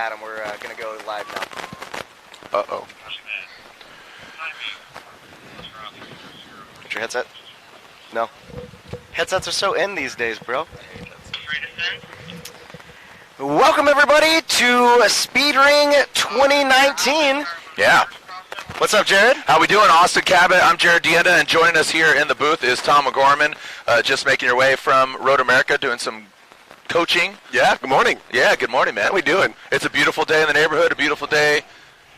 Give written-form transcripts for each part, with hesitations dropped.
Adam. We're going to go live now. Uh-oh. Got your headset? No. Headsets are so in these days, bro. Welcome, everybody, to Speed Ring 2019. Yeah. What's up, Jared? How we doing, Austin Cabot? I'm Jared Dienda, and joining us here in the booth is Tom McGorman, just making your way from Road America, doing some coaching. Yeah, good morning. Yeah, good morning, man. How we doing? It's a beautiful day in the neighborhood, a beautiful day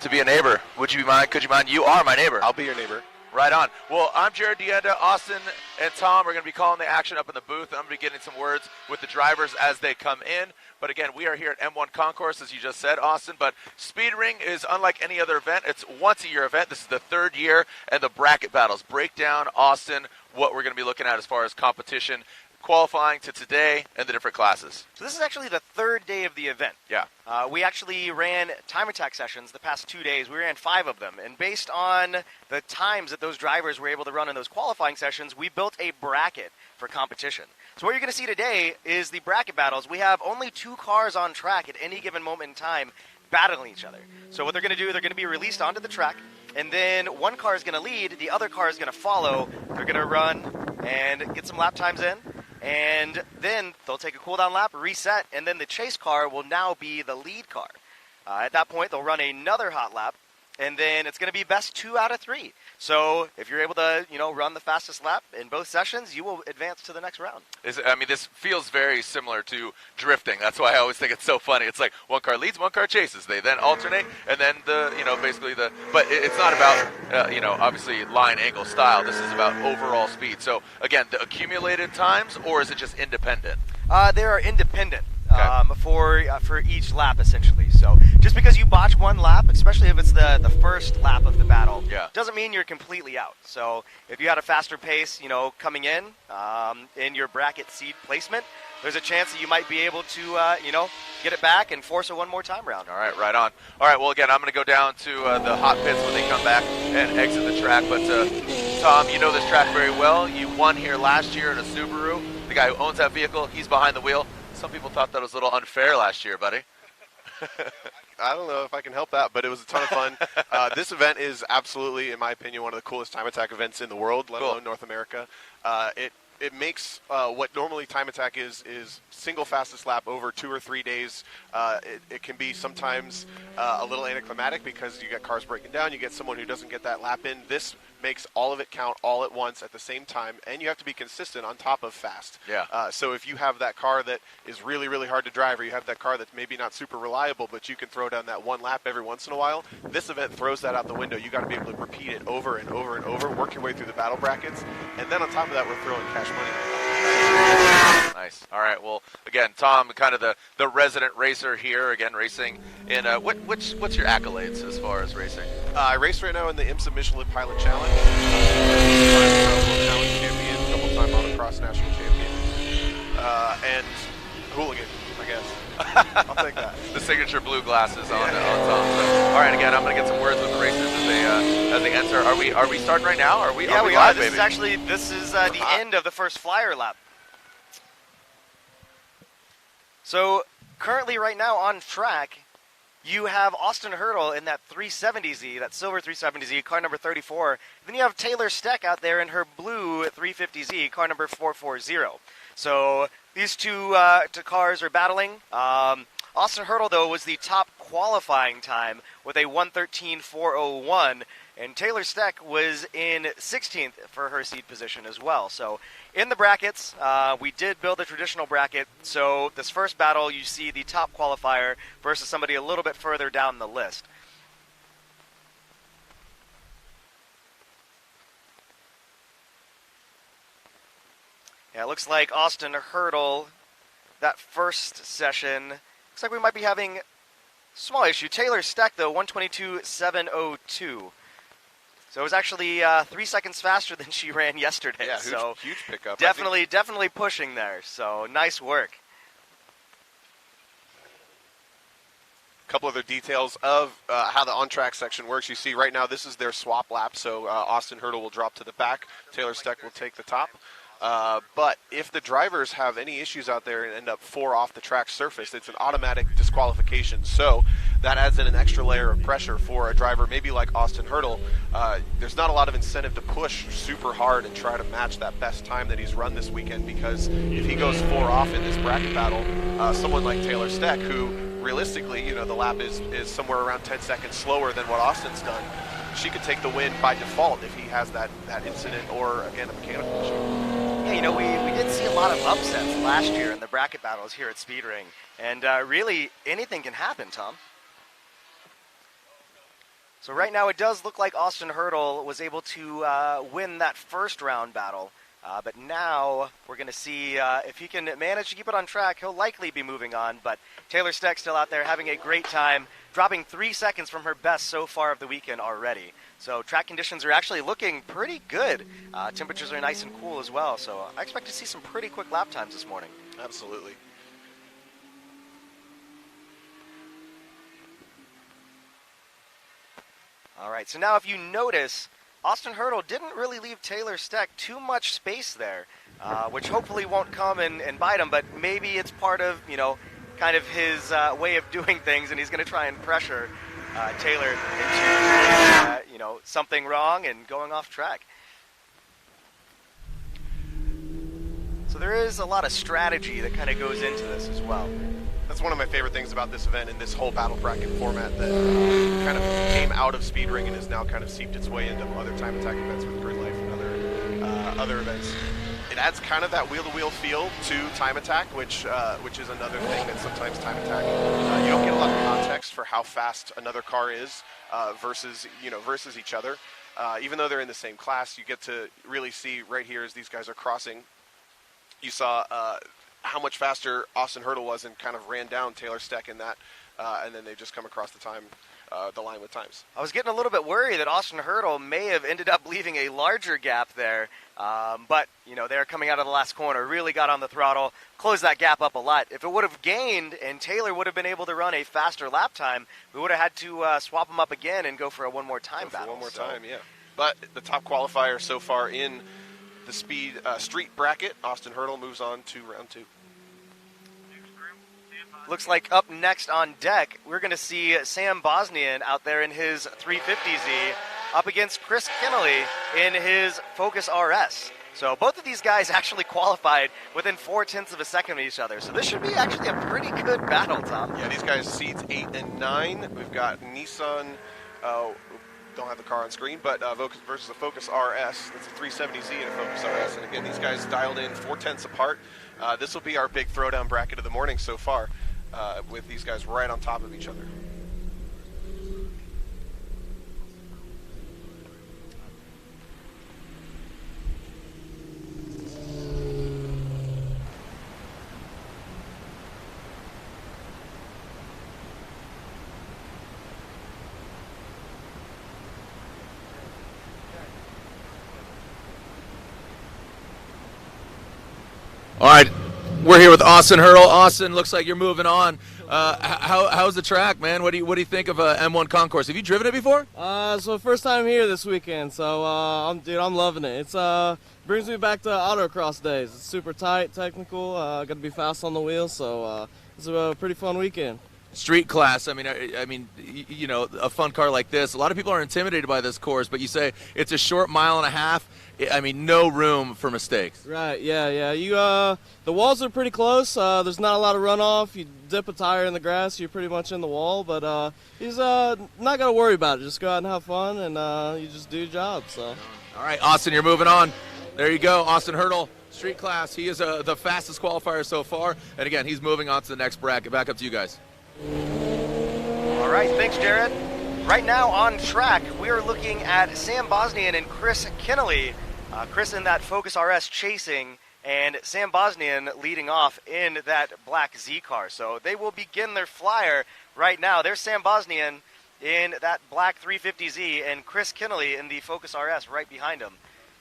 to be a neighbor. Would you mind? Could you mind? You are my neighbor. I'll be your neighbor. Right on. Well, I'm Jared Dienda. Austin and Tom are going to be calling the action up in the booth. I'm going to be getting some words with the drivers as they come in. But again, we are here at M1 Concourse, as you just said, Austin. But Speed Ring is unlike any other event. It's a once-a-year event. This is the third year, and the bracket battles break down, Austin, what we're going to be looking at as far as competition, qualifying to today, and the different classes. So this is actually the third day of the event. Yeah. We actually ran time attack sessions the past 2 days. We ran 5 of them. And based on the times that those drivers were able to run in those qualifying sessions, we built a bracket for competition. So what you're going to see today is the bracket battles. We have only 2 cars on track at any given moment in time battling each other. So what they're going to do, they're going to be released onto the track, and then one car is going to lead, the other car is going to follow. They're going to run and get some lap times in, and then they'll take a cooldown lap, reset, and then the chase car will now be the lead car. At that point, they'll run another hot lap, and then it's going to be best 2 out of 3. So if you're able to, run the fastest lap in both sessions, you will advance to the next round. This feels very similar to drifting. That's why I always think it's so funny. It's like one car leads, one car chases. They then alternate, and then but it's not about, obviously line angle style. This is about overall speed. So again, the accumulated times, or is it just independent? They are independent. Okay. For each lap, essentially. So just because you botch one lap, especially if it's the first lap of the battle, doesn't mean you're completely out. So if you had a faster pace, coming in your bracket seed placement, there's a chance that you might be able to, get it back and force a one more time round. All right, right on. All right, well, again, I'm going to go down to the hot pits when they come back and exit the track. But Tom, you know this track very well. You won here last year in a Subaru. The guy who owns that vehicle, he's behind the wheel. Some people thought that was a little unfair last year, buddy. I don't know if I can help that, but it was a ton of fun. This event is absolutely, in my opinion, one of the coolest time attack events in the world, let alone North America. It makes what normally time attack is single fastest lap over 2 or 3 days. It can be sometimes a little anticlimactic because you get cars breaking down, you get someone who doesn't get that lap in. This makes all of it count all at once at the same time, and you have to be consistent on top of fast. Yeah. So if you have that car that is really, really hard to drive, or you have that car that's maybe not super reliable, but you can throw down that one lap every once in a while, this event throws that out the window. You got to be able to repeat it over and over and over, work your way through the battle brackets, and then on top of that, we're throwing cash money. Nice. All right. Well, again, Tom, kind of the resident racer here. Again, racing in what's your accolades as far as racing? I race right now in the IMSA Michelin Pilot Challenge. Two-time Challenge champion, double-time motocross national champion, and hooligan, I guess. I'll take that. The signature blue glasses on Tom. So, all right. Again, I'm going to get some words with the racers as they enter. Are we starting right now? Are we live, live, This baby? is the end of the first flyer lap. So currently right now on track, you have Austin Hurdle in that 370Z, that silver 370Z, car number 34. Then you have Taylor Steck out there in her blue 350Z, car number 440. So these two cars are battling. Austin Hurdle, though, was the top qualifying time with a 1:13.401, and Taylor Steck was in 16th for her seed position as well. So in the brackets, we did build a traditional bracket. So this first battle, you see the top qualifier versus somebody a little bit further down the list. Yeah, it looks like Austin Hurdle, that first session, looks like we might be having a small issue. Taylor Steck, though, 1:22.702. So it was actually 3 seconds faster than she ran yesterday. Yeah, so huge pickup. Definitely pushing there. So nice work. A couple other details of how the on-track section works. You see right now this is their swap lap, so Austin Hurdle will drop to the back. Taylor Steck will take the top. But if the drivers have any issues out there and end up 4 off the track surface, it's an automatic disqualification. So that adds in an extra layer of pressure for a driver maybe like Austin Hurdle. There's not a lot of incentive to push super hard and try to match that best time that he's run this weekend, because if he goes 4 off in this bracket battle, someone like Taylor Steck, who realistically, the lap is somewhere around 10 seconds slower than what Austin's done, she could take the win by default if he has that incident or, again, a mechanical issue. Yeah, we did see a lot of upsets last year in the bracket battles here at Speedring, and really anything can happen, Tom. So right now it does look like Austin Hurdle was able to win that first round battle, but now we're going to see if he can manage to keep it on track. He'll likely be moving on, but Taylor Steck still out there having a great time, dropping 3 seconds from her best so far of the weekend already. So track conditions are actually looking pretty good. Temperatures are nice and cool as well, so I expect to see some pretty quick lap times this morning. Absolutely. All right, so now if you notice, Austin Hurdle didn't really leave Taylor Steck too much space there, which hopefully won't come and bite him, but maybe it's part of, kind of his way of doing things, and he's going to try and pressure Taylor into something wrong and going off track. So there is a lot of strategy that kind of goes into this as well. That's one of my favorite things about this event and this whole battle bracket format that kind of came out of Speedring and has now kind of seeped its way into other time attack events with Grid Life and other events. It adds kind of that wheel-to-wheel feel to time attack, which is another thing that sometimes time attack you don't get a lot of context for how fast another car is versus each other. Even though they're in the same class, you get to really see right here as these guys are crossing. You saw how much faster Austin Hurdle was and kind of ran down Taylor Steck in that, and then they just come across the line with times. I was getting a little bit worried that Austin Hurdle may have ended up leaving a larger gap there, but they're coming out of the last corner, really got on the throttle, closed that gap up a lot. If it would have gained and Taylor would have been able to run a faster lap time, we would have had to swap them up again and go for a one more time battle. One more time, yeah. But the top qualifier so far in the street bracket, Austin Hurdle moves on to round 2. Looks like up next on deck, we're going to see Sam Bosnian out there in his 350Z up against Chris Kennelly in his Focus RS. So both of these guys actually qualified within 0.4 of a second of each other. So this should be actually a pretty good battle, Tom. Yeah, these guys seeds 8 and 9. We've got Nissan, don't have the car on screen, but versus a Focus RS. That's a 370Z and a Focus RS. And again, these guys dialed in 0.4 apart. This will be our big throwdown bracket of the morning so far, with these guys right on top of each other. All right, we're here with Austin Hurdle. Austin, looks like you're moving on. How's the track, man? What do you think of M1 Concourse? Have you driven it before? So first time here this weekend. So I'm loving it. It's brings me back to autocross days. It's super tight, technical. Got to be fast on the wheels. So it's a pretty fun weekend. Street class. I mean, a fun car like this. A lot of people are intimidated by this course, but you say it's a short mile and a half. I mean, no room for mistakes. Right. Yeah. The walls are pretty close. There's not a lot of runoff. You dip a tire in the grass, you're pretty much in the wall. But he's not gonna worry about it. Just go out and have fun, and you just do your job. So. All right, Austin, you're moving on. There you go, Austin Hurdle, street class. He is the fastest qualifier so far, and again, he's moving on to the next bracket. Back up to you guys. All right, thanks, Jared. Right now on track, we are looking at Sam Bosnian and Chris Kennelly. Chris in that Focus RS chasing, and Sam Bosnian leading off in that black Z car. So they will begin their flyer right now. There's Sam Bosnian in that black 350Z and Chris Kennelly in the Focus RS right behind him.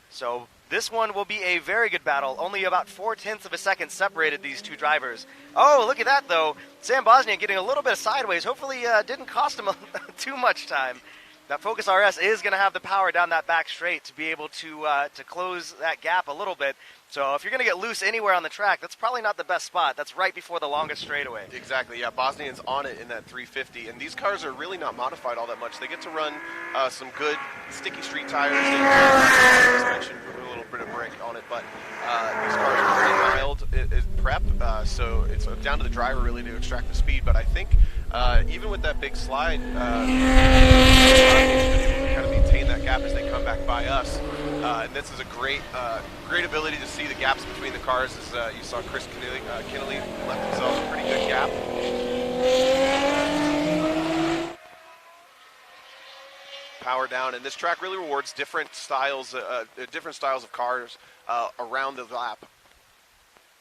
So this one will be a very good battle. Only about 0.4 of a second separated these two drivers. Oh, look at that, though. Sam Bosnian getting a little bit of sideways. Hopefully didn't cost him too much time. that Focus RS is going to have the power down that back straight to be able to close that gap a little bit. So if you're going to get loose anywhere on the track, that's probably not the best spot. That's right before the longest straightaway. Exactly, yeah. Bosnian's on it in that 350, and these cars are really not modified all that much. They get to run some good sticky street tires. They suspension, put a little bit of brake on it, but these cars are very mild prep, so it's down to the driver really to extract the speed. But I think even with that big slide, kind of maintain that gap as they come back by us. And this is a great ability to see the gaps between the cars. As you saw, Chris Kinnelly left himself a pretty good gap. Power down, and this track really rewards different styles of cars around the lap.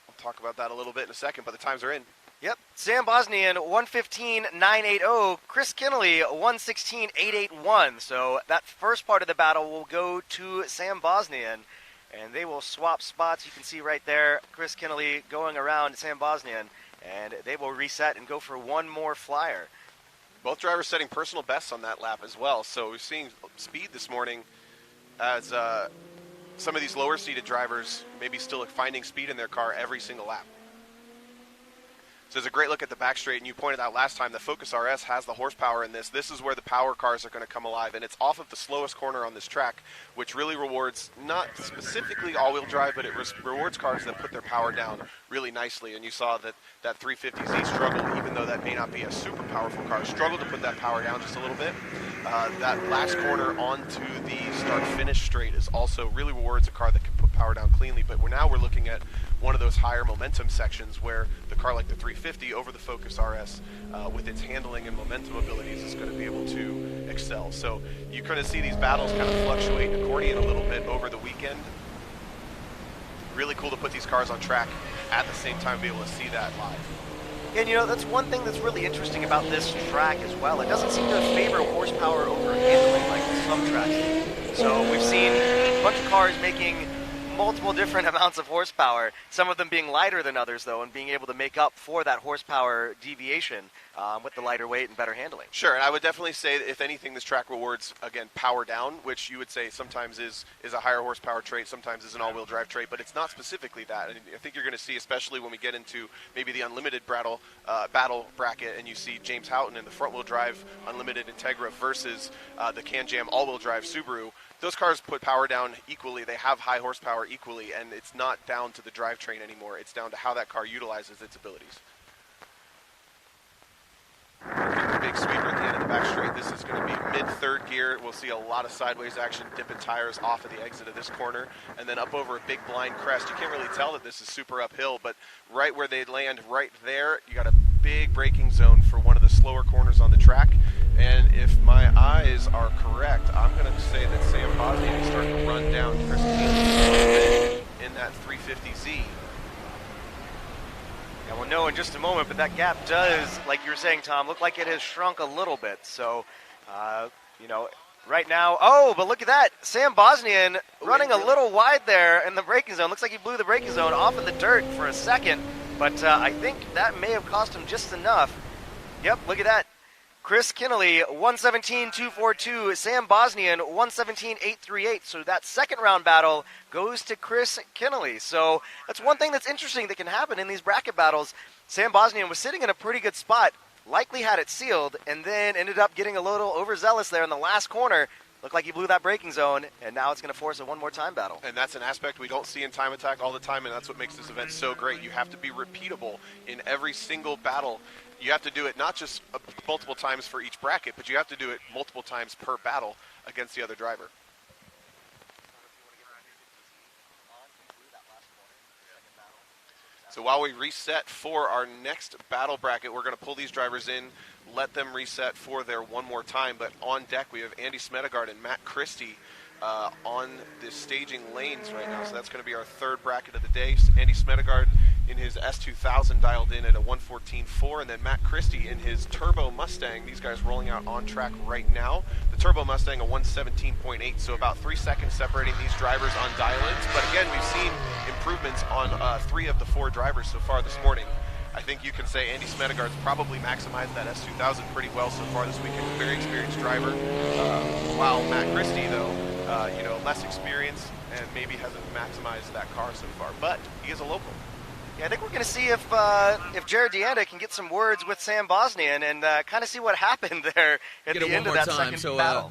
We'll talk about that a little bit in a second, but the times are in. Yep, Sam Bosnian 1:15.980, Chris Kinnelly 1:16.881. So that first part of the battle will go to Sam Bosnian, and they will swap spots. You can see right there, Chris Kinnelly going around Sam Bosnian, and they will reset and go for one more flyer. Both drivers setting personal bests on that lap as well. So we're seeing speed this morning as some of these lower seated drivers maybe still finding speed in their car every single lap. So there's a great look at the back straight, and you pointed out last time the Focus RS has the horsepower in this. This is where the power cars are going to come alive, and it's off of the slowest corner on this track, which really rewards not specifically all-wheel drive, but it rewards cars that put their power down really nicely. And you saw that 350Z struggled, even though that may not be a super powerful car, struggled to put that power down just a little bit. That last corner onto the start-finish straight is also really rewards a car that can put power down cleanly. But now we're looking at one of those higher momentum sections where the car like the 350 over the Focus RS with its handling and momentum abilities is going to be able to excel. So you kind of see these battles kind of fluctuate and accordion a little bit over the weekend. Really cool to put these cars on track at the same time, be able to see that live. And you know, that's one thing that's really interesting about this track as well. It doesn't seem to favor horsepower over handling like some tracks do. So we've seen a bunch of cars making multiple different amounts of horsepower, some of them being lighter than others though, and being able to make up for that horsepower deviation with the lighter weight and better handling. Sure, and I would definitely say that if anything, this track rewards, again, power down, which you would say sometimes is a higher horsepower trait, sometimes is an all-wheel drive trait, but it's not specifically that. And I think you're going to see, especially when we get into maybe the unlimited battle bracket, and you see James Houghton in the front-wheel drive unlimited Integra versus the Can-Jam all-wheel drive Subaru. Those cars put power down equally. They have high horsepower equally, and it's not down to the drivetrain anymore. It's down to how that car utilizes its abilities. Big sweeper at the end of the back straight. This is going to be mid-third gear. We'll see a lot of sideways action, dipping tires off of the exit of this corner, and then up over a big blind crest. You can't really tell that this is super uphill, but right where they land, right there, you got a big braking zone for one of the slower corners on the track. And if my eyes are correct, I'm going to say that Sam Bosnian is starting to run down Chris Kinnelly in that 350Z. Yeah, we'll know in just a moment, but that gap does, like you were saying, Tom, look like it has shrunk a little bit. So, you know, right now, but look at that. Sam Bosnian running a little wide there in the braking zone. Looks like he blew the braking zone off in the dirt for a second, but I think that may have cost him just enough. Yep, look at that. Chris Kinnelly, 1:17.242. Sam Bosnian, 1:17.838. So that second round battle goes to Chris Kinnelly. So that's one thing that's interesting that can happen in these bracket battles. Sam Bosnian was sitting in a pretty good spot, likely had it sealed, and then ended up getting a little overzealous there in the last corner. Looked like he blew that braking zone, and now it's going to force a one more time battle. And that's an aspect we don't see in Time Attack all the time, and that's what makes this event so great. You have to be repeatable in every single battle. You have to do it not just multiple times for each bracket, but you have to do it multiple times per battle against the other driver. So while we reset for our next battle bracket, we're going to pull these drivers in, let them reset for their one more time. But on deck, we have Andy Smedegard and Matt Christie on the staging lanes right now. So that's going to be our third bracket of the day. Andy Smedegard in his S2000 dialed in at a 1:14.4, and then Matt Christie in his Turbo Mustang. These guys rolling out on track right now. The Turbo Mustang a 1:17.8, so about 3 seconds separating these drivers on dial-ins. But again, we've seen improvements on 3 of the 4 drivers so far this morning. I think you can say Andy Smedegaard's probably maximized that S2000 pretty well so far this weekend. A very experienced driver. While Matt Christie, though, less experience and maybe hasn't maximized that car so far. But he is a local. Yeah, I think we're going to see if Jared Deanda can get some words with Sam Bosnian and kind of see what happened there at the end of that second battle.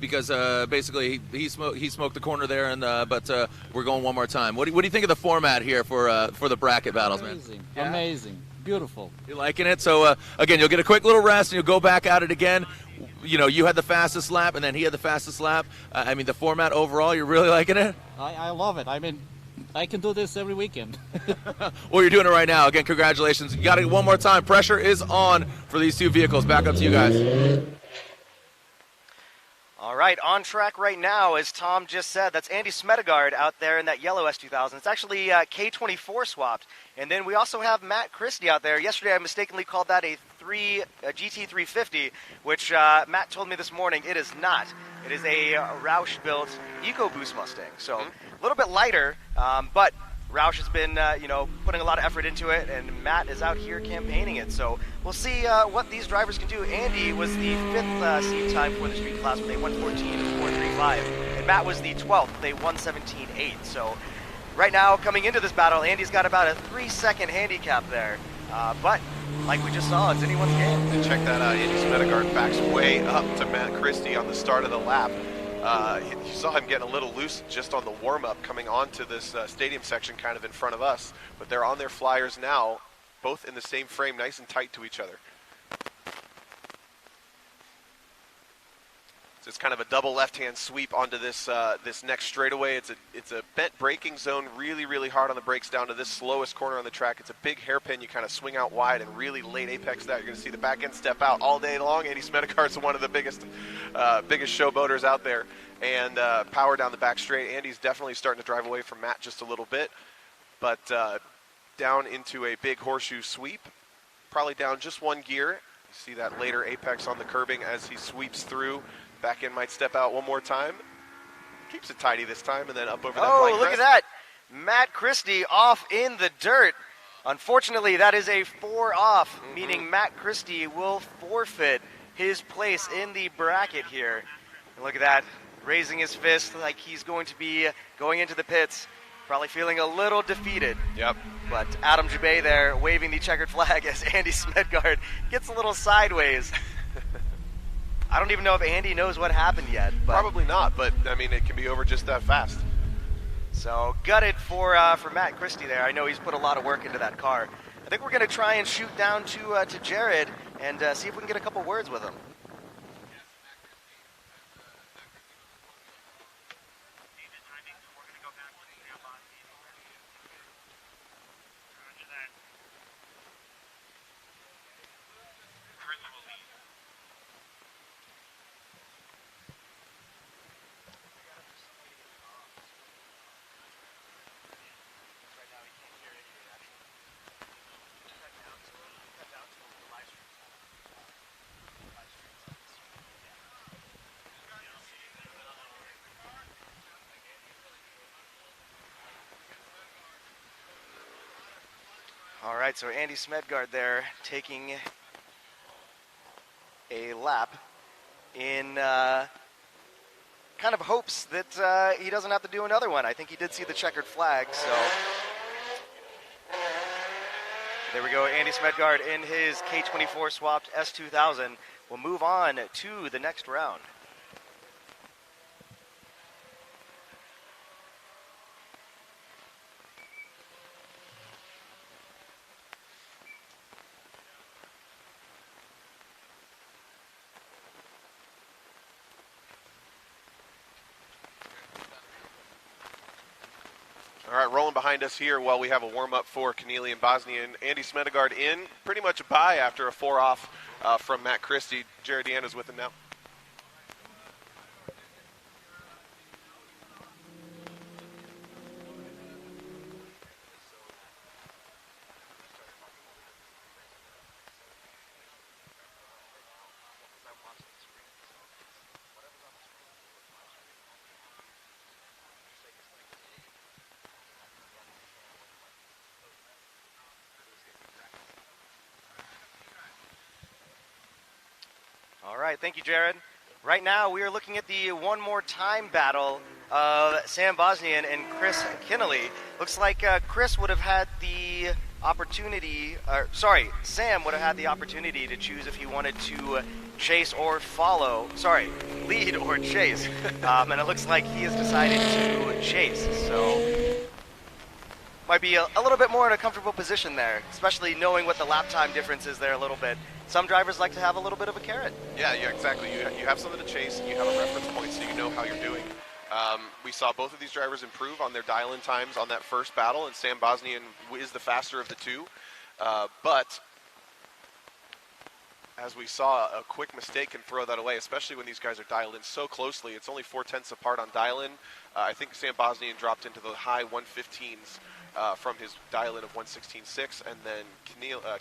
Because basically he smoked the corner there, and but we're going one more time. What do you think of the format here for the bracket battles, man? Amazing, beautiful. You liking it? So again, you'll get a quick little rest, and you'll go back at it again. You had the fastest lap, and then he had the fastest lap. I mean, the format overall, you're really liking it? I love it. I mean, I can do this every weekend. Well, you're doing it right now. Again, congratulations. You got it one more time. Pressure is on for these two vehicles. Back up to you guys. All right, on track right now, as Tom just said. That's Andy Smedegaard out there in that yellow S2000. It's actually K24 swapped. And then we also have Matt Christie out there. Yesterday, I mistakenly called that a GT350, which Matt told me this morning it is not. It is a Roush-built EcoBoost Mustang. So a little bit lighter, but Roush has been, putting a lot of effort into it, and Matt is out here campaigning it. So we'll see what these drivers can do. Andy was the 5th seed time for the street class with a 1:14.435, and Matt was the 12th with a 1:17.8. So right now, coming into this battle, Andy's got about a 3-second handicap there. But like we just saw, it's anyone's game. And check that out. Andy Smedegaard backs way up to Matt Christie on the start of the lap. You saw him getting a little loose just on the warm-up coming onto this stadium section kind of in front of us. But they're on their flyers now, both in the same frame, nice and tight to each other. So it's kind of a double left-hand sweep onto this this next straightaway. It's a bent braking zone, really, really hard on the brakes down to this slowest corner on the track. It's a big hairpin. You kind of swing out wide and really late apex that. You're going to see the back end step out all day long. Andy Smedegaard's one of the biggest showboaters out there. And power down the back straight. Andy's definitely starting to drive away from Matt just a little bit. But down into a big horseshoe sweep. Probably down just one gear. You see that later apex on the curbing as he sweeps through. Back end might step out one more time. Keeps it tidy this time, and then up over that Oh, black look crest. at that. Matt Christie off in the dirt. Unfortunately, that is a 4 off, meaning Matt Christie will forfeit his place in the bracket here. And look at that, raising his fist like he's going to be going into the pits, probably feeling a little defeated. Yep. But Adam Jabay there waving the checkered flag as Andy Smedegaard gets a little sideways. I don't even know if Andy knows what happened yet. But Probably not, but I mean, it can be over just that fast. so gutted for Matt Christie there. I know he's put a lot of work into that car. I think we're going to try and shoot down to Jared and see if we can get a couple words with him. All right, so Andy Smedegaard there taking a lap in kind of hopes that he doesn't have to do another one. I think he did see the checkered flag, so there we go. Andy Smedegaard in his K24 swapped S2000 will move on to the next round. All right, rolling behind us here while we have a warm-up for Keneally and Bosnian. Andy Smedegaard in, pretty much a bye after a 4-off from Matt Christie. Jared Deanda's with him now. right, thank you, Jared. Right now, we are looking at the one more time battle of Sam Bosnian and Chris Kinnelly. Looks like Chris would have had the opportunity, Sam would have had the opportunity to choose if he wanted to chase or follow, lead or chase. And it looks like he has decided to chase, so might be a little bit more in a comfortable position there, especially knowing what the lap time difference is there a little bit. Some drivers like to have a little bit of a carrot. Yeah, exactly. You have something to chase, and you have a reference point so you know how you're doing. We saw both of these drivers improve on their dial-in times on that first battle, and Sam Bosnian is the faster of the two. But as we saw, a quick mistake can throw that away, especially when these guys are dialed in so closely. It's only 4/10 apart on dial-in. I think Sam Bosnian dropped into the high 115s from his dial-in of 116.6, and then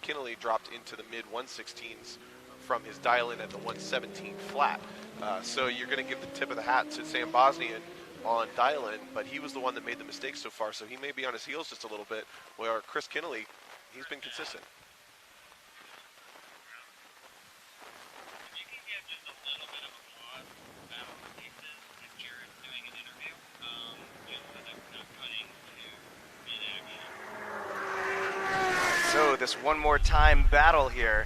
Kinnelly dropped into the mid 116s from his dial-in at the 117 flat. So you're going to give the tip of the hat to Sam Bosnian on dial-in, but he was the one that made the mistake so far, so he may be on his heels just a little bit, where Chris Kinnelly, he's been consistent. So this one more time battle here.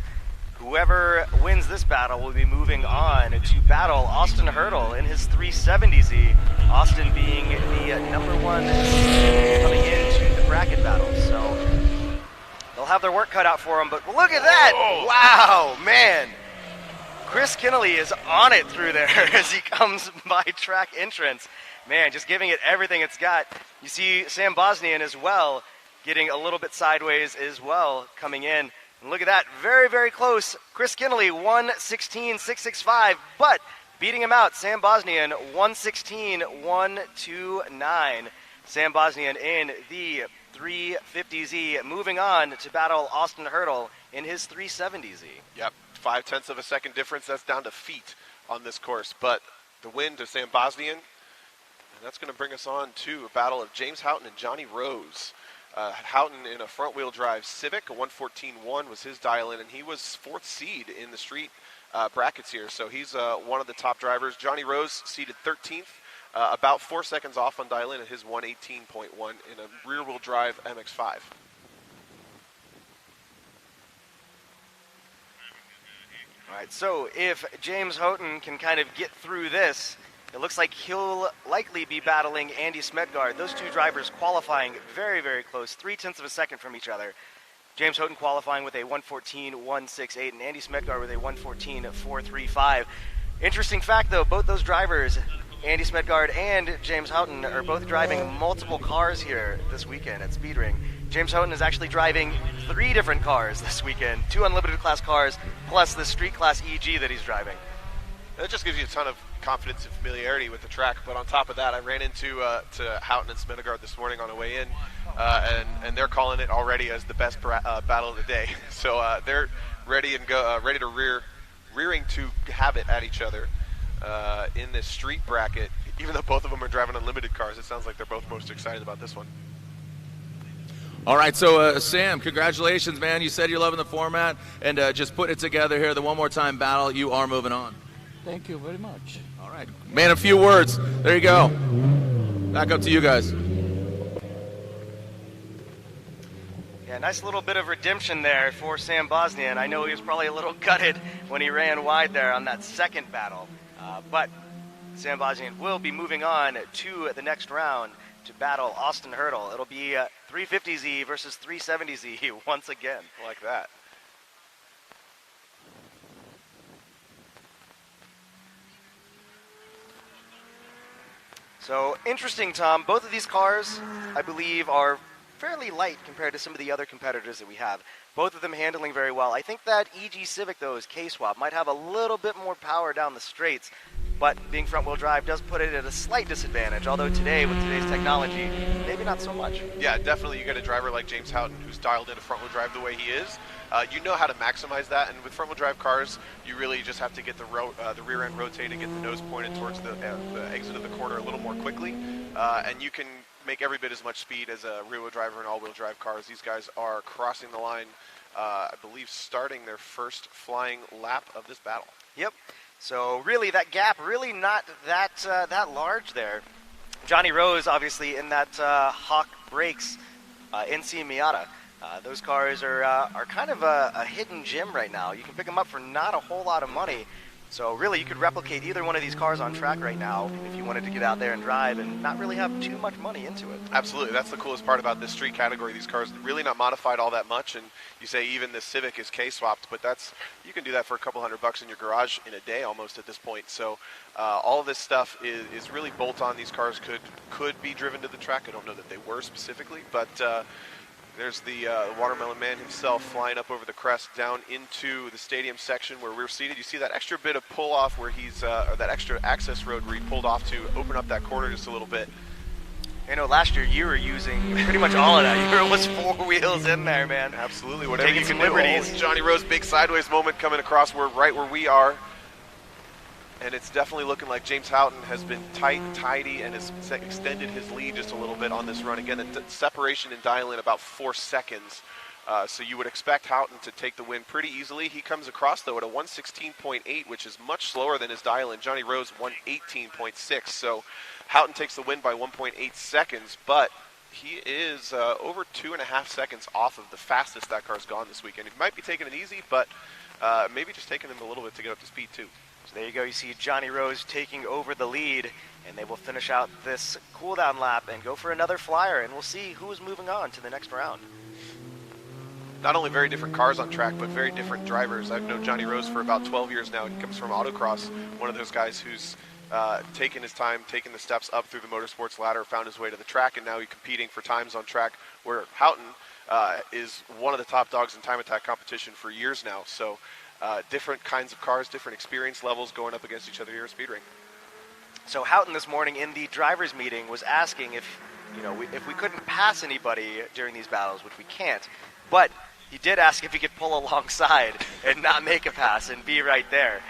Whoever wins this battle will be moving on to battle Austin Hurdle in his 370Z. Austin being the number one coming into the bracket battle. So they'll have their work cut out for them, but look at that! Oh. Wow, man! Chris Kinnelly is on it through there as he comes by track entrance. Man, just giving it everything it's got. You see Sam Bosnian as well, getting a little bit sideways as well, coming in. And look at that, very, very close. Chris Kinnelly, 116.665, but beating him out, Sam Bosnian, 116.129. Sam Bosnian in the 350Z, moving on to battle Austin Hurdle in his 370Z. Yep, 0.5 of a second difference. That's down to feet on this course, but the win to Sam Bosnian, and that's going to bring us on to a battle of James Houghton and Johnny Rose. Houghton in a front-wheel drive Civic, a 114.1 was his dial-in, and he was 4th seed in the street brackets here, so he's one of the top drivers. Johnny Rose seeded 13th, about 4 seconds off on dial-in at his 118.1 in a rear-wheel drive MX-5. All right, so if James Houghton can kind of get through this, it looks like he'll likely be battling Andy Smedgard. Those two drivers qualifying very, very close, 0.3 of a second from each other. James Houghton qualifying with a 114.168 and Andy Smedgard with a 114.435. Interesting fact, though, both those drivers, Andy Smedgard and James Houghton, are both driving multiple cars here this weekend at Speedring. James Houghton is actually driving 3 different cars this weekend, 2 unlimited class cars, plus the street class EG that he's driving. That just gives you a ton of confidence and familiarity with the track, but on top of that, I ran into to Houghton and Smedegard this morning on the way in, and they're calling it already as the best battle of the day. So they're ready and ready to rearing to have it at each other in this street bracket. Even though both of them are driving unlimited cars, it sounds like they're both most excited about this one. All right, so Sam, congratulations, man. You said you're loving the format and just putting it together here. The one more time battle, you are moving on. Thank you very much. All right, man, a few words. There you go. Back up to you guys. Yeah, nice little bit of redemption there for Sam Bosnian. I know he was probably a little gutted when he ran wide there on that second battle, but Sam Bosnian will be moving on to the next round to battle Austin Hurdle. It'll be 350Z versus 370Z once again. Like that. So interesting, Tom. Both of these cars, I believe, are fairly light compared to some of the other competitors that we have. Both of them handling very well. I think that EG Civic, though, is K-Swap, might have a little bit more power down the straights, but being front-wheel drive does put it at a slight disadvantage, although today, with today's technology, maybe not so much. Yeah, definitely. You get a driver like James Houghton who's dialed into front-wheel drive the way he is. You know how to maximize that, and with front-wheel drive cars, you really just have to get the rear end rotated, get the nose pointed towards the exit of the corner a little more quickly, and you can make every bit as much speed as a rear-wheel drive or an all-wheel drive cars. These guys are crossing the line, I believe, starting their first flying lap of this battle. Yep. So really, that gap really not that large there. Johnny Rose, obviously, in that Hawk Brakes NC Miata. Those cars are kind of a hidden gem right now. You can pick them up for not a whole lot of money. So really, you could replicate either one of these cars on track right now if you wanted to get out there and drive and not really have too much money into it. Absolutely. That's the coolest part about this street category. These cars really not modified all that much, and you say even the Civic is K-swapped, but you can do that for a couple $100 in your garage in a day almost at this point. So all of this stuff is really bolt-on. These cars could be driven to the track. I don't know that they were specifically, but there's the Watermelon Man himself flying up over the crest down into the stadium section where we're seated. You see that extra bit of pull-off where or that extra access road where he pulled off to open up that corner just a little bit. You know, last year you were using pretty much all of that. You were almost four wheels in there, man. Absolutely. Whatever Taking you some can do. liberties. Oh, Johnny Rose, big sideways moment coming across right where we are. And it's definitely looking like James Houghton has been tidy, and has extended his lead just a little bit on this run. Again, the separation and dial in about 4 seconds. So you would expect Houghton to take the win pretty easily. He comes across, though, at a 116.8, which is much slower than his dial in. Johnny Rose, 118.6. So Houghton takes the win by 1.8 seconds, but he is over 2.5 seconds off of the fastest that car's gone this weekend. He might be taking it easy, but maybe just taking him a little bit to get up to speed, too. So there you go. You see Johnny Rose taking over the lead, and they will finish out this cool-down lap and go for another flyer, and we'll see who is moving on to the next round. Not only very different cars on track, but very different drivers. I've known Johnny Rose for about 12 years now. He comes from autocross, one of those guys who's taken his time, taken the steps up through the motorsports ladder, found his way to the track, and now he's competing for times on track, where Houghton is one of the top dogs in time attack competition for years now. So different kinds of cars, different experience levels going up against each other here at Speed Ring. So Houghton this morning in the drivers' meeting was asking if we couldn't pass anybody during these battles, which we can't, but he did ask if he could pull alongside and not make a pass and be right there.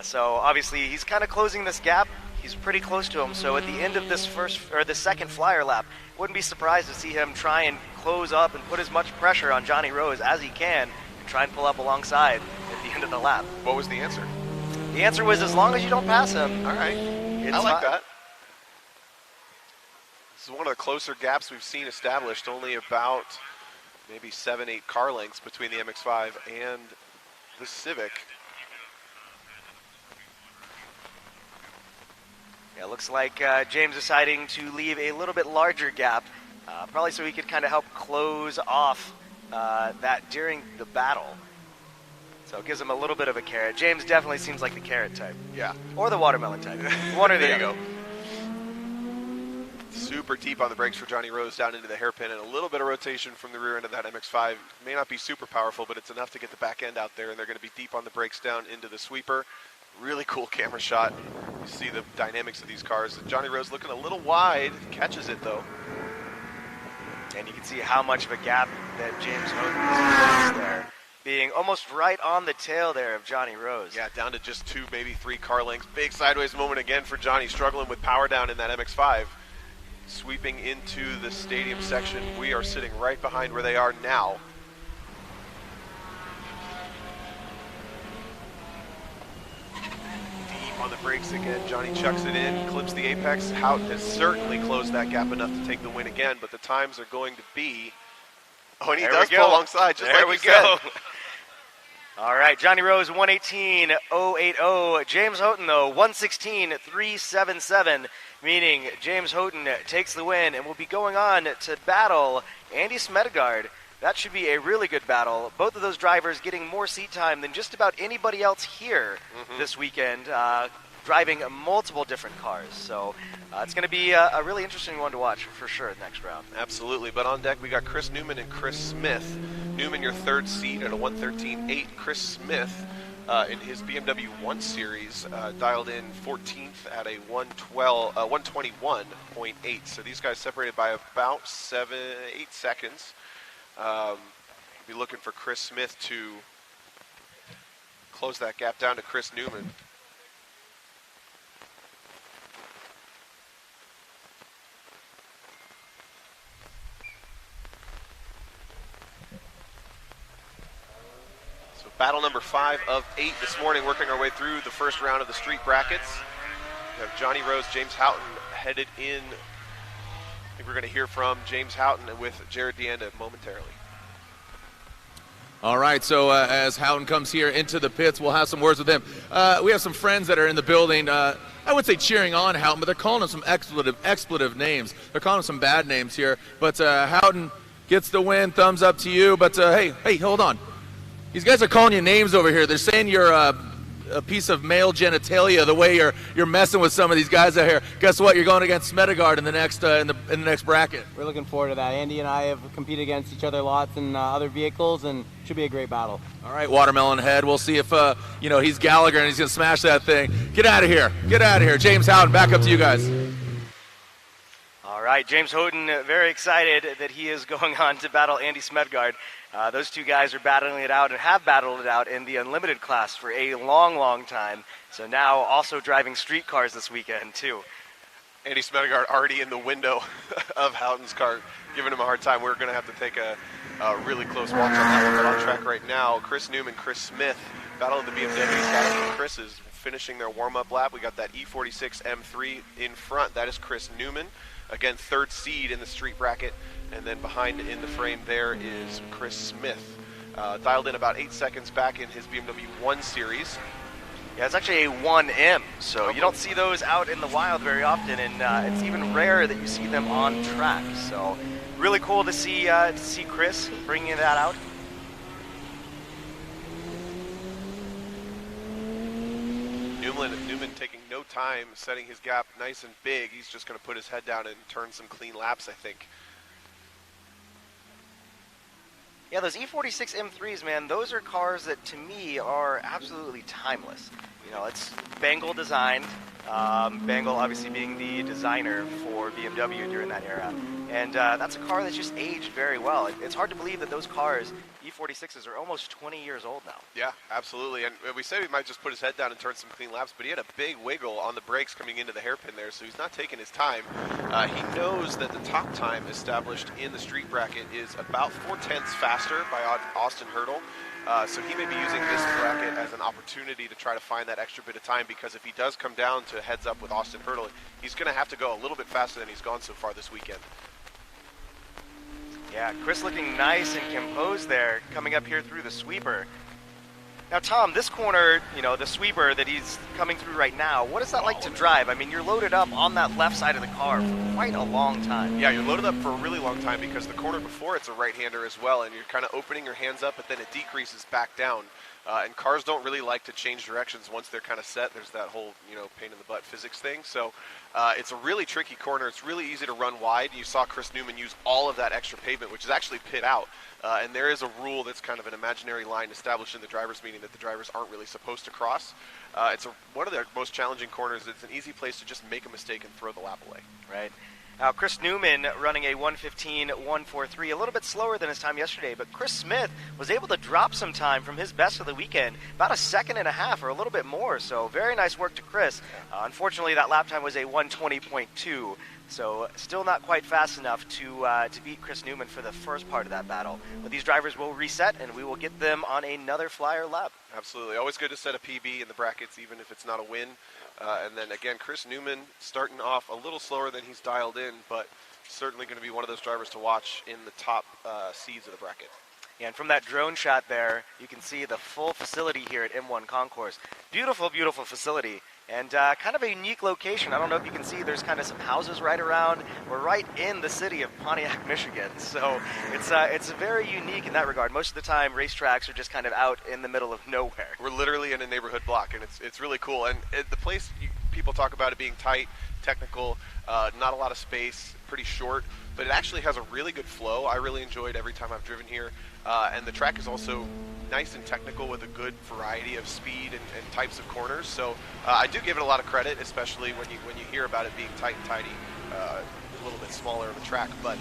So obviously he's kind of closing this gap. He's pretty close to him. So at the end of this the second flyer lap, wouldn't be surprised to see him try and close up and put as much pressure on Johnny Rose as he can and try and pull up alongside at the end of the lap. What was the answer? The answer was as long as you don't pass him. All right. It's I like fine. that. This is one of the closer gaps we've seen established. Only about maybe 7-8 car lengths between the MX-5 and the Civic. Yeah, looks like James deciding to leave a little bit larger gap, probably so he could kind of help close off that during the battle. So it gives him a little bit of a carrot. James definitely seems like the carrot type. Yeah. Or the watermelon type. One or the There other. you go. Super deep on the brakes for Johnny Rose down into the hairpin, and a little bit of rotation from the rear end of that MX-5. May not be super powerful, but it's enough to get the back end out there, and they're going to be deep on the brakes down into the sweeper. Really cool camera shot. You see the dynamics of these cars. Johnny Rose looking a little wide, catches it though. And you can see how much of a gap that James Houghton is there, being almost right on the tail there of Johnny Rose. Yeah, down to just 2, maybe 3 car lengths. Big sideways moment again for Johnny, struggling with power down in that MX-5. Sweeping into the stadium section. We are sitting right behind where they are now. Deep on the brakes again. Johnny chucks it in, clips the apex. Houghton has certainly closed that gap enough to take the win again, but the times are going to be... Oh, and he does pull alongside, just there like we you go. said. All right, Johnny Rose, 118.080. James Houghton, though, 116.377, meaning James Houghton takes the win and will be going on to battle Andy Smedegaard. That should be a really good battle. Both of those drivers getting more seat time than just about anybody else here this weekend, driving multiple different cars. So it's going to be a really interesting one to watch for sure next round. Absolutely, but on deck we got Chris Newman and Chris Smith. Newman, your third seat at a 113.8. Chris Smith in his BMW 1 Series dialed in 14th at a 121.8. So these guys separated by about 7-8 seconds. Be looking for Chris Smith to close that gap down to Chris Newman. So Battle number 5 of 8 this morning, working our way through the first round of the street brackets. We have Johnny Rose, James Houghton headed in. I think we're going to hear from James Houghton with Jared Deanda momentarily. All right, so as Houghton comes here into the pits, we'll have some words with him. We have some friends that are in the building. I would say cheering on Houghton, but they're calling him some expletive names. They're calling him some bad names here. But Houghton gets the win. Thumbs up to you. But hey, hold on. These guys are calling you names over here. They're saying you're a piece of male genitalia. The way you're messing with some of these guys out here. Guess what? You're going against Smedegaard in the next bracket. We're looking forward to that. Andy and I have competed against each other lots in other vehicles, and should be a great battle. All right, Watermelon Head. We'll see if he's Gallagher and he's gonna smash that thing. Get out of here. Get out of here. James Houghton, back up to you guys. All right, James Houghton, very excited that he is going on to battle Andy Smedegaard. Those two guys are battling it out and have battled it out in the Unlimited class for a long, long time. So now also driving street cars this weekend, too. Andy Smedegaard already in the window of Houghton's car, giving him a hard time. We're going to have to take a really close watch on that one. But on track right now, Chris Newman, Chris Smith, battling the BMW. Battling Chris is finishing their warm-up lap. We got that E46 M3 in front. That is Chris Newman. Again, third seed in the street bracket. And then behind in the frame there is Chris Smith. Dialed in about 8 seconds back in his BMW 1 Series. Yeah, it's actually a 1M, so you don't see those out in the wild very often, and it's even rare that you see them on track. So really cool to see Chris bringing that out. Newman taking no time, setting his gap nice and big. He's just going to put his head down and turn some clean laps, I think. Yeah, those E46 M3s, man, those are cars that, to me, are absolutely timeless. You know, it's Bangle designed. Bangle obviously being the designer for BMW during that era. And that's a car that's just aged very well. It's hard to believe that those cars, E46s, are almost 20 years old now. Yeah, absolutely. And we said he might just put his head down and turn some clean laps, but he had a big wiggle on the brakes coming into the hairpin there, so he's not taking his time. He knows that the top time established in the street bracket is about 4/10 faster by Austin Hurdle. So he may be using this bracket as an opportunity to try to find that extra bit of time, because if he does come down to heads up with Austin Hurdle, he's going to have to go a little bit faster than he's gone so far this weekend. Yeah, Chris looking nice and composed there, coming up here through the sweeper. Now, Tom, this corner, you know, the sweeper that he's coming through right now, what is that like to drive? I mean, you're loaded up on that left side of the car for quite a long time. Yeah, you're loaded up for a really long time because the corner before it's a right-hander as well, and you're kind of opening your hands up, but then it decreases back down. And cars don't really like to change directions once they're kind of set. There's that whole, pain in the butt physics thing. So it's a really tricky corner. It's really easy to run wide. You saw Chris Newman use all of that extra pavement, which is actually pit out. And there is a rule that's kind of an imaginary line established in the driver's meeting that the drivers aren't really supposed to cross. It's one of the most challenging corners. It's an easy place to just make a mistake and throw the lap away. Right. Now, Chris Newman running a 1:15.143, a little bit slower than his time yesterday, but Chris Smith was able to drop some time from his best of the weekend, about a second and a half or a little bit more, so very nice work to Chris. Unfortunately, that lap time was a 1:20.2, so still not quite fast enough to beat Chris Newman for the first part of that battle. But these drivers will reset, and we will get them on another flyer lap. Absolutely. Always good to set a PB in the brackets, even if it's not a win. And then, again, Chris Newman starting off a little slower than he's dialed in, but certainly going to be one of those drivers to watch in the top seeds of the bracket. Yeah, and from that drone shot there, you can see the full facility here at M1 Concourse. Beautiful, beautiful facility. And kind of a unique location. I don't know if you can see, there's kind of some houses right around. We're right in the city of Pontiac, Michigan. So it's very unique in that regard. Most of the time, racetracks are just kind of out in the middle of nowhere. We're literally in a neighborhood block, and it's really cool. And the place, people talk about it being tight, technical, not a lot of space, pretty short, but it actually has a really good flow. I really enjoyed every time I've driven here. And the track is also nice and technical with a good variety of speed and types of corners. So I do give it a lot of credit, especially when you hear about it being tight and tidy, a little bit smaller of a track. But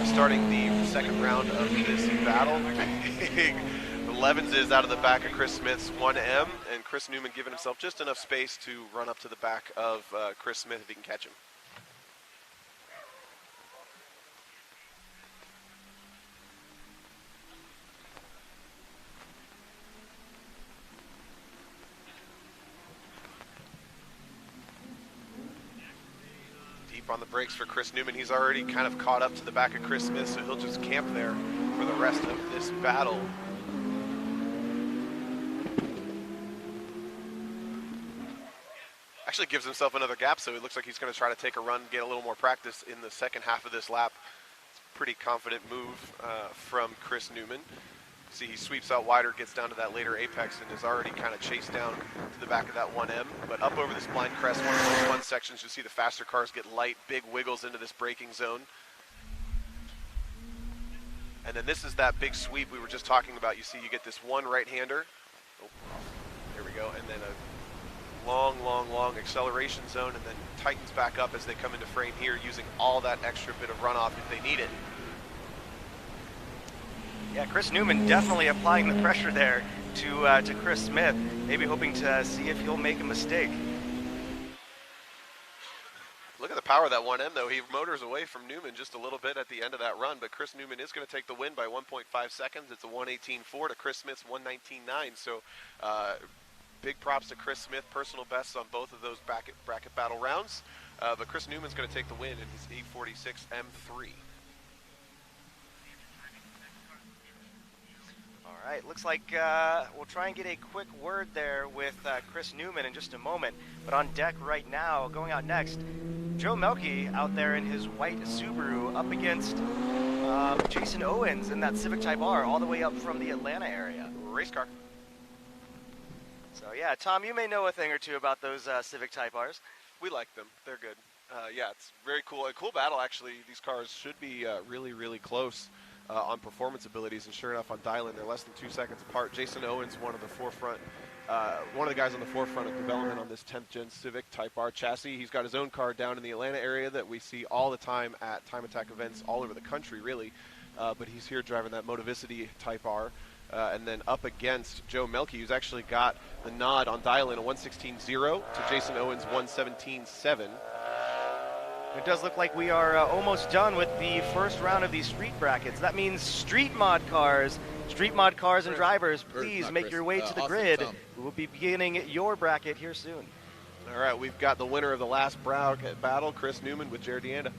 starting the second round of this battle, Levens is out of the back of Chris Smith's 1M, and Chris Newman giving himself just enough space to run up to the back of Chris Smith if he can catch him. on the brakes for Chris Newman. He's already kind of caught up to the back of Chris Smith, so he'll just camp there for the rest of this battle. Actually gives himself another gap, so it looks like he's going to try to take a run, get a little more practice in the second half of this lap. It's a pretty confident move from Chris Newman. See, he sweeps out wider, gets down to that later apex, and is already kind of chased down to the back of that 1M. But up over this blind crest, one of those fun sections, you'll see the faster cars get light, big wiggles into this braking zone. And then this is that big sweep we were just talking about. You see, you get this one right-hander. Oh, there we go. And then a long acceleration zone, and then tightens back up as they come into frame here, using all that extra bit of runoff if they need it. Yeah, Chris Newman definitely applying the pressure there to Chris Smith, maybe hoping to see if he'll make a mistake. Look at the power of that 1M, though. He motors away from Newman just a little bit at the end of that run, but Chris Newman is going to take the win by 1.5 seconds. It's a 1:18.4 to Chris Smith's 1:19.9, so big props to Chris Smith, personal bests on both of those bracket battle rounds, but Chris Newman's going to take the win in his 846 M3. All right, looks like we'll try and get a quick word there with Chris Newman in just a moment. But on deck right now, going out next, Joe Melke out there in his white Subaru up against Jason Owens in that Civic Type R all the way up from the Atlanta area. Race car. So yeah, Tom, you may know a thing or two about those Civic Type Rs. We like them. They're good. Yeah, it's very cool. A cool battle, actually. These cars should be really close on performance abilities, and sure enough, on dial-in, they're less than 2 seconds apart. Jason Owens, one of the guys on the forefront of development on this 10th gen Civic Type R chassis. He's got his own car down in the Atlanta area that we see all the time at Time Attack events all over the country, really. But he's here driving that Motivicity Type R. And then up against Joe Melke, who's actually got the nod on dial-in, a 116.0 to Jason Owens' 117.7. It does look like we are almost done with the first round of these street brackets. That means street mod cars and drivers, please make your way to the grid. We will be beginning your bracket here soon. All right, we've got the winner of the last bracket battle, Chris Newman with Jared Deanda.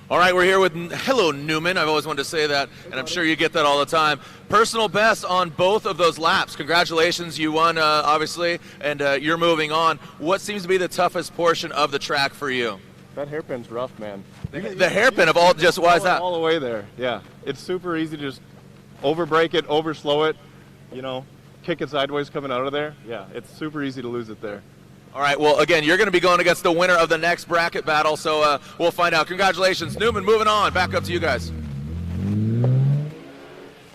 All right, we're here with Hello Newman. I've always wanted to say that, and I'm sure you get that all the time. Personal best on both of those laps. Congratulations, you won, obviously, and you're moving on. What seems to be the toughest portion of the track for you? That hairpin's rough, man. The hairpin of all, just why is that? All the way there, yeah. It's super easy to just overbrake it, overslow it, kick it sideways coming out of there. Yeah, it's super easy to lose it there. All right, well, again, you're going to be going against the winner of the next bracket battle, so we'll find out. Congratulations, Newman, moving on. Back up to you guys.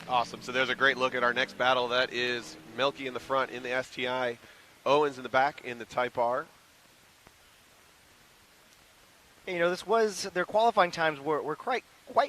Awesome, so there's a great look at our next battle. That is Melke in the front in the STI, Owens in the back in the Type R. Their qualifying times were quite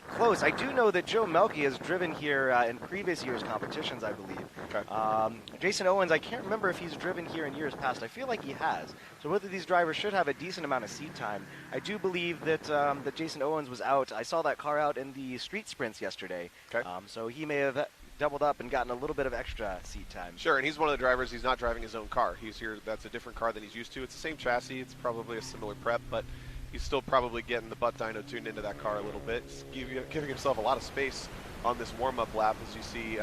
close. I do know that Joe Melke has driven here in previous years' competitions, I believe. Okay. Jason Owens, I can't remember if he's driven here in years past. I feel like he has. So both of these drivers should have a decent amount of seat time. I do believe that that Jason Owens was out. I saw that car out in the street sprints yesterday. Okay. So he may have doubled up and gotten a little bit of extra seat time. Sure, and he's one of the drivers. He's not driving his own car. He's here. That's a different car than he's used to. It's the same chassis. It's probably a similar prep, but he's still probably getting the butt dyno tuned into that car a little bit. He's giving himself a lot of space on this warm-up lap, as you see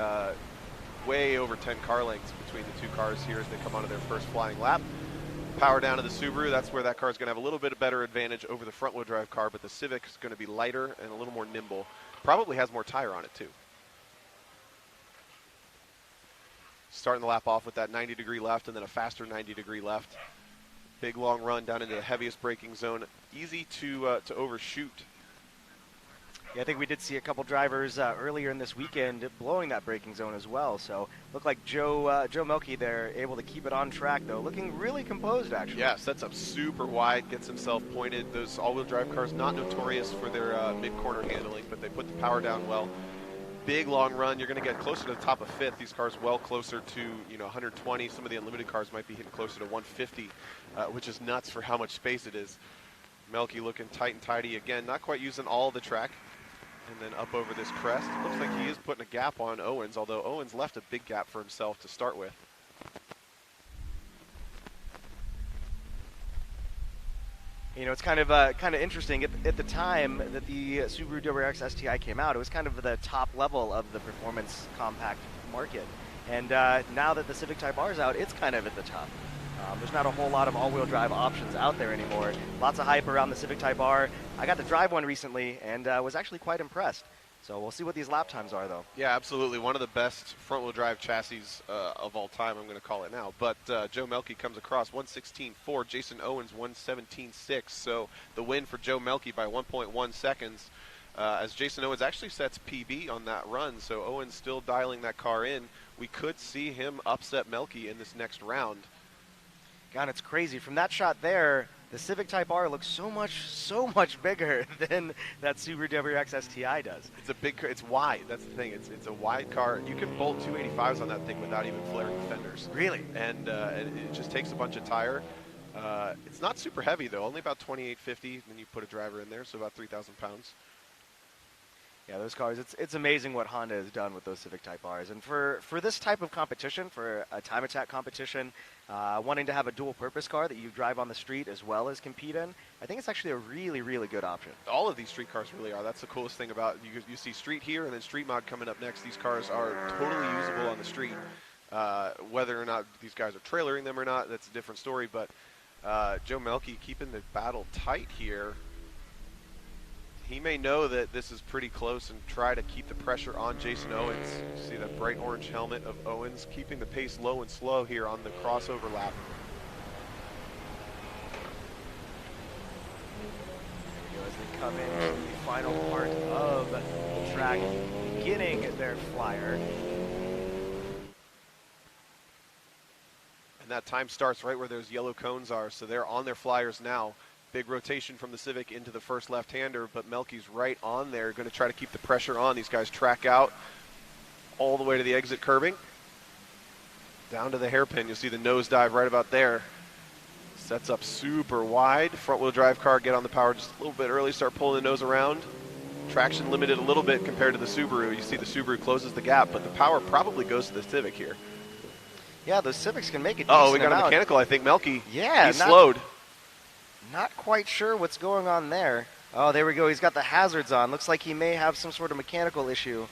way over 10 car lengths between the two cars here as they come onto their first flying lap. Power down to the Subaru. That's where that car is going to have a little bit of better advantage over the front-wheel drive car, but the Civic is going to be lighter and a little more nimble. Probably has more tire on it, too. Starting the lap off with that 90-degree left and then a faster 90-degree left. Big long run down into the heaviest braking zone. Easy to overshoot. Yeah, I think we did see a couple drivers earlier in this weekend blowing that braking zone as well. So looked like Joe Melke there able to keep it on track though, looking really composed actually. Yeah, sets up super wide, gets himself pointed. Those all-wheel drive cars not notorious for their mid-corner handling, but they put the power down well. Big long run. You're going to get closer to the top of fifth. These cars well closer to 120. Some of the unlimited cars might be hitting closer to 150, which is nuts for how much space it is. Melke looking tight and tidy again. Not quite using all the track. And then up over this crest. Looks like he is putting a gap on Owens, although Owens left a big gap for himself to start with. You know, it's kind of interesting. At the time that the Subaru WRX STI came out, it was kind of the top level of the performance compact market. And now that the Civic Type R is out, it's kind of at the top. There's not a whole lot of all-wheel drive options out there anymore. Lots of hype around the Civic Type R. I got to drive one recently and was actually quite impressed. So we'll see what these lap times are, though. Yeah, absolutely. One of the best front-wheel drive chassis of all time, I'm going to call it now. But Joe Melky comes across 1:16.4, Jason Owens 1:17.6. So the win for Joe Melky by 1.1 seconds as Jason Owens actually sets PB on that run. So Owens still dialing that car in. We could see him upset Melky in this next round. God, it's crazy. From that shot there, the Civic Type R looks so much bigger than that Subaru WRX STI does. It's a big car. It's wide. That's the thing. It's a wide car. You can bolt 285s on that thing without even flaring the fenders. Really? And it just takes a bunch of tire. It's not super heavy, though. Only about 2850 when you put a driver in there, so about 3,000 pounds. Yeah, those cars, it's amazing what Honda has done with those Civic Type Rs. And for this type of competition, for a time attack competition, wanting to have a dual-purpose car that you drive on the street as well as compete in, I think it's actually a really, really good option. All of these street cars really are. That's the coolest thing about it. You see street here and then street mod coming up next. These cars are totally usable on the street. Whether or not these guys are trailering them or not, that's a different story. But Joe Melky keeping the battle tight here. He may know that this is pretty close and try to keep the pressure on Jason Owens. You see that bright orange helmet of Owens keeping the pace low and slow here on the crossover lap. There we go as they come into the final part of the track, beginning their flyer. And that time starts right where those yellow cones are, so they're on their flyers now. Big rotation from the Civic into the first left-hander, but Melky's right on there, going to try to keep the pressure on. These guys track out all the way to the exit curbing. Down to the hairpin. You'll see the nosedive right about there. Sets up super wide. Front-wheel drive car, get on the power just a little bit early, start pulling the nose around. Traction limited a little bit compared to the Subaru. You see the Subaru closes the gap, but the power probably goes to the Civic here. Yeah, those Civics can make it. Oh, we got a mechanical, I think. Melky, yeah, he slowed. Not quite sure what's going on there. Oh, there we go. He's got the hazards on. Looks like he may have some sort of mechanical issue.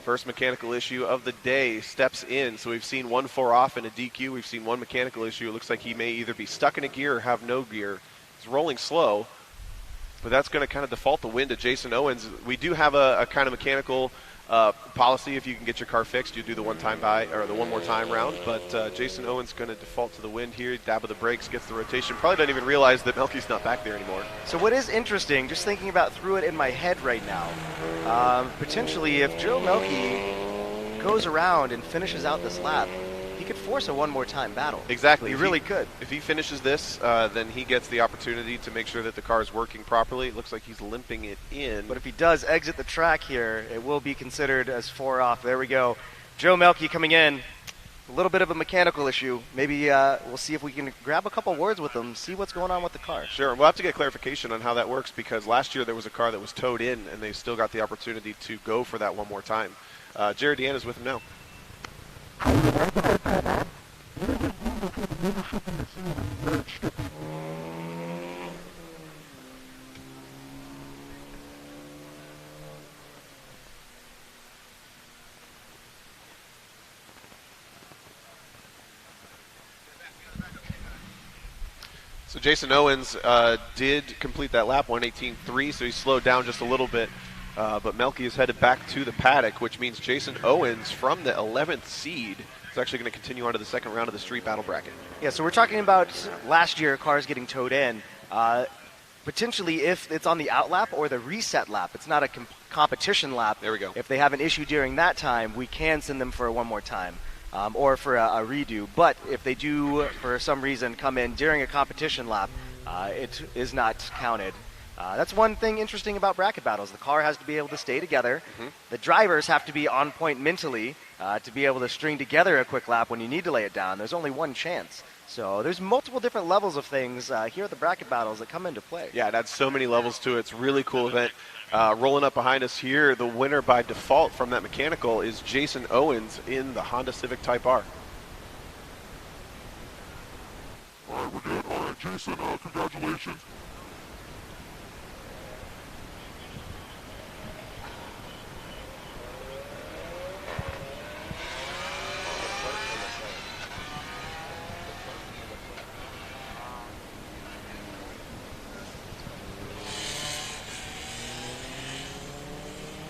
First mechanical issue of the day steps in. So we've seen 1-4 off in a DQ. We've seen one mechanical issue. It looks like he may either be stuck in a gear or have no gear. He's rolling slow, but that's going to kind of default the win to Jason Owens. We do have a kind of mechanical policy. If you can get your car fixed, you do the one-time buy or the one more time round. But Jason Owens going to default to the win here. Dab of the brakes, gets the rotation. Probably doesn't even realize that Melky's not back there anymore. So what is interesting, just thinking about through it in my head right now, potentially if Joe Melky goes around and finishes out this lap, he could force a one more time battle. Exactly. He really could. If he finishes this, then he gets the opportunity to make sure that the car is working properly. It looks like he's limping it in. But if he does exit the track here, it will be considered as 4 off. There we go. Joe Melky coming in. A little bit of a mechanical issue. Maybe we'll see if we can grab a couple words with him, see what's going on with the car. Sure. We'll have to get clarification on how that works because last year there was a car that was towed in and they still got the opportunity to go for that one more time. Jared Deanna's with him now. So Jason Owens did complete that lap, 1:18.3, so he slowed down just a little bit. But Melky is headed back to the paddock, which means Jason Owens from the 11th seed is actually going to continue on to the second round of the street battle bracket. Yeah, so we're talking about last year cars getting towed in. Potentially if it's on the out lap or the reset lap, it's not a competition lap. There we go. If they have an issue during that time, we can send them for a one more time. Or for a redo. But if they do, for some reason, come in during a competition lap, it is not counted. That's one thing interesting about bracket battles. The car has to be able to stay together. Mm-hmm. The drivers have to be on point mentally to be able to string together a quick lap when you need to lay it down. There's only one chance. So there's multiple different levels of things here at the bracket battles that come into play. Yeah, it adds so many levels to it. It's a really cool event. Rolling up behind us here, the winner by default from that mechanical is Jason Owens in the Honda Civic Type R. Alright, we're good. Alright. Jason, congratulations.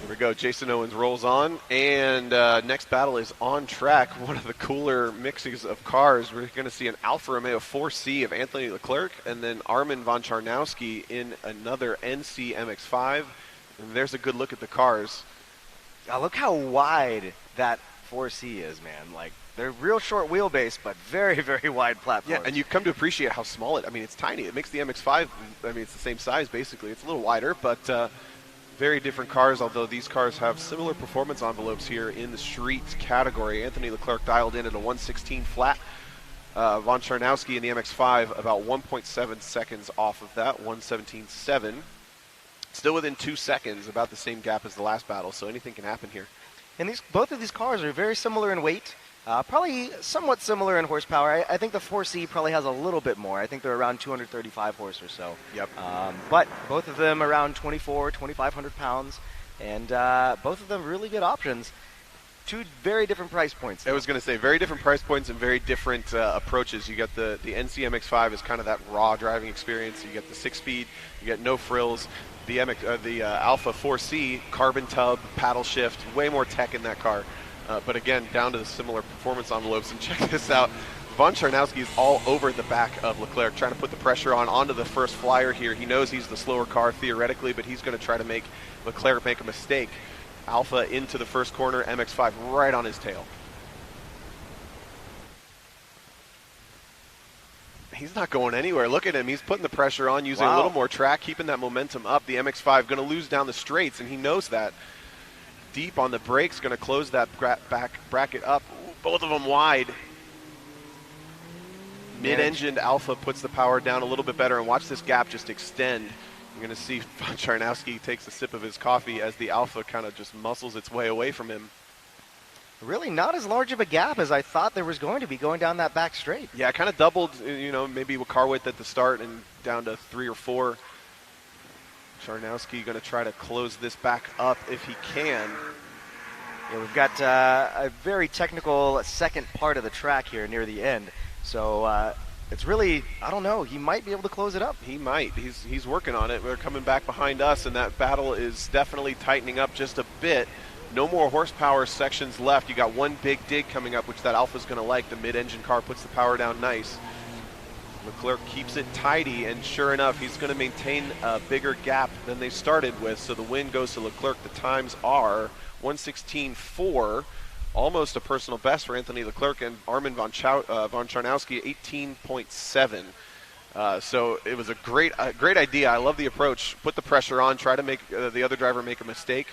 Here we go. Jason Owens rolls on, and next battle is on track. One of the cooler mixes of cars. We're going to see an Alfa Romeo 4C of Anthony Leclerc, and then Armin von Czarnowski in another NC MX-5. And there's a good look at the cars. Look how wide that 4C is, man. Like, they're real short wheelbase, but very, very wide platforms. Yeah, and you come to appreciate how small it. I mean, it's tiny. It makes the MX-5. I mean, it's the same size basically. It's a little wider, but. Very different cars, although these cars have similar performance envelopes here in the street category. Anthony Leclerc dialed in at a 116 flat. Von Czarnowski in the MX-5 about 1.7 seconds off of that, 117.7. Still within 2 seconds, about the same gap as the last battle, so anything can happen here. And both of these cars are very similar in weight. Probably somewhat similar in horsepower. I think the 4C probably has a little bit more. I think they're around 235 horse or so. Yep. But both of them around 2,500 pounds, and both of them really good options. Two very different price points. I was going to say very different price points and very different approaches. You got the NC MX-5 is kind of that raw driving experience. You get the 6-speed, you get no frills. The Alpha 4C, carbon tub, paddle shift, way more tech in that car. But again, down to the similar performance envelopes. And check this out. Von Czarnowski is all over the back of Leclerc, trying to put the pressure onto the first flyer here. He knows he's the slower car theoretically, but he's going to try to make Leclerc make a mistake. Alpha into the first corner, MX-5 right on his tail. He's not going anywhere. Look at him. He's putting the pressure on, using a little more track, keeping that momentum up. The MX-5 going to lose down the straights, and he knows that. Deep on the brakes, going to close that back bracket up. Ooh, both of them wide. Mid-engined Alpha puts the power down a little bit better, and watch this gap just extend. You're going to see Von Czarnowski takes a sip of his coffee as the Alpha kind of just muscles its way away from him. Really not as large of a gap as I thought there was going to be going down that back straight. Yeah, kind of doubled, maybe with car width at the start and down to 3 or 4. Czarnowski going to try to close this back up if he can. Yeah, we've got a very technical second part of the track here near the end. So it's really, I don't know, he might be able to close it up. He might. He's working on it. We're coming back behind us, and that battle is definitely tightening up just a bit. No more horsepower sections left. You got one big dig coming up, which that Alpha's going to like. The mid-engine car puts the power down nice. Leclerc keeps it tidy, and sure enough, he's going to maintain a bigger gap than they started with, so the win goes to Leclerc. The times are 1:16.4, almost a personal best for Anthony Leclerc, and Armin von Czarnowski 18.7. So it was a great idea. I love the approach. Put the pressure on, try to make the other driver make a mistake,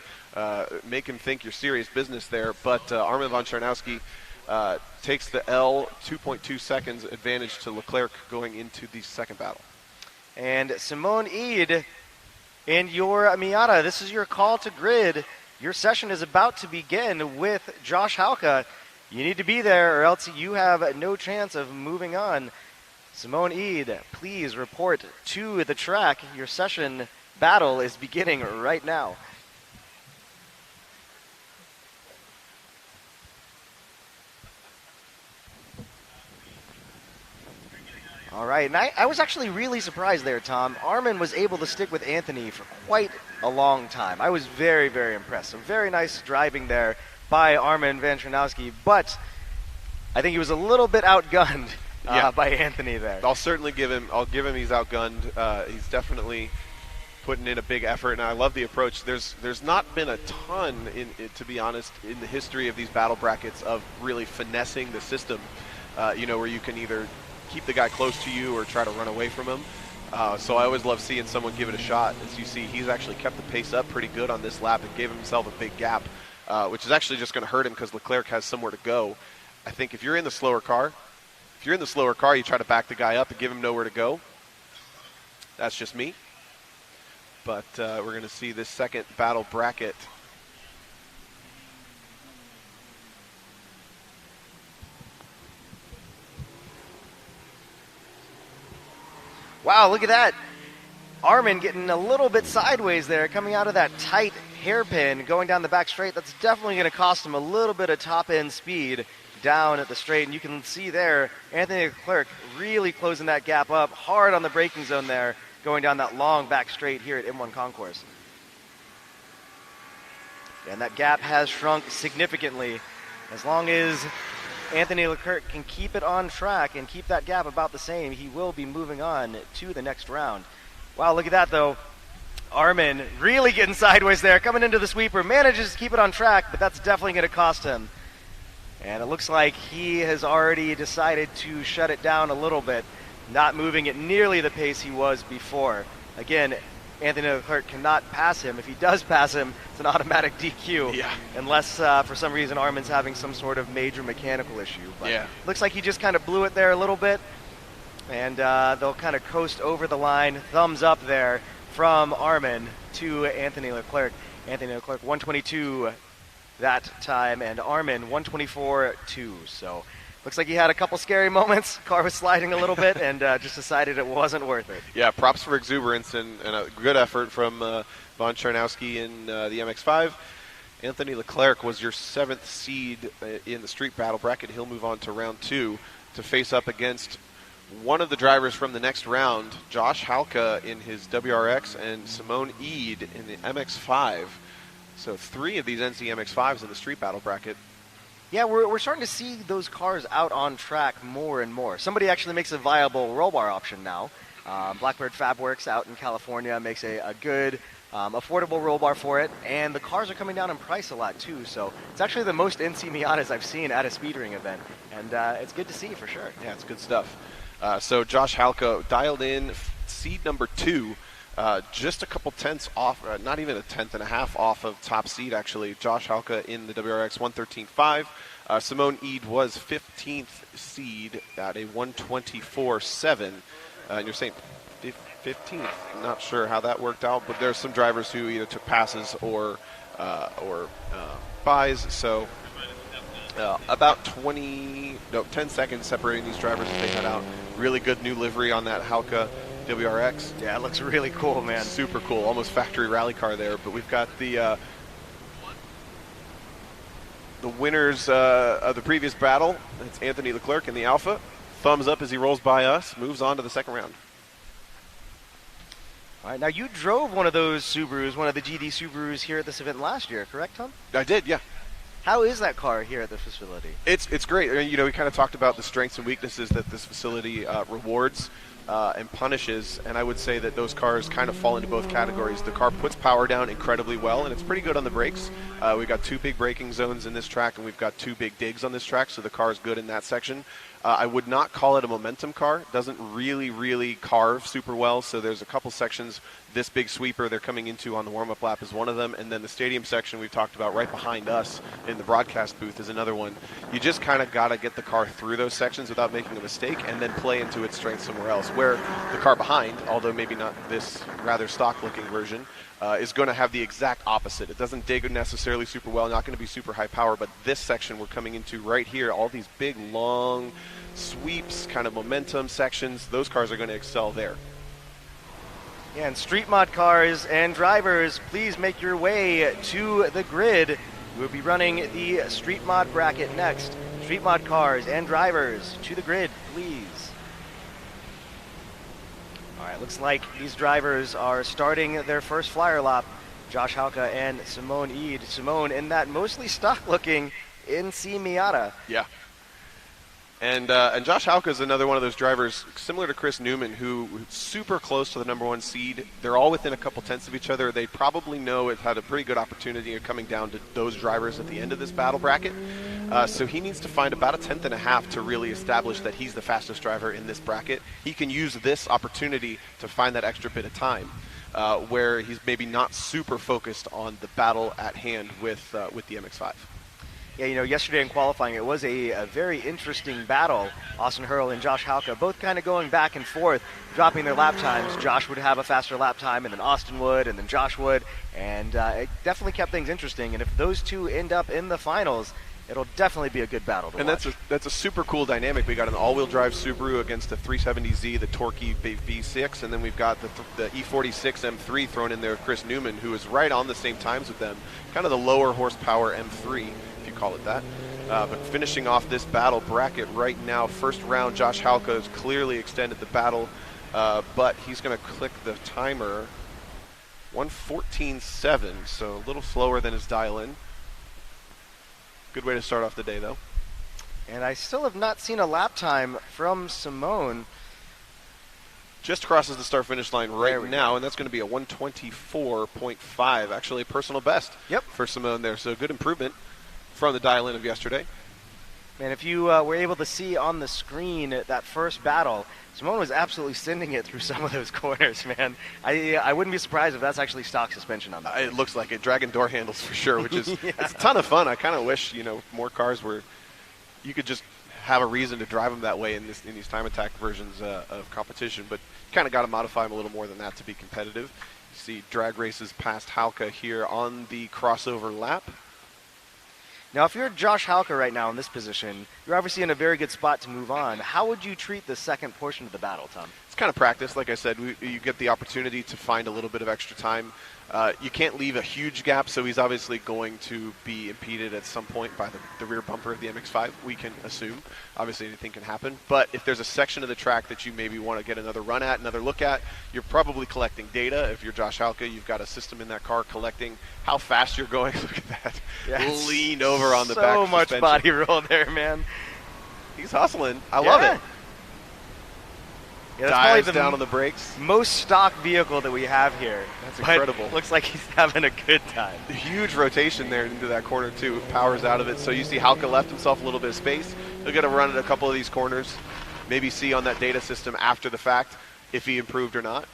make him think you're serious business there, but Armin von Czarnowski takes the L, 2.2 seconds advantage to Leclerc going into the second battle. And Simone Eid, in your Miata, this is your call to grid. Your session is about to begin with Josh Hauke. You need to be there or else you have no chance of moving on. Simone Eid, please report to the track. Your session battle is beginning right now. All right, and I was actually really surprised there, Tom. Armin was able to stick with Anthony for quite a long time. I was very, very impressed. So very nice driving there by Armin van Czarnowski, but I think he was a little bit outgunned by Anthony there. I'll certainly give him he's outgunned. He's definitely putting in a big effort, and I love the approach. There's not been a ton, to be honest, in the history of these battle brackets of really finessing the system, where you can either keep the guy close to you or try to run away from him. So I always love seeing someone give it a shot. As you see, he's actually kept the pace up pretty good on this lap and gave himself a big gap, which is actually just going to hurt him because Leclerc has somewhere to go. I think if you're in the slower car, you try to back the guy up and give him nowhere to go. That's just me. But we're going to see this second battle bracket. Wow, look at that. Armin getting a little bit sideways there, coming out of that tight hairpin, going down the back straight. That's definitely going to cost him a little bit of top-end speed down at the straight. And you can see there, Anthony Leclerc really closing that gap up, hard on the braking zone there, going down that long back straight here at M1 Concourse. And that gap has shrunk significantly. As long as Anthony Leclerc can keep it on track and keep that gap about the same, he will be moving on to the next round. Wow, look at that, though. Armin really getting sideways there, coming into the sweeper, manages to keep it on track, but that's definitely going to cost him. And it looks like he has already decided to shut it down a little bit, not moving at nearly the pace he was before. Again, Anthony Leclerc cannot pass him. If he does pass him, it's an automatic DQ. Yeah. Unless, for some reason, Armin's having some sort of major mechanical issue. But yeah. Looks like he just kind of blew it there a little bit. And they'll kind of coast over the line. Thumbs up there from Armin to Anthony Leclerc. Anthony Leclerc 122 that time, and Armin 124.2. So looks like he had a couple scary moments. Car was sliding a little bit and just decided it wasn't worth it. Yeah, props for exuberance and a good effort from Von Czarnowski in the MX-5. Anthony Leclerc was your 7th seed in the street battle bracket. He'll move on to round 2 to face up against one of the drivers from the next round, Josh Halka in his WRX and Simone Eid in the MX-5. So 3 of these NC MX-5s in the street battle bracket. Yeah, we're starting to see those cars out on track more and more. Somebody actually makes a viable roll bar option now. Blackbird Fabworks out in California makes a good, affordable roll bar for it, and the cars are coming down in price a lot too. So it's actually the most NC Miatas I've seen at a speedring event, and it's good to see for sure. Yeah, it's good stuff. So Josh Halka dialed in seed number 2, just a couple tenths off, not even a tenth and a half off of top seed actually. Josh Halka in the WRX 113.5. Simone Eid was 15th seed at a 124.7. And you're saying 15th. Not sure how that worked out, but there's some drivers who either took passes or buys. So about 10 seconds separating these drivers as they head out. Really good new livery on that Halka WRX. Yeah, it looks really cool, man. Super cool. Almost factory rally car there. But we've got the winners of the previous battle. It's Anthony Leclerc in the Alpha. Thumbs up as he rolls by us. Moves on to the second round. All right, now you drove one of those Subarus, one of the GD Subarus here at this event last year, correct, Tom? I did, yeah. How is that car here at the facility? It's great. I mean, we kind of talked about the strengths and weaknesses that this facility rewards and punishes, and I would say that those cars kind of fall into both categories. The car puts power down incredibly well, and it's pretty good on the brakes. We've got 2 big braking zones in this track, and we've got 2 big digs on this track, so the car is good in that section. I would not call it a momentum car. It doesn't really carve super well, so there's a couple sections. This big sweeper they're coming into on the warm-up lap is one of them, and then the stadium section we've talked about right behind us in the broadcast booth is another one. You just kind of got to get the car through those sections without making a mistake and then play into its strength somewhere else, where the car behind, although maybe not this rather stock-looking version, is going to have the exact opposite. It doesn't dig necessarily super well, not going to be super high power, but this section we're coming into right here, all these big, long sweeps, kind of momentum sections, those cars are going to excel there. Yeah, and street mod cars and drivers, please make your way to the grid. We'll be running the street mod bracket next. Street mod cars and drivers to the grid, please. All right, looks like these drivers are starting their first flyer lap. Josh Halka and Simone Eid. Simone in that mostly stock-looking NC Miata. Yeah. And Josh Halka is another one of those drivers, similar to Chris Newman, who's super close to the number 1 seed. They're all within a couple tenths of each other. They probably know it had a pretty good opportunity of coming down to those drivers at the end of this battle bracket. So he needs to find about a tenth and a half to really establish that he's the fastest driver in this bracket. He can use this opportunity to find that extra bit of time, where he's maybe not super focused on the battle at hand with the MX-5. Yeah, yesterday in qualifying, it was a very interesting battle. Austin Hurl and Josh Halka both kind of going back and forth, dropping their lap times. Josh would have a faster lap time, and then Austin would, and then Josh would, and it definitely kept things interesting. And if those two end up in the finals, it'll definitely be a good battle to and watch. that's a super cool dynamic. We got an all-wheel drive Subaru against the 370Z, the torquey V6, and then we've got the E46 M3 thrown in there with Chris Newman, who is right on the same times with them, kind of the lower horsepower M3, if you call it that. But finishing off this battle bracket right now, first round, Josh Halka has clearly extended the battle, but he's going to click the timer 1:14.7, so a little slower than his dial-in. Good way to start off the day, though. And I still have not seen a lap time from Simone. Just crosses the start-finish line right now, and that's going to be a 1:24.5, actually a personal best for Simone there. So good improvement from the dial-in of yesterday. Man, if you were able to see on the screen that first battle, Simone was absolutely sending it through some of those corners, man. I wouldn't be surprised if that's actually stock suspension on that. It looks like it. Dragon door handles for sure, which is it's a ton of fun. I kind of wish, more cars were, you could just have a reason to drive them that way in these time attack versions of competition, but you kind of got to modify them a little more than that to be competitive. You see drag races past Halka here on the crossover lap. Now, if you're Josh Halka right now in this position, you're obviously in a very good spot to move on. How would you treat the second portion of the battle, Tom? It's kind of practice. Like I said, you get the opportunity to find a little bit of extra time. You can't leave a huge gap, so he's obviously going to be impeded at some point by the rear bumper of the MX-5, we can assume. Obviously, anything can happen. But if there's a section of the track that you maybe want to get another run at, another look at, you're probably collecting data. If you're Josh Halka, you've got a system in that car collecting how fast you're going. Look at that. Yeah, lean over on the back so much suspension. body roll there, man. He's hustling. I love it. Yeah, that's probably Dives down on the brakes. Most stock vehicle that we have here. That's incredible. Looks like he's having a good time. Huge rotation there into that corner too. Powers out of it. So you see Halka left himself a little bit of space. He'll get a run at a couple of these corners. Maybe see on that data system after the fact if he improved or not.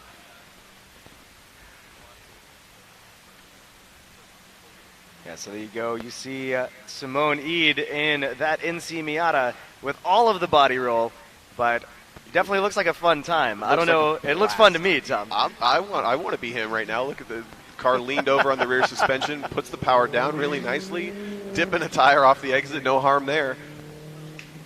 Yeah, so there you go. You see Simone Eid in that NC Miata with all of the body roll, but definitely looks like a fun time. I don't know. It looks fun to me, Tom. I want to be him right now. Look at the car leaned over on the rear suspension, puts the power down really nicely, dipping a tire off the exit. No harm there.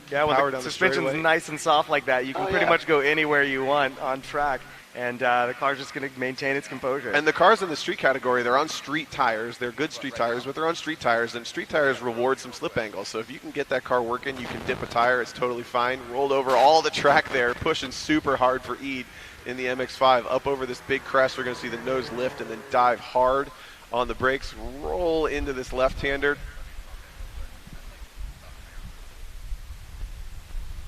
Yeah, when the suspension's nice and soft like that, you can pretty much go anywhere you want on track. And the car's just going to maintain its composure. And the cars in the street category, they're on street tires. They're good street tires, but they're on street tires. And street tires reward some slip angles. So if you can get that car working, you can dip a tire. It's totally fine. Rolled over all the track there, pushing super hard for Eid in the MX-5. Up over this big crest, we're going to see the nose lift and then dive hard on the brakes. Roll into this left-hander.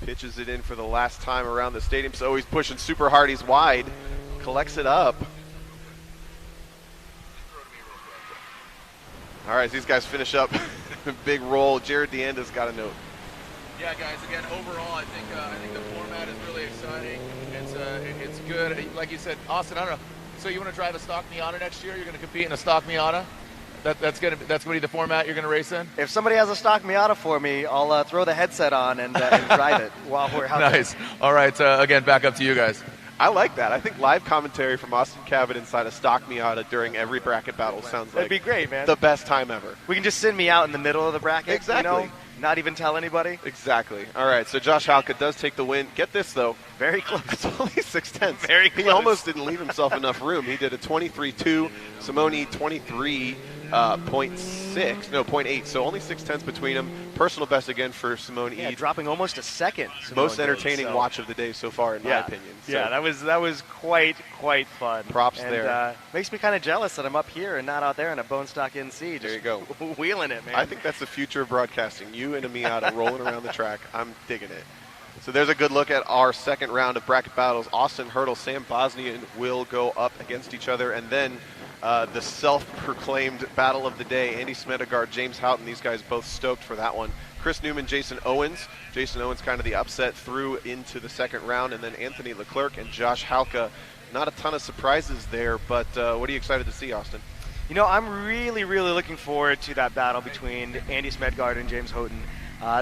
Pitches it in for the last time around the stadium. So he's pushing super hard. He's wide. Collects it up. All right, these guys finish up. Big roll. Jared Deanda's got a note. Yeah, guys. Again, overall, I think the format is really exciting. It's good. Like you said, Austin. I don't know. So you want to drive a stock Miata next year? You're going to compete in a stock Miata? That's going to be the format you're going to race in? If somebody has a stock Miata for me, I'll throw the headset on and drive it while we're out Nice. there. All right, again, back up to you guys. I like that. I think live commentary from Austin Cabot inside a stock Miata during every bracket battle sounds like That'd be great, man. the best time ever. We can just send me out in the middle of the bracket, Exactly. Not even tell anybody. Exactly. All right, so Josh Halka does take the win. Get this, though. Very close. It's only 6/10. Very He close. almost didn't leave himself enough room. He did a 23.2. Simone 23.8. So only 6/10 between them. Personal best again for Simone Yeah, Eid. dropping almost a second. Simone Most entertaining did, so. watch of the day so far, in my opinion. So Yeah, that was quite fun. Props and, there. Makes me kind of jealous that I'm up here and not out there in a bone stock NC. Just There you go. wheeling it, man. I think that's the future of broadcasting. You and a Miata rolling around the track. I'm digging it. So there's a good look at our second round of bracket battles. Austin Hurdle, Sam Bosnian will go up against each other. And then the self-proclaimed battle of the day, Andy Smedegaard, James Houghton. These guys both stoked for that one. Chris Newman, Jason Owens. Jason Owens kind of the upset through into the second round. And then Anthony Leclerc and Josh Halka. Not a ton of surprises there, but what are you excited to see, Austin? I'm really looking forward to that battle between Andy Smedegaard and James Houghton.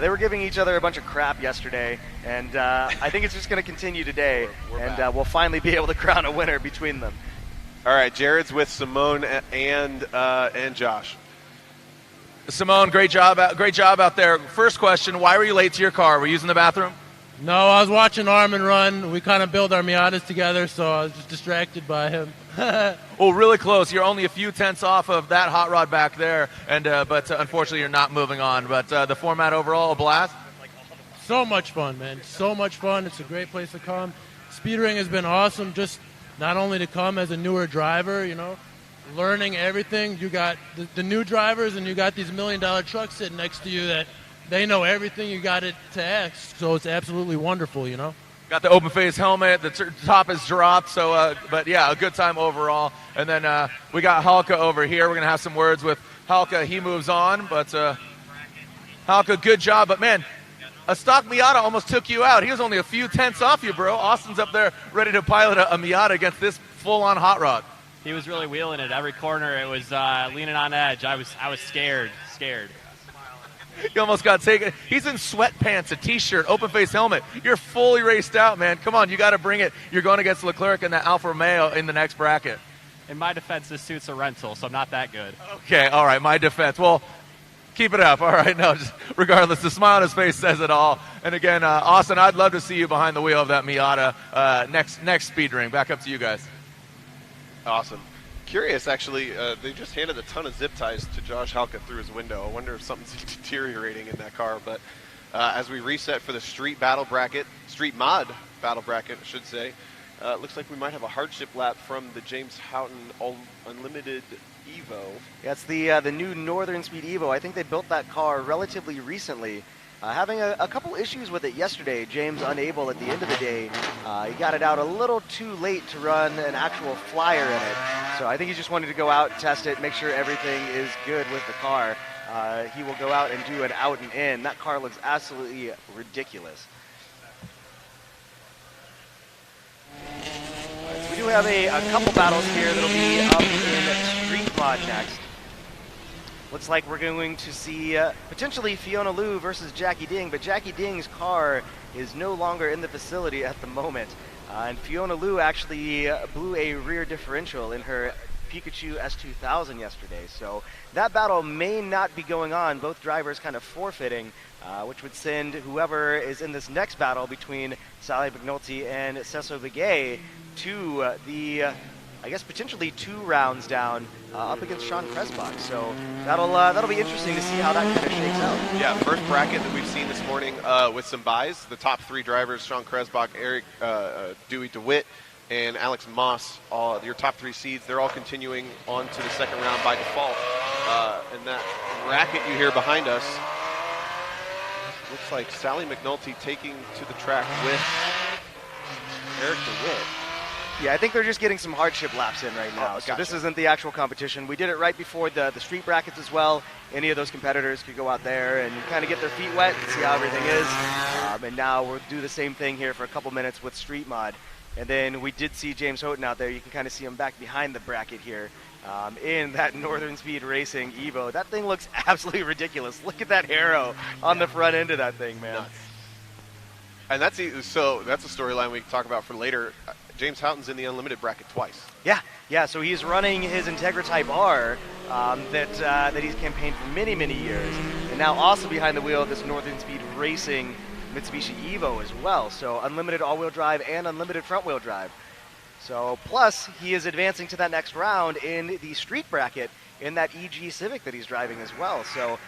They were giving each other a bunch of crap yesterday, and I think it's just going to continue today, and we'll finally be able to crown a winner between them. All right, Jared's with Simone and Josh. Simone, great job out there. First question, why were you late to your car? Were you using the bathroom? No, I was watching Armin run. We kind of build our Miatas together, so I was just distracted by him. Well, really close. You're only a few tenths off of that hot rod back there, and but unfortunately you're not moving on. But the format overall, a blast? So much fun, man. So much fun. It's a great place to come. Speedring has been awesome, just not only to come as a newer driver, you know, learning everything. You got the new drivers, and you got these $1 million trucks sitting next to you that they know everything you got it to ask. So it's absolutely wonderful, you know. Got the open face helmet. The top is dropped. So, but yeah, a good time overall. And then we got Halka over here. We're gonna have some words with Halka. He moves on, but Halka, good job. But man, a stock Miata almost took you out. He was only a few tenths off you, bro. Austin's up there ready to pilot a Miata against this full-on hot rod. He was really wheeling it every corner. It was leaning on edge. I was scared. He almost got taken. He's in sweatpants, a T-shirt, open face helmet. You're fully raced out, man. Come on, you got to bring it. You're going against Leclerc and the Alfa Romeo in the next bracket. In my defense, this suit's a rental, so I'm not that good. Okay, all right, my defense. Well, keep it up. All right, no, just regardless, the smile on his face says it all. And again, Austin, I'd love to see you behind the wheel of that Miata next speed ring. Back up to you guys. Awesome. Curious, actually, they just handed a ton of zip ties to Josh Halka through his window. I wonder if something's deteriorating in that car. But as we reset for the street mod battle bracket, I should say, it looks like we might have a hardship lap from the James Houghton Unlimited Evo. Yeah, it's the new Northern Speed Evo. I think they built that car relatively recently. Having a couple issues with it yesterday. James unable at the end of the day. He got it out a little too late to run an actual flyer in it. So I think he just wanted to go out, test it, make sure everything is good with the car. He will go out and do an out and in. That car looks absolutely ridiculous. We do have a couple battles here that'll be up in Street Mod next. Looks like we're going to see potentially Fiona Liu versus Jackie Ding, but Jackie Ding's car is no longer in the facility at the moment. And Fiona Liu actually blew a rear differential in her Pikachu S2000 yesterday. So that battle may not be going on, both drivers kind of forfeiting, which would send whoever is in this next battle between Sally McNulty and Cecil Begay to the, I guess, potentially 2 rounds down up against Sean Kresbach. So that'll be interesting to see how that kind of shakes out. Yeah, first bracket that we've seen this morning with some buys. The top 3 drivers, Sean Kresbach, Eric Dewey DeWitt, and Alex Moss, your top 3 seeds, they're all continuing on to the second round by default. And that bracket you hear behind us looks like Sally McNulty taking to the track with Eric DeWitt. Yeah, I think they're just getting some hardship laps in right now. Oh, So gotcha. this isn't the actual competition. We did it right before the street brackets as well. Any of those competitors could go out there and kind of get their feet wet and see how everything is. And now we'll do the same thing here for a couple minutes with street mod. And then we did see James Houghton out there. You can kind of see him back behind the bracket here in that Northern Speed Racing Evo. That thing looks absolutely ridiculous. Look at that arrow on the front end of that thing, man. Nuts. And that's a storyline we can talk about for later. James Houghton's in the Unlimited bracket twice. Yeah. So he's running his Integra Type R that he's campaigned for many, many years, and now also behind the wheel of this Northern Speed Racing Mitsubishi Evo as well. So unlimited all-wheel drive and unlimited front-wheel drive. So plus he is advancing to that next round in the street bracket in that EG Civic that he's driving as well. So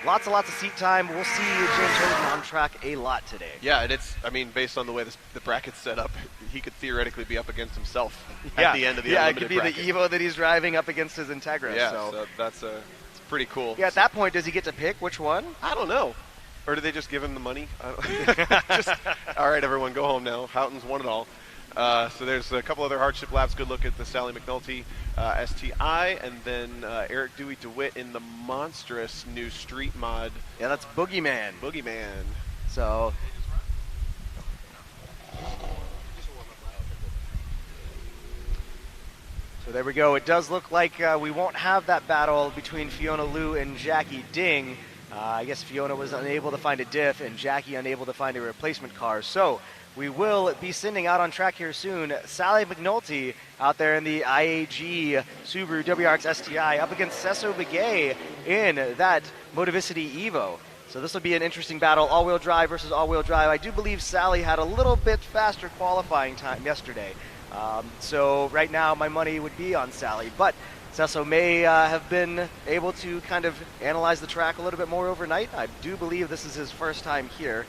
lots and lots of seat time. We'll see James Houghton on track a lot today. Yeah, and based on the way the bracket's set up, he could theoretically be up against himself at the end of the Unlimited it could be bracket. the Evo that he's driving up against his Integra. Yeah, so that's it's pretty cool. Yeah, at that point, does he get to pick which one? I don't know. Or do they just give him the money? All right, everyone, go home now. Houghton's won it all. So there's a couple other hardship laps. Good look at the Sally McNulty STI, and then Eric Dewey DeWitt in the monstrous new street mod. Yeah, that's Boogeyman. So there we go. It does look like we won't have that battle between Fiona Liu and Jackie Ding. I guess Fiona was unable to find a diff and Jackie unable to find a replacement car. So we will be sending out on track here soon Sally McNulty out there in the IAG Subaru WRX STI up against Sesso Begay in that Motivicity Evo. So this will be an interesting battle, all-wheel drive versus all-wheel drive. I do believe Sally had a little bit faster qualifying time yesterday. So right now my money would be on Sally, but Sesso may have been able to kind of analyze the track a little bit more overnight. I do believe this is his first time here.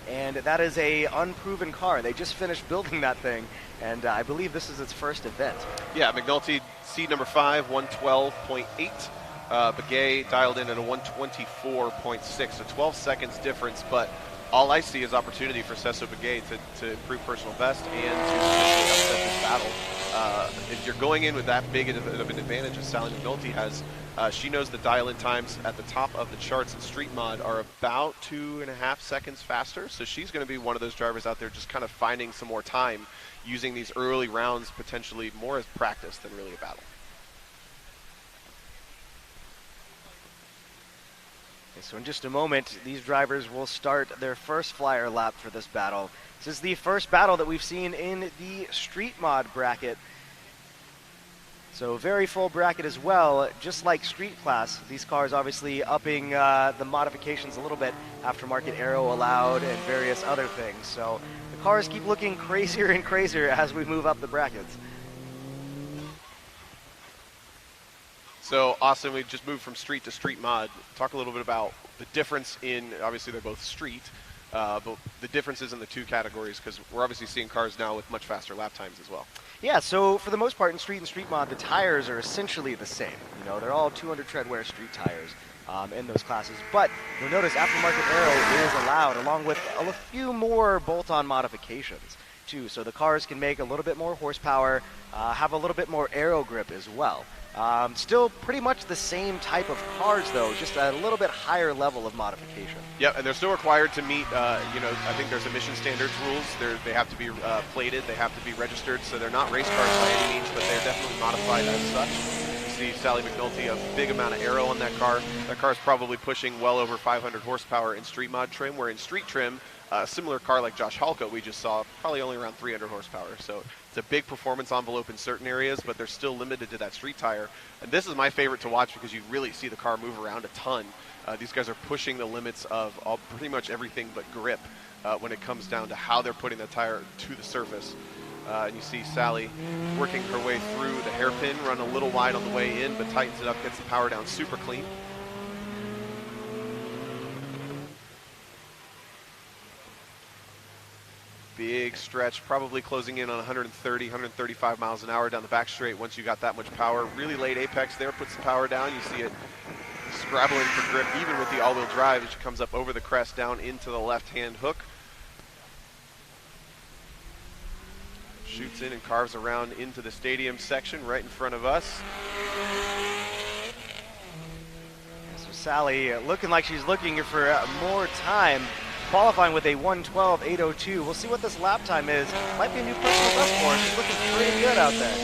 And that is a unproven car. They just finished building that thing, and I believe this is its first event. Yeah, McNulty, seed number 5, 112.8. Begay dialed in at a 124.6, so 12 seconds difference, but all I see is opportunity for Sesso Begay to improve personal best and to potentially upset this battle. If you're going in with that big of an advantage as Sally McNulty has, she knows the dial-in times at the top of the charts in Street Mod are about 2.5 seconds faster, so she's going to be one of those drivers out there just kind of finding some more time, using these early rounds potentially more as practice than really a battle. So in just a moment, these drivers will start their first flyer lap for this battle. This is the first battle that we've seen in the Street Mod bracket. So very full bracket as well, just like Street Class. These cars obviously upping the modifications a little bit, aftermarket aero allowed and various other things. So the cars keep looking crazier and crazier as we move up the brackets. So, Austin, we just moved from street to street mod. Talk a little bit about the difference in, obviously they're both street, but the differences in the two categories, because we're obviously seeing cars now with much faster lap times as well. Yeah, so for the most part in street and street mod, the tires are essentially the same. You know, they're all 200 tread wear street tires in those classes. But you'll notice aftermarket aero is allowed, along with a few more bolt-on modifications too. So the cars can make a little bit more horsepower, have a little bit more aero grip as well. Still pretty much the same type of cars, though, just a little bit higher level of modification. Yep, and they're still required to meet, I think there's emission standards rules. They have to be plated, they have to be registered, so they're not race cars by any means, but they're definitely modified as such. You see Sally McNulty, a big amount of aero on that car. That car is probably pushing well over 500 horsepower in street mod trim, where in street trim, a similar car like Josh Halka we just saw, probably only around 300 horsepower. So it's a big performance envelope in certain areas, but they're still limited to that street tire. And this is my favorite to watch because you really see the car move around a ton. These guys are pushing the limits of pretty much everything but grip when it comes down to how they're putting the tire to the surface. And you see Sally working her way through the hairpin, run a little wide on the way in, but tightens it up, gets the power down super clean. Big stretch, probably closing in on 130, 135 miles an hour down the back straight once you got that much power. Really late apex there, puts the power down. You see it scrabbling for grip even with the all-wheel drive as she comes up over the crest down into the left-hand hook. Shoots in and carves around into the stadium section right in front of us. So Sally looking like she's looking for more time. Qualifying with a 112.802. We'll see what this lap time is. Might be a new personal best for her. She's looking pretty good out there.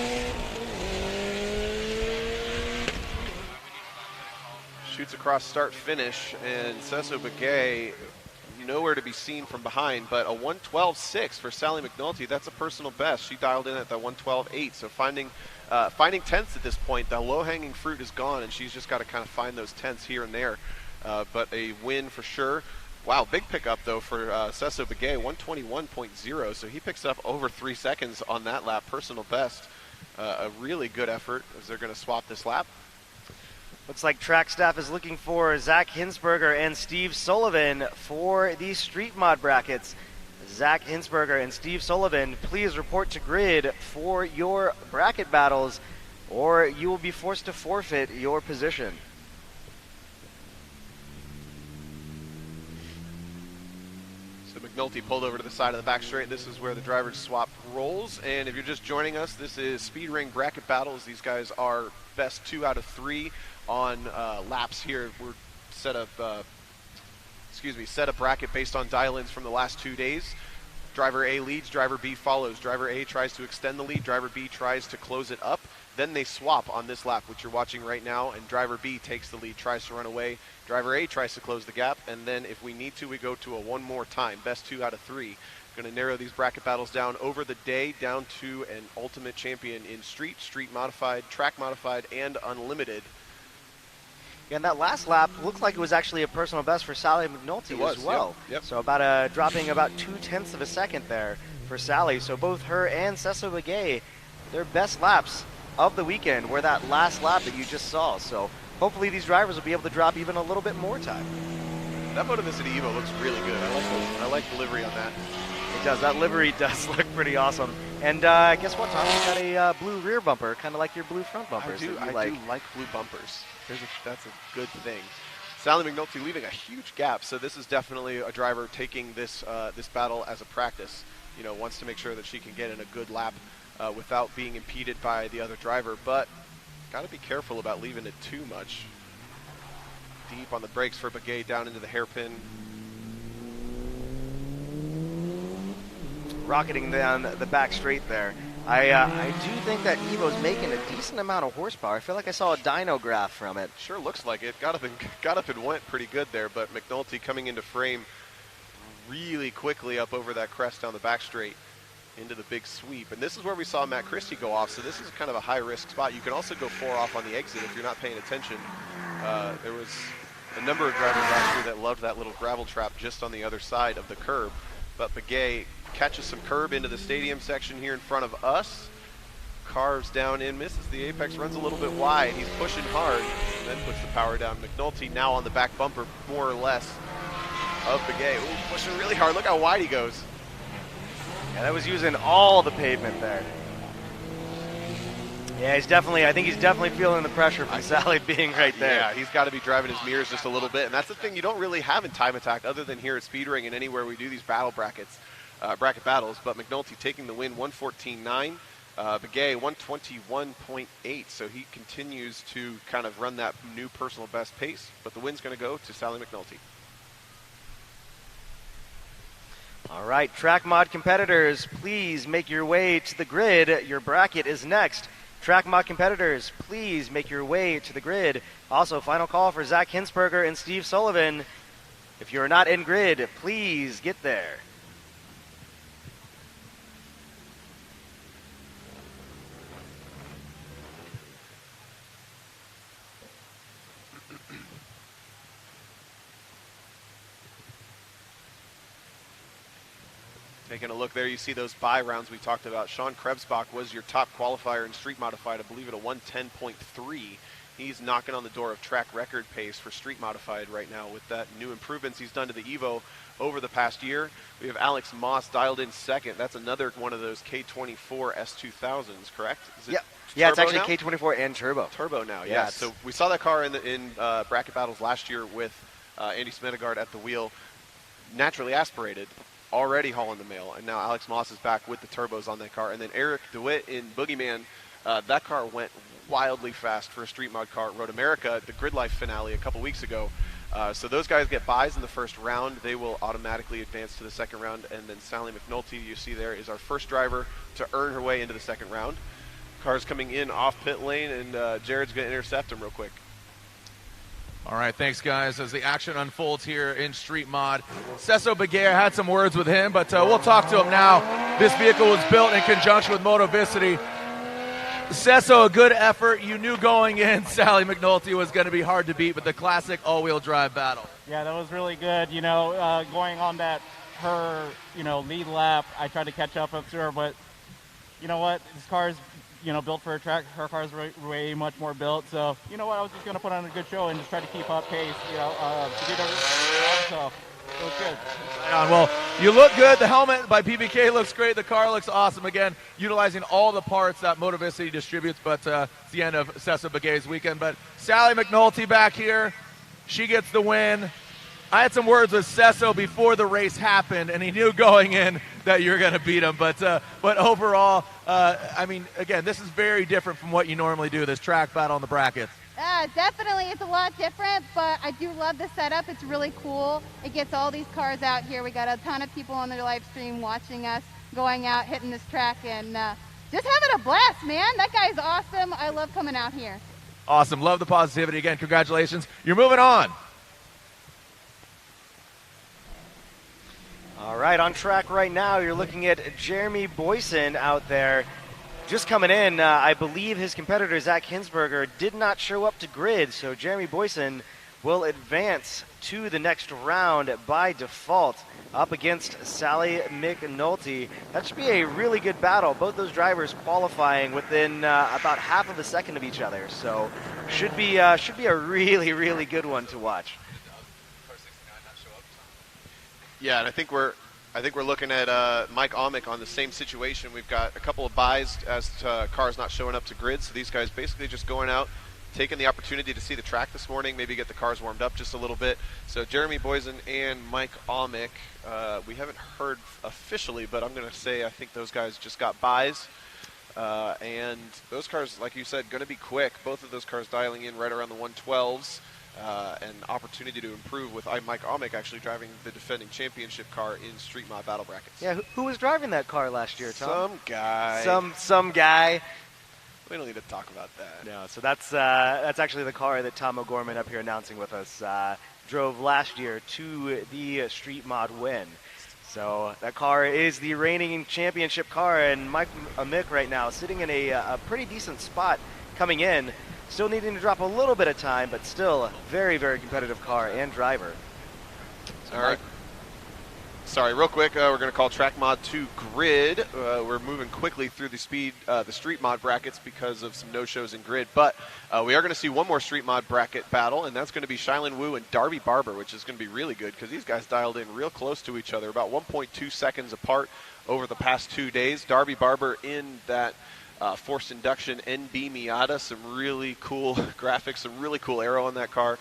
Shoots across start finish, and Sesso Begay nowhere to be seen from behind, but a 112.6 for Sally McNulty. That's a personal best. She dialed in at the 112.8, so finding tenths at this point. The low-hanging fruit is gone, and she's just got to kind of find those tenths here and there, but a win for sure. Wow, big pickup, though, for Sesso Begay, 121.0, so he picks up over 3 seconds on that lap, personal best. A really good effort as they're going to swap this lap. Looks like track staff is looking for Zach Hinsberger and Steve Sullivan for these street mod brackets. Zach Hinsberger and Steve Sullivan, please report to grid for your bracket battles, or you will be forced to forfeit your position. McNulty pulled over to the side of the back straight. This is where the drivers swap roles. And if you're just joining us, this is Speed Ring Bracket Battles. These guys are best 2 out of 3 on laps here. We're set a bracket based on dial-ins from the last 2 days. Driver A leads, driver B follows. Driver A tries to extend the lead, driver B tries to close it up. Then they swap on this lap, which you're watching right now, and driver B takes the lead, tries to run away. Driver A tries to close the gap, and then if we need to, we go to a one more time, best 2 out of 3. Going to narrow these bracket battles down over the day down to an ultimate champion in street, street modified, track modified, and unlimited. Yeah, and that last lap looked like it was actually a personal best for Sally McNulty as well. Yep. So dropping about 0.2 of a second there for Sally. So both her and Cecil Begay, their best laps of the weekend were that last lap that you just saw. So hopefully these drivers will be able to drop even a little bit more time. That Motivicity Evo looks really good. I like the livery on that. It does. That livery does look pretty awesome. And guess what, Tom? You got a blue rear bumper, kind of like your blue front bumpers. I do like blue bumpers. That's a good thing. Sally McNulty leaving a huge gap, so this is definitely a driver taking this this battle as a practice. You know, wants to make sure that she can get in a good lap without being impeded by the other driver, but got to be careful about leaving it too much. Deep on the brakes for Begay down into the hairpin. Rocketing down the back straight there. I do think that Evo's making a decent amount of horsepower. I feel like I saw a dyno graph from it. Sure looks like it. Got up and went pretty good there, but McNulty coming into frame really quickly up over that crest down the back straight into the big sweep. And this is where we saw Matt Christie go off, so this is kind of a high-risk spot. You can also go 4 off on the exit if you're not paying attention. There was a number of drivers last year that loved that little gravel trap just on the other side of the curb, but Begay catches some curb into the stadium section here in front of us, carves down in, misses the apex, runs a little bit wide. He's pushing hard, then puts the power down. McNulty now on the back bumper, more or less, of Begay. Ooh, pushing really hard. Look how wide he goes. Yeah, that was using all the pavement there. Yeah, I think he's definitely feeling the pressure from Sally being right there. Yeah, he's got to be driving his mirrors just a little bit, and that's the thing you don't really have in Time Attack other than here at Speed Ring and anywhere we do these bracket battles. But McNulty taking the win, 114.9. Begay, 121.8. So he continues to kind of run that new personal best pace, but the win's going to go to Sally McNulty. All right, track mod competitors, please make your way to the grid. Your bracket is next. Track mod competitors, please make your way to the grid. Also, final call for Zach Hinsberger and Steve Sullivan. If you're not in grid, please get there. Taking a look there, you see those bye rounds we talked about. Sean Krebsbach was your top qualifier in street modified, I believe at a 110.3. He's knocking on the door of track record pace for street modified right now with that new improvements he's done to the Evo over the past year. We have Alex Moss dialed in second. That's another one of those K24 S2000s, correct? Is it yeah, it's actually now? K24 and turbo. Turbo now, yeah. yeah. So we saw that car in bracket battles last year with Andy Smedegard at the wheel, naturally aspirated, already hauling the mail, and now Alex Moss is back with the turbos on that car. And then Eric DeWitt in Boogeyman, that car went wildly fast for a street mod car at Road America at the Grid Life finale a couple weeks ago. So those guys get buys in the first round. They will automatically advance to the second round. And then Sally McNulty, you see there, is our first driver to earn her way into the second round. Car's coming in off pit lane, and Jared's going to intercept him real quick. All right, thanks, guys. As the action unfolds here in Street Mod, Cecil Begay, I had some words with him, but we'll talk to him now. This vehicle was built in conjunction with Motovicity. Cecil, a good effort. You knew going in Sally McNulty was going to be hard to beat with the classic all-wheel drive battle. Yeah, that was really good. You know, going on that her, lead lap, I tried to catch up to her, but you know what? This car is, built for a track. Her car's way much more built. So, you know what? I was just going to put on a good show and just try to keep up pace, to do so it was good. Well, you look good. The helmet by PBK looks great. The car looks awesome. Again, utilizing all the parts that Motovicity distributes, but it's the end of Cecil Begay's weekend. But Sally McNulty back here. She gets the win. I had some words with Cesso before the race happened, and he knew going in that you're going to beat him. But overall, I mean, again, this is very different from what you normally do, this track battle on the brackets. Definitely, it's a lot different, but I do love the setup. It's really cool. It gets all these cars out here. We got a ton of people on the live stream watching us going out, hitting this track, and just having a blast, man. That guy's awesome. I love coming out here. Awesome. Love the positivity. Again, congratulations. You're moving on. All right, on track right now, you're looking at Jeremy Boyson out there. Just coming in, I believe his competitor, Zach Hinsberger, did not show up to grid, so Jeremy Boyson will advance to the next round by default up against Sally McNulty. That should be a really good battle. Both those drivers qualifying within about half of a second of each other, so should be a really, really good one to watch. Yeah, and I think we're looking at Mike Amick on the same situation. We've got a couple of buys as to cars not showing up to grid, so these guys basically just going out, taking the opportunity to see the track this morning, maybe get the cars warmed up just a little bit. So Jeremy Boyson and Mike Amick, we haven't heard officially, but I'm going to say I think those guys just got buys. And those cars, like you said, going to be quick. Both of those cars dialing in right around the 112s. An opportunity to improve with Mike Amick actually driving the defending championship car in Street Mod Battle Brackets. Yeah, who was driving that car last year, Tom? Some guy. Some guy. We don't need to talk about that. No, so that's actually the car that Tom O'Gorman up here announcing with us drove last year to the Street Mod win. So that car is the reigning championship car, and Mike Amick right now sitting in a pretty decent spot coming in. Still needing to drop a little bit of time, but still a very, very competitive car and driver. All right. Sorry, real quick, we're going to call track mod to grid. We're moving quickly through the street mod brackets because of some no-shows in grid, but we are going to see one more street mod bracket battle, and that's going to be Shylin Wu and Darby Barber, which is going to be really good because these guys dialed in real close to each other, about 1.2 seconds apart over the past 2 days. Darby Barber in that forced induction NB Miata, some really cool graphics, some really cool aero on that car.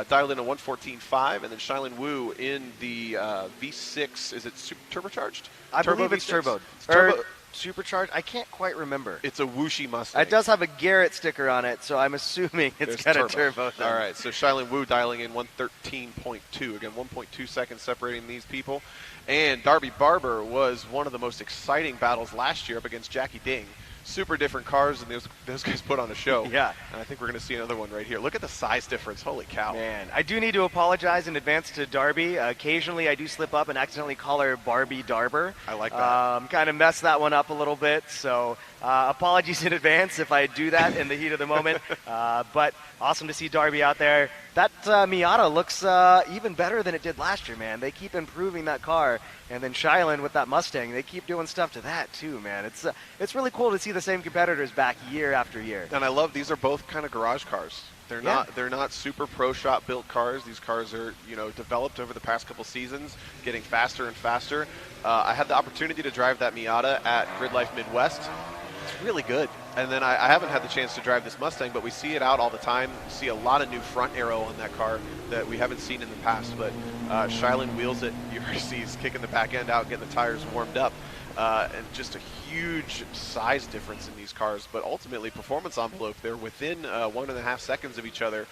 Dialed in a 114.5, and then Shylin Wu in the V6. Is it turbocharged? I believe it's turboed. Or supercharged? I can't quite remember. It's a whooshy Mustang. It does have a Garrett sticker on it, so I'm assuming it's got a turbo. All right, so Shylin Wu dialing in 113.2. Again, 1.2 seconds separating these people. And Darby Barber was one of the most exciting battles last year up against Jackie Ding. Super different cars, and those guys put on a show. Yeah. And I think we're going to see another one right here. Look at the size difference. Holy cow. Man, I do need to apologize in advance to Darby. Occasionally I do slip up and accidentally call her Barbie Darber. I like that. Kind of mess that one up a little bit, so apologies in advance if I do that in the heat of the moment. But awesome to see Darby out there. That Miata looks even better than it did last year, man. They keep improving that car. And then Shylin with that Mustang, they keep doing stuff to that too, man. It's really cool to see the same competitors back year after year. And I love these are both kind of garage cars. They're not super pro shop built cars. These cars are developed over the past couple seasons, getting faster and faster. I had the opportunity to drive that Miata at Grid Life Midwest. It's really good. And then I haven't had the chance to drive this Mustang, but we see it out all the time. We see a lot of new front aero on that car that we haven't seen in the past. But Shylin wheels it. You see he's kicking the back end out, getting the tires warmed up. And just a huge size difference in these cars. But ultimately, performance envelope, they're within 1.5 seconds of each other.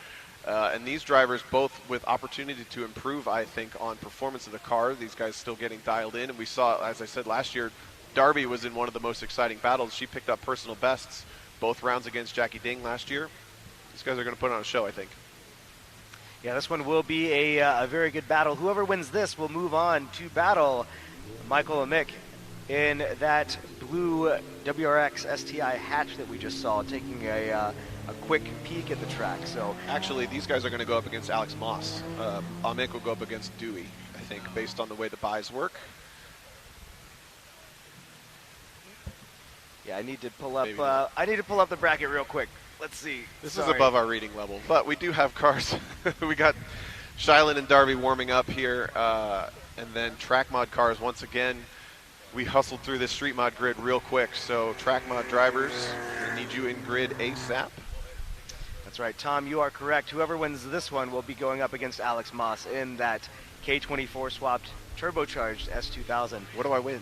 And these drivers both with opportunity to improve, I think, on performance of the car. These guys still getting dialed in. And we saw, as I said last year, Darby was in one of the most exciting battles. She picked up personal bests both rounds against Jackie Ding last year. These guys are going to put on a show, I think. Yeah, this one will be a very good battle. Whoever wins this will move on to battle Michael Amick in that blue WRX STI hatch that we just saw, taking a quick peek at the track. So actually, these guys are going to go up against Alex Moss. Amick will go up against Dewey, I think, based on the way the buys work. Yeah, I need to pull up the bracket real quick. Let's see. This is above our reading level, but we do have cars. We got Shylin and Darby warming up here, and then track mod cars once again. We hustled through this street mod grid real quick, so track mod drivers, we need you in grid ASAP. That's right, Tom, you are correct. Whoever wins this one will be going up against Alex Moss in that K24 swapped turbocharged S2000. What do I win?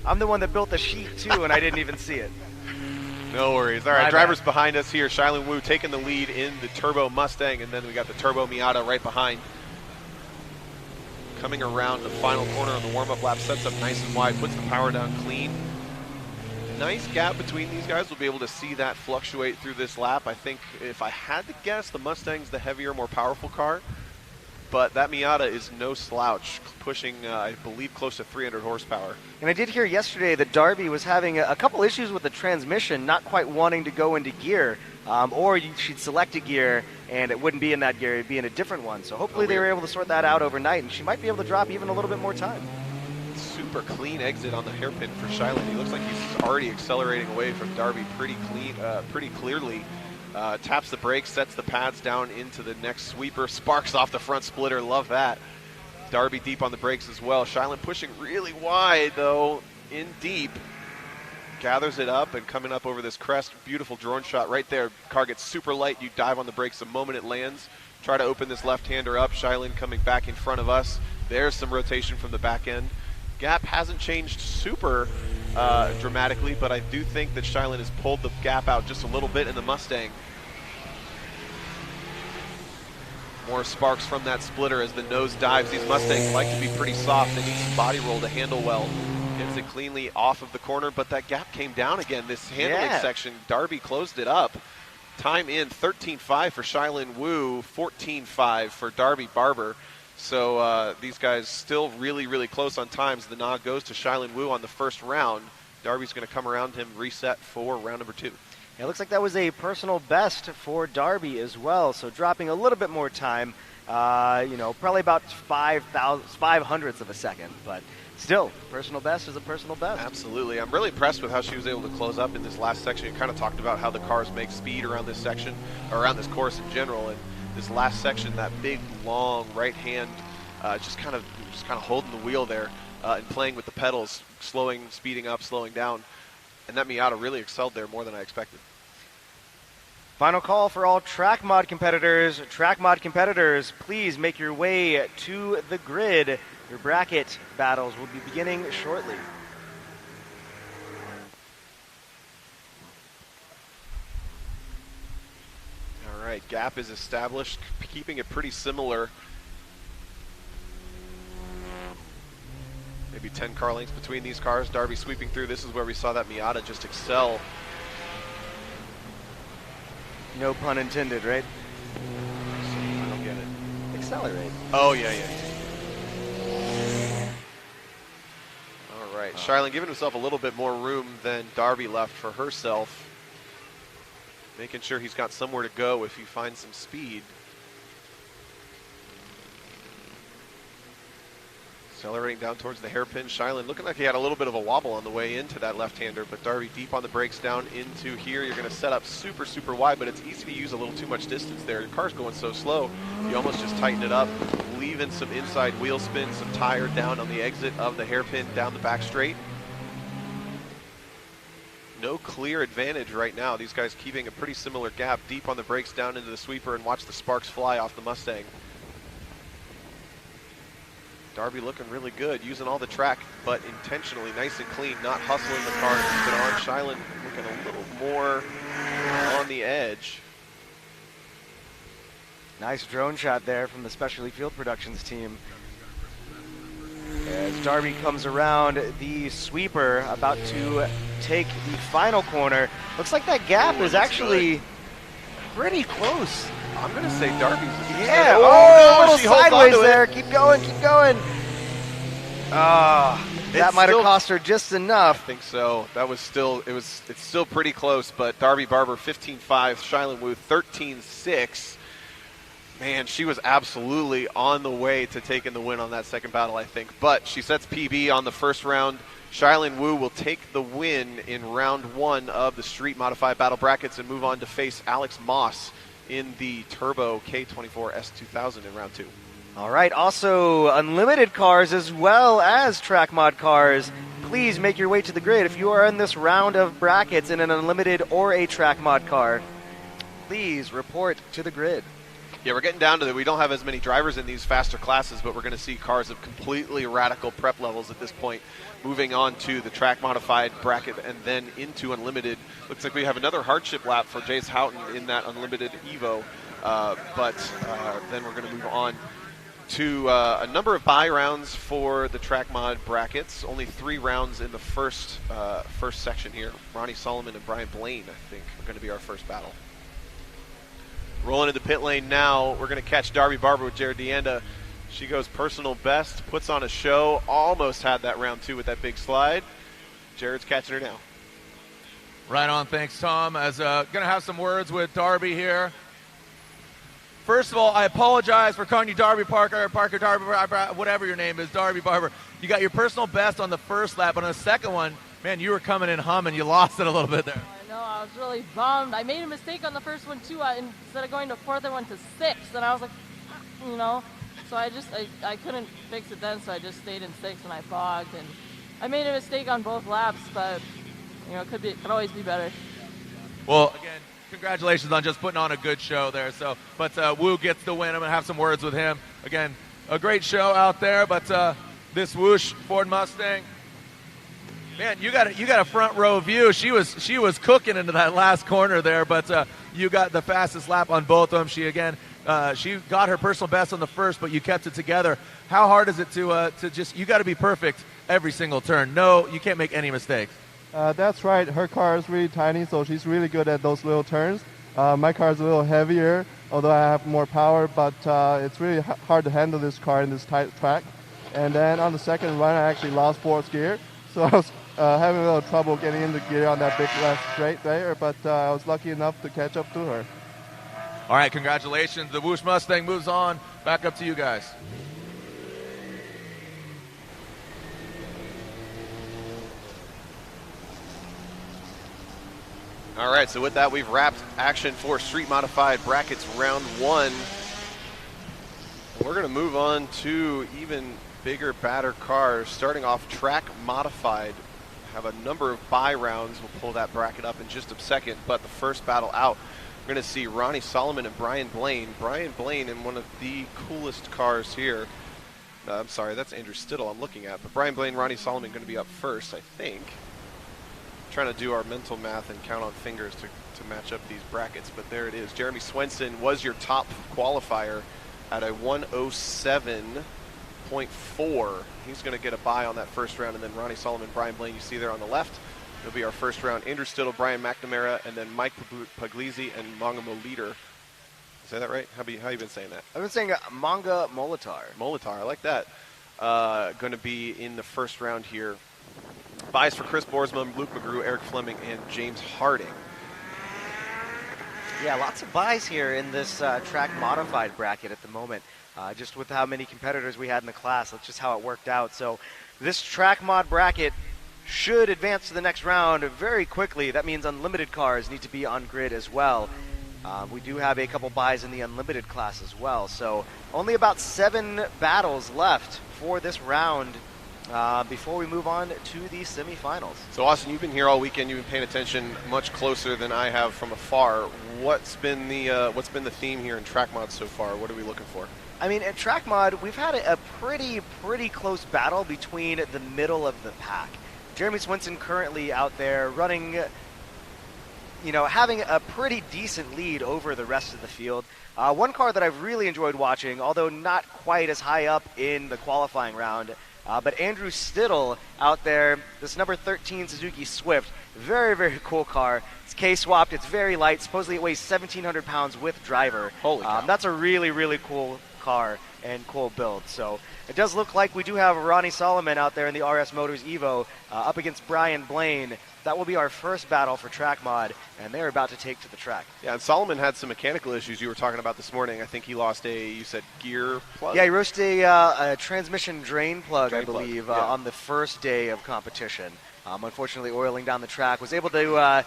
I'm the one that built the sheet too, and I didn't even see it. No worries. All right, My drivers bad. behind us here. Shailin Wu taking the lead in the Turbo Mustang, and then we got the Turbo Miata right behind. Coming around the final corner on the warm-up lap, sets up nice and wide, puts the power down clean. Nice gap between these guys. We'll be able to see that fluctuate through this lap. I think if I had to guess, the Mustang's the heavier, more powerful car. But that Miata is no slouch, pushing, I believe, close to 300 horsepower. And I did hear yesterday that Darby was having a couple issues with the transmission, not quite wanting to go into gear, or she'd select a gear and it wouldn't be in that gear, it'd be in a different one. So hopefully they were able to sort that out overnight, and she might be able to drop even a little bit more time. Super clean exit on the hairpin for Shailin. He looks like he's already accelerating away from Darby pretty clearly. Taps the brakes, sets the pads down into the next sweeper, sparks off the front splitter. Love that. Darby deep on the brakes as well. Shailin pushing really wide, though, in deep. Gathers it up and coming up over this crest. Beautiful drone shot right there. Car gets super light. You dive on the brakes the moment it lands. Try to open this left-hander up. Shailin coming back in front of us. There's some rotation from the back end. Gap hasn't changed super dramatically, but I do think that Shailin has pulled the gap out just a little bit in the Mustang. More sparks from that splitter as the nose dives. These Mustangs like to be pretty soft. They need some body roll to handle well. Gets it cleanly off of the corner, but that gap came down again. This handling section, Darby closed it up. Time in 13.5 for Shailin Wu, 14.5 for Darby Barber. So these guys still really, really close on times. The nod goes to Shailin Wu on the first round. Darby's going to come around him, reset for round number 2. It looks like that was a personal best for Darby as well, so dropping a little bit more time, probably about 5/500ths of a second, but still, personal best is a personal best. Absolutely. I'm really impressed with how she was able to close up in this last section. You kind of talked about how the cars make speed around this section, or around this course in general, and this last section, that big, long right hand, just kind of holding the wheel there and playing with the pedals, speeding up, slowing down. And that Miata really excelled there more than I expected. Final call for all track mod competitors. Track mod competitors, please make your way to the grid. Your bracket battles will be beginning shortly. All right, gap is established, keeping it pretty similar. Maybe 10 car lengths between these cars. Darby sweeping through. This is where we saw that Miata just excel. No pun intended, right? I don't get it. Accelerate. Oh, yeah. All right, Shailin giving himself a little bit more room than Darby left for herself. Making sure he's got somewhere to go if he finds some speed. Accelerating down towards the hairpin. Shailin looking like he had a little bit of a wobble on the way into that left-hander, but Darby deep on the brakes down into here. You're going to set up super, super wide, but it's easy to use a little too much distance there. Your car's going so slow, you almost just tighten it up, leaving some inside wheel spin, some tire down on the exit of the hairpin down the back straight. No clear advantage right now. These guys keeping a pretty similar gap, deep on the brakes down into the sweeper, and watch the sparks fly off the Mustang. Darby looking really good, using all the track, but intentionally nice and clean, not hustling the car to keep it on. Shailin looking a little more on the edge. Nice drone shot there from the Specialty Field Productions team. As Darby comes around the sweeper, about to take the final corner. Looks like that gap is actually pretty close. I'm going to say Darby's. Yeah, no, a little she holds sideways onto it. there. Keep going, keep going. That might have cost her just enough. I think so. That was still, it's still pretty close, but Darby Barber 15.5, Shailin Wu 13.6. Man, she was absolutely on the way to taking the win on that second battle, I think. But she sets PB on the first round. Shailin Wu will take the win in round 1 of the Street Modified Battle Brackets and move on to face Alex Moss in the Turbo K24 S2000 in round 2. All right, also unlimited cars as well as track mod cars. Please make your way to the grid if you are in this round of brackets in an unlimited or a track mod car. please report to the grid. Yeah, we're getting down to that. We don't have as many drivers in these faster classes, but we're going to see cars of completely radical prep levels at this point, moving on to the track modified bracket and then into unlimited. Looks like we have another hardship lap for Jace Houghton in that unlimited Evo, but then we're going to move on to a number of bye rounds for the track mod brackets. Only 3 rounds in the first section here. Ronnie Solomon and Brian Blaine, I think, are going to be our first battle. Rolling into pit lane now, we're going to catch Darby Barber with Jared Deanda. She goes personal best, puts on a show, almost had that round 2 with that big slide. Jared's catching her now. Right on, thanks, Tom. As going to have some words with Darby here. First of all, I apologize for calling you Darby Parker, Darby, whatever your name is, Darby Barber. You got your personal best on the first lap, but on the second one, man, you were coming in humming. You lost it a little bit there. No, I was really bummed. I made a mistake on the first one too. Instead of going to 4th, I went to 6th, and I was like, you know, so I couldn't fix it then, so I just stayed in 6th and I fogged, and I made a mistake on both laps, but you know, it could always be better. Well, again, congratulations on just putting on a good show there. So, but Wu gets the win. I'm gonna have some words with him. Again, a great show out there, but this whoosh Ford Mustang. Man, you got a front row view. She was cooking into that last corner there, but you got the fastest lap on both of them. She got her personal best on the first, but you kept it together. How hard is it to just, you got to be perfect every single turn? No, you can't make any mistakes. That's right. Her car is really tiny, so she's really good at those little turns. My car is a little heavier, although I have more power, but it's really hard to handle this car in this tight track. And then on the second run, I actually lost 4th gear, so I was having a little trouble getting into gear on that big left straight there, but I was lucky enough to catch up to her. All right, congratulations. The Whoosh Mustang moves on. Back up to you guys. All right, so with that, we've wrapped action for Street Modified Brackets Round 1. We're going to move on to even bigger, badder cars. Starting off Track Modified. Have a number of bye rounds. We'll pull that bracket up in just a second, but the first battle out, we're going to see Ronnie Solomon and Brian Blaine. Brian Blaine in one of the coolest cars here. I'm sorry, that's Andrew Stittle I'm looking at, but Brian Blaine, Ronnie Solomon going to be up first, I think. Trying to do our mental math and count on fingers to match up these brackets, but there it is. Jeremy Swenson was your top qualifier at a 107.4. He's going to get a bye on that first round, and then Ronnie Solomon, Brian Blaine, you see there on the left. It'll be our first round. Andrew Stittle, Brian McNamara, and then Mike Puglisi and Mangamo Leader. Say that right? How you been saying that? I've been saying Manga Molitar. Molitar, I like that. Going to be in the first round here. Buys for Chris Boersma, Luke McGrew, Eric Fleming, and James Harding. Yeah, lots of buys here in this track modified bracket at the moment. Just with how many competitors we had in the class, that's just how it worked out. So this track mod bracket should advance to the next round very quickly. That means unlimited cars need to be on grid as well. We do have a couple buys in the unlimited class as well. So only about 7 battles left for this round before we move on to the semifinals. So Austin, you've been here all weekend. You've been paying attention much closer than I have from afar. What's been the theme here in track mod so far? What are we looking for? I mean, in track mod, we've had a pretty close battle between the middle of the pack. Jeremy Swenson currently out there running, having a pretty decent lead over the rest of the field. One car that I've really enjoyed watching, although not quite as high up in the qualifying round, but Andrew Stittle out there, this number 13 Suzuki Swift, very cool car. It's K-swapped, it's very light, supposedly it weighs 1,700 pounds with driver. Holy cow. That's a really cool car and cool build. So it does look like we do have Ronnie Solomon out there in the RS Motors Evo up against Brian Blaine. That will be our first battle for track mod, and they're about to take to the track. Yeah, and Solomon had some mechanical issues you were talking about this morning. I think he lost you said gear plug? Yeah, he lost a transmission drain plug, I believe, yeah. On the first day of competition. Unfortunately, oiling down the track. Was able to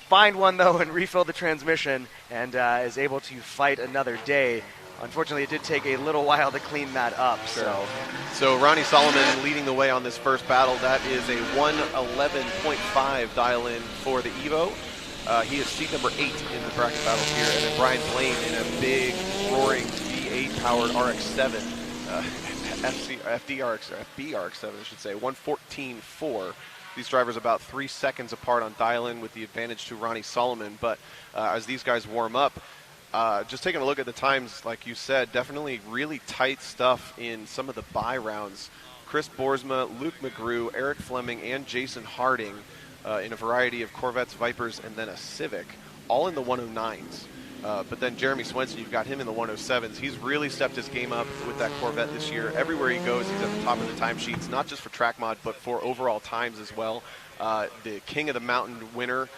find one, though, and refill the transmission, and is able to fight another day. Unfortunately, it did take a little while to clean that up. Sure. So Ronnie Solomon leading the way on this first battle. That is a 111.5 dial-in for the Evo. He is seat number 8 in the bracket battle here. And then Brian Blaine in a big, roaring V8-powered RX-7. FB RX-7, I should say. 114.4. These drivers about 3 seconds apart on dial-in with the advantage to Ronnie Solomon. But as these guys warm up, just taking a look at the times, like you said, definitely really tight stuff in some of the bye rounds. Chris Boersma, Luke McGrew, Eric Fleming, and Jason Harding in a variety of Corvettes, Vipers, and then a Civic, all in the 109s. But then Jeremy Swenson, you've got him in the 107s. He's really stepped his game up with that Corvette this year. Everywhere he goes, he's at the top of the timesheets, not just for track mod, but for overall times as well. The King of the Mountain winner.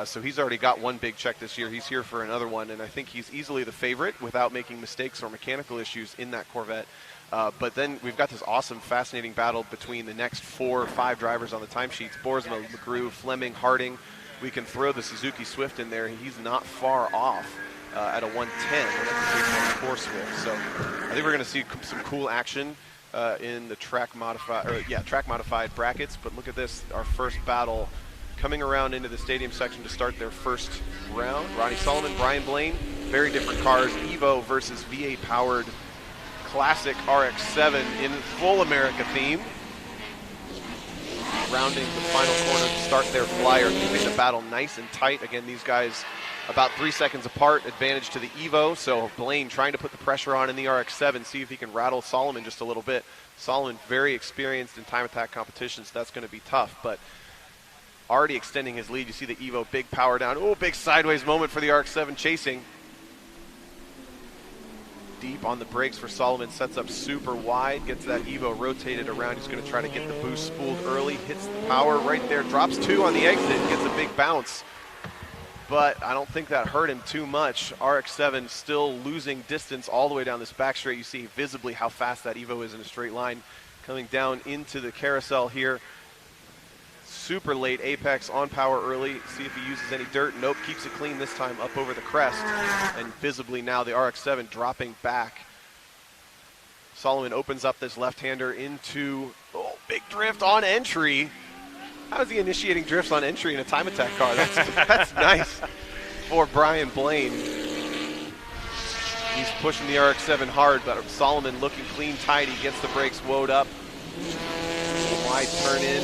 So he's already got one big check this year. He's here for another one, and I think he's easily the favorite without making mistakes or mechanical issues in that Corvette. But then we've got this awesome, fascinating battle between the next 4 or 5 drivers on the timesheets. Boersma, McGrew, Fleming, Harding. We can throw the Suzuki Swift in there. He's not far off at a 110 with a 3.4 Swift. So I think we're going to see some cool action in the track modified brackets. But look at this, our first battle coming around into the stadium section to start their first round. Ronnie Solomon, Brian Blaine, very different cars. Evo versus V8 powered classic RX-7 in full America theme. Rounding the final corner to start their flyer, keeping the battle nice and tight. Again, these guys about 3 seconds apart, advantage to the Evo. So Blaine trying to put the pressure on in the RX-7, see if he can rattle Solomon just a little bit. Solomon very experienced in time attack competitions, so that's going to be tough, but already extending his lead. You see the Evo, big power down. Oh, big sideways moment for the RX-7 chasing. Deep on the brakes for Solomon, sets up super wide, gets that Evo rotated around. He's going to try to get the boost spooled early, hits the power right there, drops 2 on the exit, gets a big bounce. But I don't think that hurt him too much. RX-7 still losing distance all the way down this back straight. You see visibly how fast that Evo is in a straight line. Coming down into the carousel here. Super late apex, on power early. See if he uses any dirt. Nope, keeps it clean this time up over the crest. And visibly now the RX-7 dropping back. Solomon opens up this left-hander into, oh, big drift on entry. How is he initiating drifts on entry in a time attack car? That's nice for Brian Blaine. He's pushing the RX-7 hard, but Solomon looking clean, tight. He gets the brakes woed up. Wide turn in.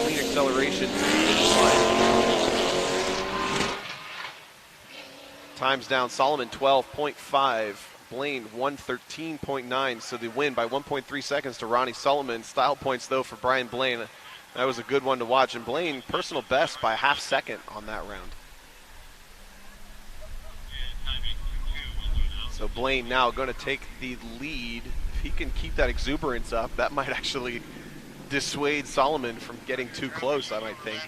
Clean acceleration. Times down. Solomon 12.5. Blaine 113.9. So the win by 1.3 seconds to Ronnie Solomon. Style points, though, for Brian Blaine. That was a good one to watch. And Blaine, personal best by a half second on that round. So Blaine now going to take the lead. If he can keep that exuberance up, that might actually dissuade Solomon from getting too close, I might think.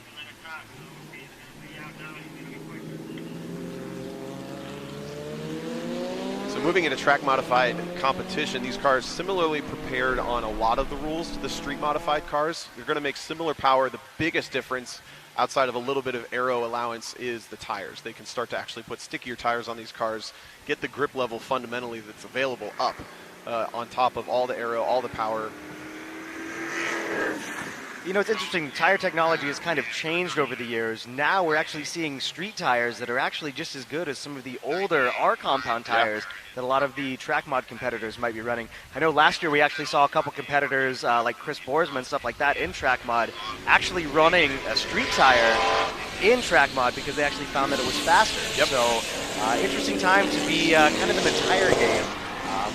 So moving into track modified competition, these cars similarly prepared on a lot of the rules to the street modified cars. You're going to make similar power. The biggest difference outside of a little bit of aero allowance is the tires. They can start to actually put stickier tires on these cars, get the grip level fundamentally that's available up on top of all the aero, all the power. You know, it's interesting. Tire technology has kind of changed over the years. Now we're actually seeing street tires that are actually just as good as some of the older R-compound tires that a lot of the track mod competitors might be running. I know last year we actually saw a couple competitors like Chris Boersma and stuff like that in track mod actually running a street tire in track mod because they actually found that it was faster. Yep. So interesting time to be kind of in the tire game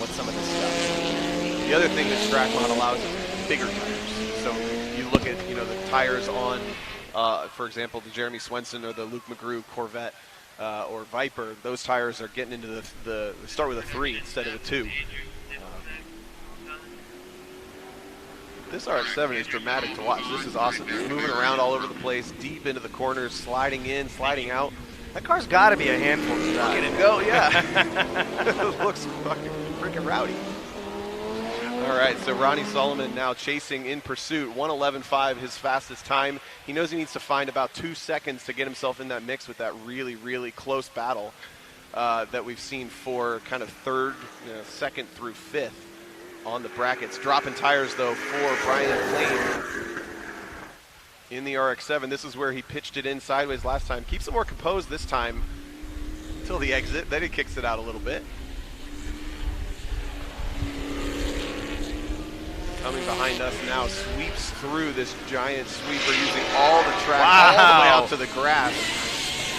with some of this stuff. The other thing that track mod allows is bigger tires. So you look at, you know, the tires on, for example, the Jeremy Swenson or the Luke McGrew Corvette or Viper. Those tires are getting into the start with a 3 instead of a 2. This RX-7 is dramatic to watch. This is awesome. It's moving around all over the place, deep into the corners, sliding in, sliding out. That car's got to be a handful to drive. Look at it go, yeah. It looks fucking freaking rowdy. All right, so Ronnie Solomon now chasing in pursuit, 1:11.5, his fastest time. He knows he needs to find about 2 seconds to get himself in that mix with that really, really close battle that we've seen for kind of third, second through fifth on the brackets. Dropping tires, though, for Brian Blaine. in the RX-7. This is where he pitched it in sideways last time. Keeps it more composed this time until the exit. Then he kicks it out a little bit. Coming behind us now, sweeps through this giant sweeper using all the track all the way out to the grass.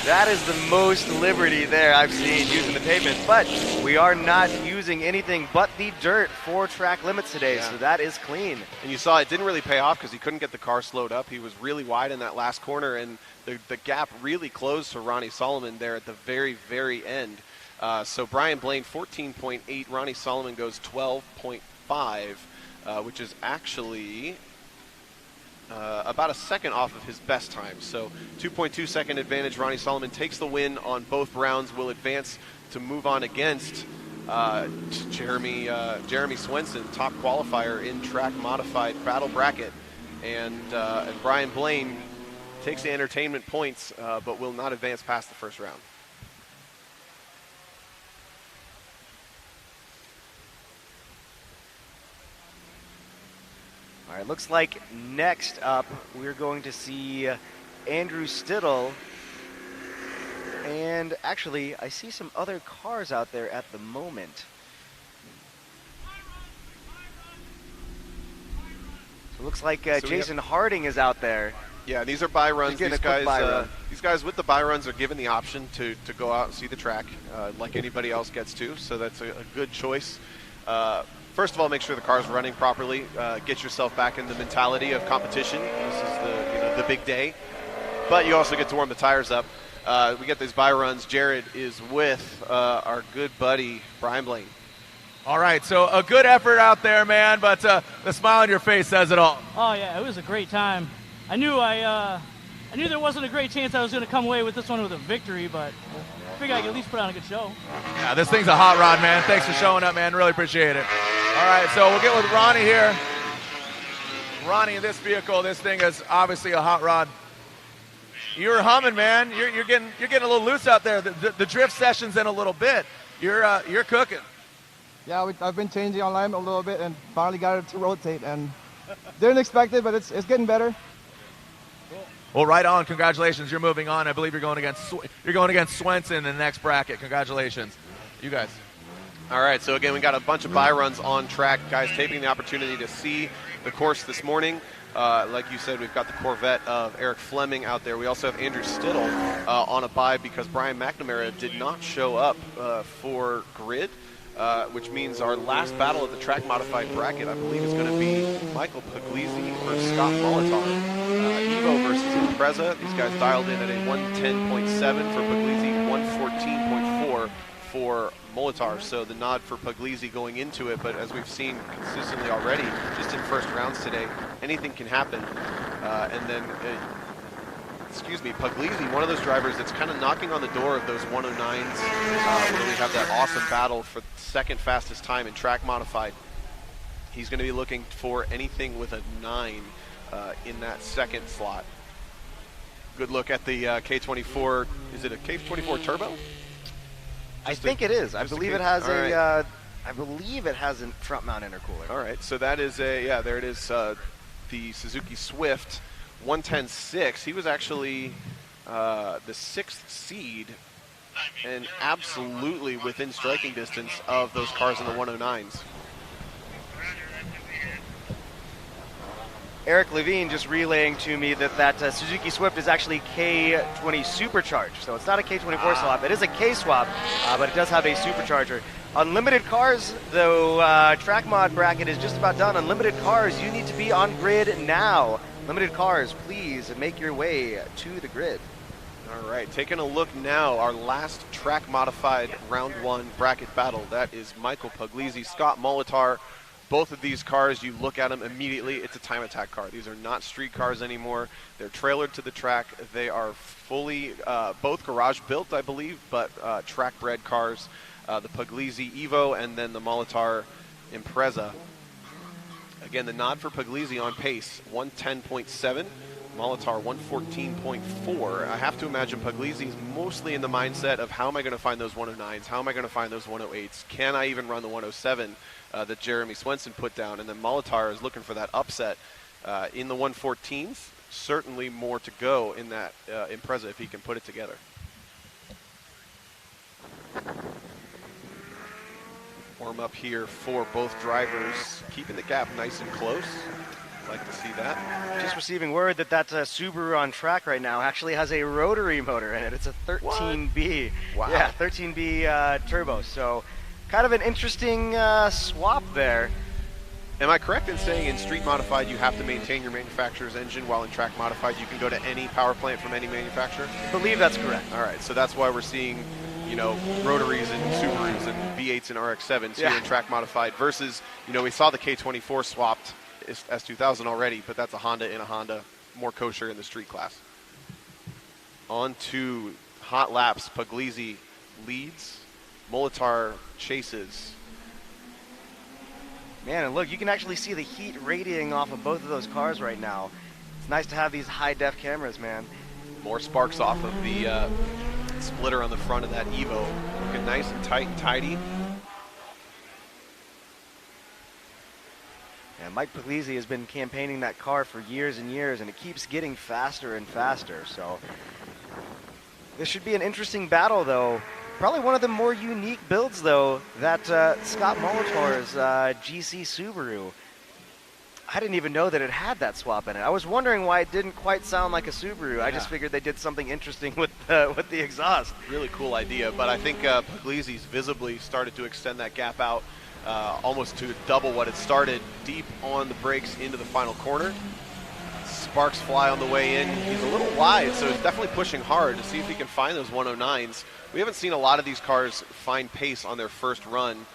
That is the most liberty there I've seen using the pavement, but we are not using anything but the dirt for track limits today, so that is clean. And you saw it didn't really pay off because he couldn't get the car slowed up. He was really wide in that last corner, and the gap really closed to Ronnie Solomon there at the very, very end. So Brian Blaine, 14.8. Ronnie Solomon goes 12.5, which is actually about a second off of his best time. So 2.2 second advantage. Ronnie Solomon takes the win on both rounds, will advance to move on against Jeremy Swenson, top qualifier in track modified battle bracket. And Brian Blaine takes the entertainment points, but will not advance past the first round. All right, looks like next up we're going to see Andrew Stittle. And actually, I see some other cars out there at the moment. So it looks like Jason Harding is out there. Yeah, these are buy runs. These guys with the buy runs are given the option to go out and see the track like anybody else gets to. So that's a good choice. First of all, make sure the car's running properly. Get yourself back in the mentality of competition. This is the big day. But you also get to warm the tires up. We get these buy runs. Jared is with our good buddy, Brian Blaine. All right, so a good effort out there, man, but the smile on your face says it all. Oh, yeah, it was a great time. I knew there wasn't a great chance I was going to come away with this one with a victory, but I figured I could at least put on a good show. Yeah, this thing's a hot rod, man. Thanks for showing up, man. Really appreciate it. All right, so we'll get with Ronnie here. Ronnie, in this vehicle, this thing is obviously a hot rod. You're humming, man. You're getting a little loose out there. The drift session's in a little bit. You're cooking. Yeah, I've been changing online a little bit and finally got it to rotate, and didn't expect it, but it's getting better. Well, right on. Congratulations. You're moving on. I believe you're going against Swenson in the next bracket. Congratulations, you guys. All right, so again, we got a bunch of buy runs on track. Guys taking the opportunity to see the course this morning. Like you said, we've got the Corvette of Eric Fleming out there. We also have Andrew Stittle on a buy because Brian McNamara did not show up for grid, which means our last battle of the track modified bracket, I believe, is going to be Michael Puglisi versus Scott Molitor. Evo versus Impreza. These guys dialed in at a 110.7 for Puglisi, 114.4 for Molitor. So the nod for Puglisi going into it, but as we've seen consistently already, just in first rounds today, anything can happen. And then, Puglisi, one of those drivers that's kind of knocking on the door of those 109s, where we have that awesome battle for second fastest time in track modified. He's going to be looking for anything with a 9 in that second slot. Good look at the K24. Is it a K24 Turbo? I think it is. I believe it has I believe it has a front mount intercooler. All right, so that is there it is, the Suzuki Swift 110.6. He was actually the 6th seed and absolutely within striking distance of those cars in the 109s. Eric Levine just relaying to me that Suzuki Swift is actually K20 supercharged. So it's not a K24 swap. It is a K swap, but it does have a supercharger. Unlimited cars, though, track mod bracket is just about done. Unlimited cars, you need to be on grid now. Limited cars, please make your way to the grid. All right, taking a look now, our last track modified round 1 bracket battle. That is Michael Puglisi, Scott Molitor. Both of these cars, you look at them immediately, it's a time attack car. These are not street cars anymore. They're trailered to the track. They are fully, both garage built, I believe, but track bred cars. The Puglisi Evo and then the Molitor Impreza. Again, the nod for Puglisi on pace, 110.7. Molitor 114.4. I have to imagine Puglisi is mostly in the mindset of how am I going to find those 109s? How am I going to find those 108s? Can I even run the 107 that Jeremy Swenson put down? And then Molitor is looking for that upset in the 114s. certainly more to go in that Impreza if he can put it together. Warm up here for both drivers, keeping the gap nice and close. Like to see that. Just receiving word that Subaru on track right now actually has a rotary motor in it. It's a 13B. Wow. Yeah, 13B turbo. So kind of an interesting swap there. Am I correct in saying in street modified you have to maintain your manufacturer's engine, while in track modified you can go to any power plant from any manufacturer? I believe that's correct. All right, so that's why we're seeing, you know, rotaries and Subarus and V8s and RX-7s here in track modified versus, you know, we saw the K24 swapped S2000 already, but that's a Honda in a Honda, more kosher in the street class. On to hot laps. Puglisi leads, Molitor chases. Man, and look, you can actually see the heat radiating off of both of those cars right now. It's nice to have these high-def cameras, man. More sparks off of the splitter on the front of that Evo. Looking nice and tight and tidy. Yeah, Mike Puglisi has been campaigning that car for years and years, and it keeps getting faster and faster. So this should be an interesting battle, though. Probably one of the more unique builds, though, that Scott Molitor's GC Subaru. I didn't even know that it had that swap in it. I was wondering why it didn't quite sound like a Subaru. Yeah. I just figured they did something interesting with the exhaust. Really cool idea, but I think Puglisi's visibly started to extend that gap out almost to double what it started, deep on the brakes into the final corner. Sparks fly on the way in. He's a little wide, so he's definitely pushing hard to see if he can find those 109s. We haven't seen a lot of these cars find pace on their first run.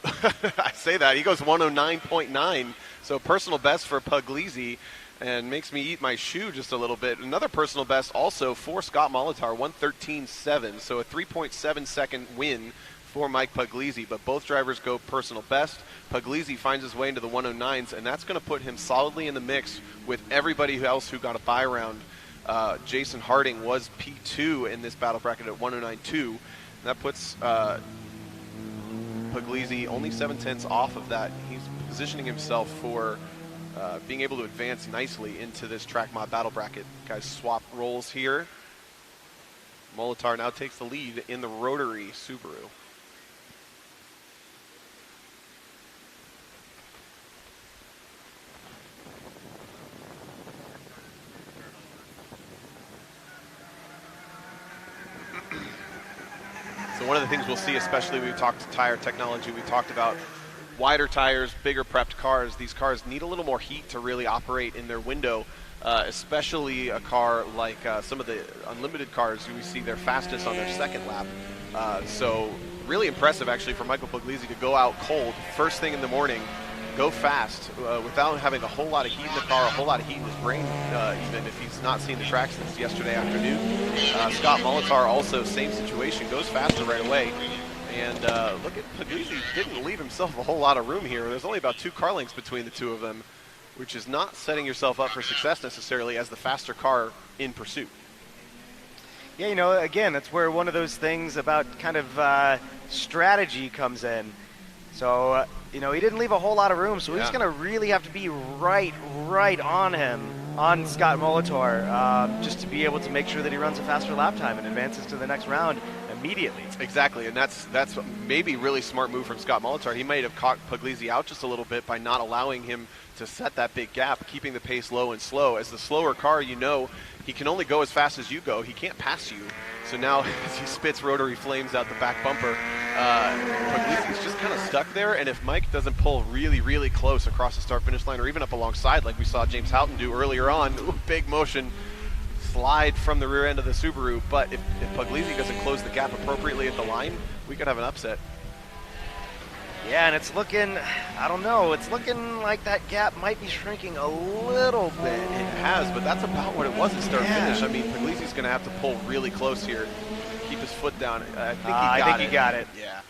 I say that. He goes 109.9, so personal best for Puglisi, and makes me eat my shoe just a little bit. Another personal best also for Scott Molitor, 113.7, so a 3.7 second win for Mike Puglisi, but both drivers go personal best. Puglisi finds his way into the 109s, and that's going to put him solidly in the mix with everybody else who got a bye round. Jason Harding was P2 in this battle bracket at 109.2. That puts Puglisi only 7/10 off of that. He's positioning himself for being able to advance nicely into this track mod battle bracket. Guys swap roles here. Molitor now takes the lead in the rotary Subaru. So one of the things we'll see, especially when we talked tire technology, we talked about wider tires, bigger prepped cars. These cars need a little more heat to really operate in their window, especially a car like some of the unlimited cars we see their fastest on their second lap. So really impressive actually for Michael Puglisi to go out cold first thing in the morning, go fast without having a whole lot of heat in the car, a whole lot of heat in his brain, even if he's not seen the track since yesterday afternoon. Scott Molitor also same situation, goes faster right away. And look at Puglisi, didn't leave himself a whole lot of room here. There's only about 2 car lengths between the two of them, which is not setting yourself up for success necessarily as the faster car in pursuit. Yeah, you know, again, that's where one of those things about kind of strategy comes in. So, you know, he didn't leave a whole lot of room, so he's going to really have to be right on him, on Scott Molitor, just to be able to make sure that he runs a faster lap time and advances to the next round immediately. Exactly, and that's maybe really smart move from Scott Molitor. He might have caught Puglisi out just a little bit by not allowing him to set that big gap, keeping the pace low and slow. As the slower car, you know, he can only go as fast as you go. He can't pass you. So now as he spits rotary flames out the back bumper, Puglisi's just kind of stuck there, and if Mike doesn't pull really close across the start-finish line or even up alongside like we saw James Houghton do earlier on, big motion, slide from the rear end of the Subaru, but if Puglisi doesn't close the gap appropriately at the line, we could have an upset. Yeah, and it's looking, I don't know, it's looking like that gap might be shrinking a little bit. It has, but that's about what it was at start-finish. I mean, Puglisi's going to have to pull really close here, keep his foot down. I think he got it. Yeah.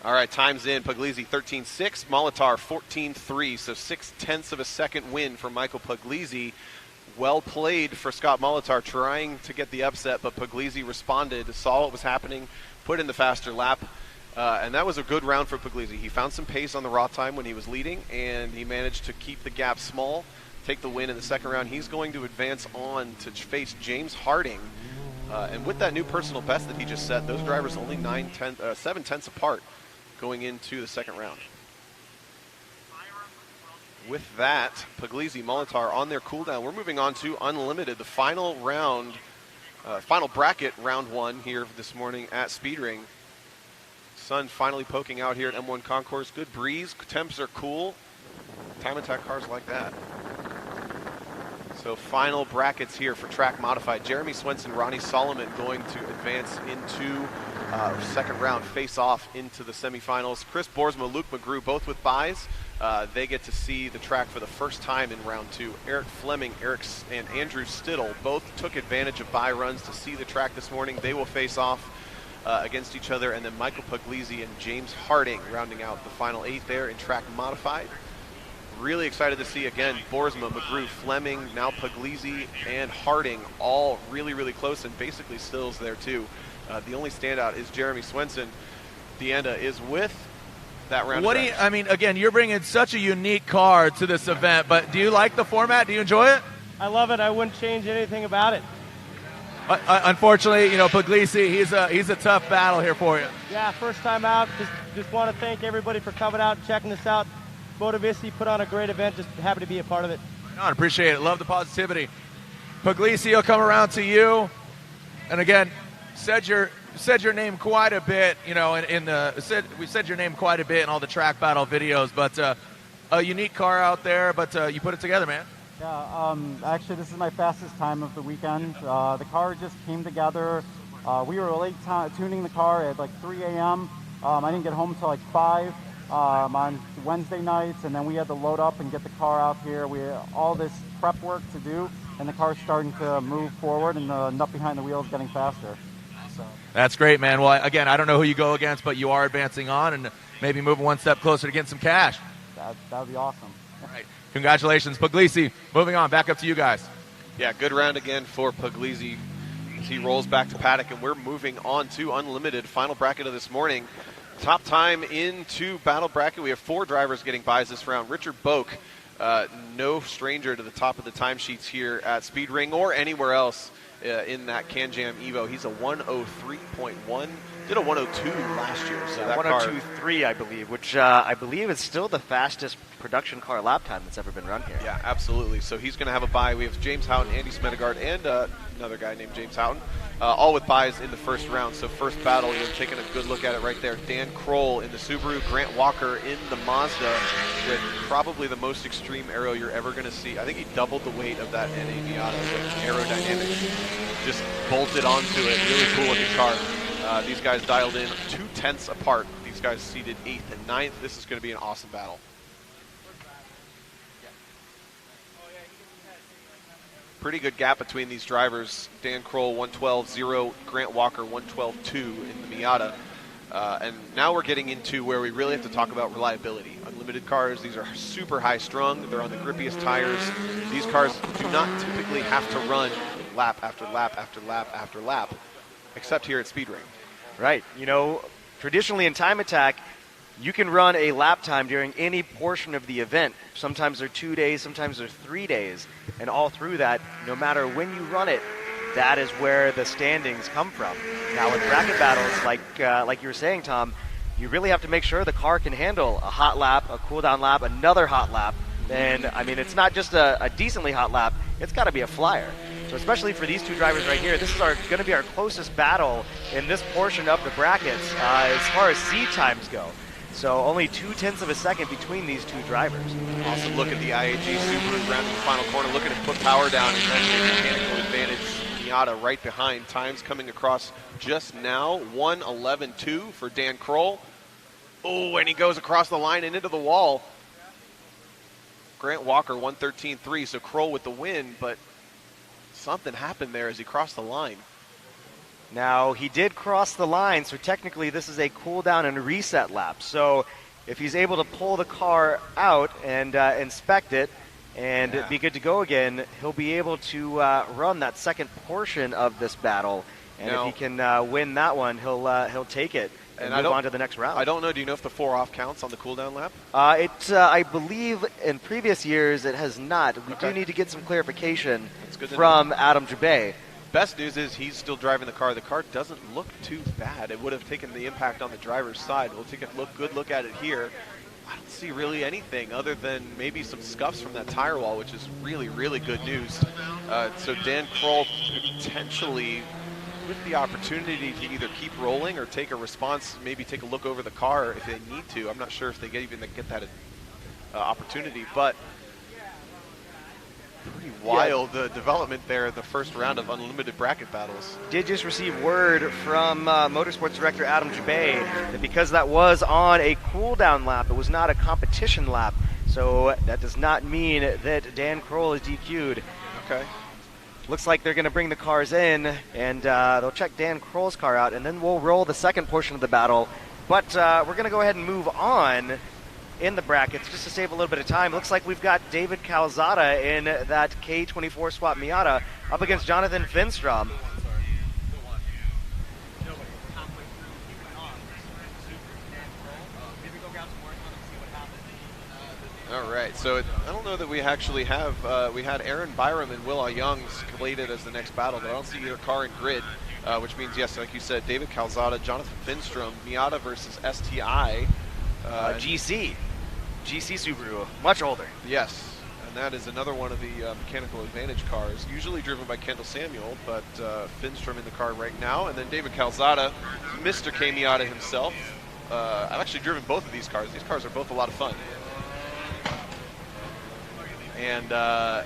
All right, time's in. Puglisi 13.6, Molitor 14.3, so 0.6 of a second win for Michael Puglisi. Well played for Scott Molitor, trying to get the upset, but Puglisi responded, saw what was happening, put in the faster lap, and that was a good round for Puglisi. He found some pace on the raw time when he was leading, and he managed to keep the gap small, take the win in the second round. He's going to advance on to face James Harding. And with that new personal best that he just set, those drivers only 7/10 apart going into the second round. With that, Puglisi, Molitor on their cooldown. We're moving on to Unlimited, the final round, final bracket, round 1 here this morning at Speedring. Sun finally poking out here at M1 Concourse. Good breeze, temps are cool. Time attack cars like that. So final brackets here for track modified. Jeremy Swenson, Ronnie Solomon going to advance into second round, face off into the semifinals. Chris Boersma, Luke McGrew, both with buys. They get to see the track for the first time in round 2. Eric Fleming, and Andrew Stittle both took advantage of buy runs to see the track this morning. They will face off against each other, and then Michael Puglisi and James Harding rounding out the final 8 there in track modified. Really excited to see, again, Boersma, McGrew, Fleming, now Puglisi, and Harding all really, really close, and basically Stills there too. The only standout is Jeremy Swenson. Deanda is with that round. What do you, I mean, again, you're bringing such a unique car to this event, but do you like the format? Do you enjoy it? I love it. I wouldn't change anything about it. Unfortunately, Puglisi, he's a tough battle here for you. Yeah, first time out. Just want to thank everybody for coming out and checking this out. Motovici put on a great event. Just happy to be a part of it. I appreciate it. Love the positivity. Puglisi will come around to you. And again, said your name quite a bit, we said your name quite a bit in all the track battle videos, but a unique car out there, but you put it together, man. Yeah, actually this is my fastest time of the weekend. The car just came together. We were late tuning the car at like 3 a.m. I didn't get home until like 5 on Wednesday nights, and then we had to load up and get the car out here. We had all this prep work to do, and the car's starting to move forward, and the nut behind the wheel is getting faster. So. That's great, man. Well, again, I don't know who you go against, but you are advancing on and maybe moving one step closer to getting some cash. That would be awesome. All right. Congratulations, Puglisi. Moving on, back up to you guys. Yeah, good round again for Puglisi as he rolls back to paddock, and we're moving on to Unlimited, final bracket of this morning. Top time into battle bracket. We have 4 drivers getting buys this round. Richard Boak, no stranger to the top of the timesheets here at Speedring or anywhere else in that Can-Jam Evo. He's a 103.1. Did a 102 last year. So that 102.3, I believe, which I believe is still the fastest production car lap time that's ever been run here. Yeah, absolutely. So he's going to have a bye. We have James Houghton, Andy Smedegard, and another guy named James Houghton, all with buys in the first round. So first battle, you're taking a good look at it right there. Dan Kroll in the Subaru, Grant Walker in the Mazda with probably the most extreme aero you're ever going to see. I think he doubled the weight of that NA Miata with aerodynamics. Just bolted onto it. Really cool looking car. These guys dialed in 2/10 apart. These guys seated 8th and 9th. This is going to be an awesome battle. Pretty good gap between these drivers. Dan Kroll 112.0, Grant Walker 112.2 in the Miata. And now we're getting into where we really have to talk about reliability. Unlimited cars, these are super high strung. They're on the grippiest tires. These cars do not typically have to run lap after lap after lap after lap, except here at Speedring. Right. Traditionally in time attack, you can run a lap time during any portion of the event. Sometimes they're 2 days, sometimes they're 3 days. And all through that, no matter when you run it, that is where the standings come from. Now with bracket battles, like you were saying, Tom, you really have to make sure the car can handle a hot lap, a cool down lap, another hot lap. And I mean, it's not just a decently hot lap, it's got to be a flyer. So especially for these 2 drivers right here, this is going to be our closest battle in this portion of the brackets as far as seed times go. So only 0.2 of a second between these 2 drivers. Also look at the IAG Subaru rounding the final corner, looking to put power down and then a mechanical advantage. Miata right behind. Times coming across just now, 1:11.2 for Dan Kroll. Oh, and he goes across the line and into the wall. Grant Walker 1:13.3, so Kroll with the win, but something happened there as he crossed the line. Now, he did cross the line, so technically this is a cool down and reset lap. So if he's able to pull the car out and inspect it and be good to go again, he'll be able to run that second portion of this battle. And if he can win that one, he'll take it. and move on to the next round. I don't know. Do you know if the 4 off counts on the cooldown lap? I believe in previous years it has not. We do need to get some clarification from Adam Jubei. Best news is he's still driving the car. The car doesn't look too bad. It would have taken the impact on the driver's side. We'll take a good look at it here. I don't see really anything other than maybe some scuffs from that tire wall, which is really, really good news. So Dan Kroll potentially with the opportunity to either keep rolling or take a response, maybe take a look over the car if they need to. I'm not sure if they get that opportunity, but pretty wild development there in the first round of unlimited bracket battles. Did just receive word from Motorsports Director Adam Jubei that because that was on a cooldown lap, it was not a competition lap. So that does not mean that Dan Kroll is DQ'd. Okay. Looks like they're going to bring the cars in, and they'll check Dan Kroll's car out, and then we'll roll the second portion of the battle. But we're going to go ahead and move on in the brackets just to save a little bit of time. Looks like we've got David Calzada in that K24 swap Miata up against Jonathan Finstrom. All right, so I don't know that we actually have, we had Aaron Byram and Will Young slated as the next battle, but I don't see either car in grid, which means, yes, like you said, David Calzada, Jonathan Finstrom, Miata versus STI. GC Subaru, much older. Yes, and that is another one of the mechanical advantage cars, usually driven by Kendall Samuel, but Finstrom in the car right now, and then David Calzada, Mr. K Miata himself. I've actually driven both of these cars. These cars are both a lot of fun. And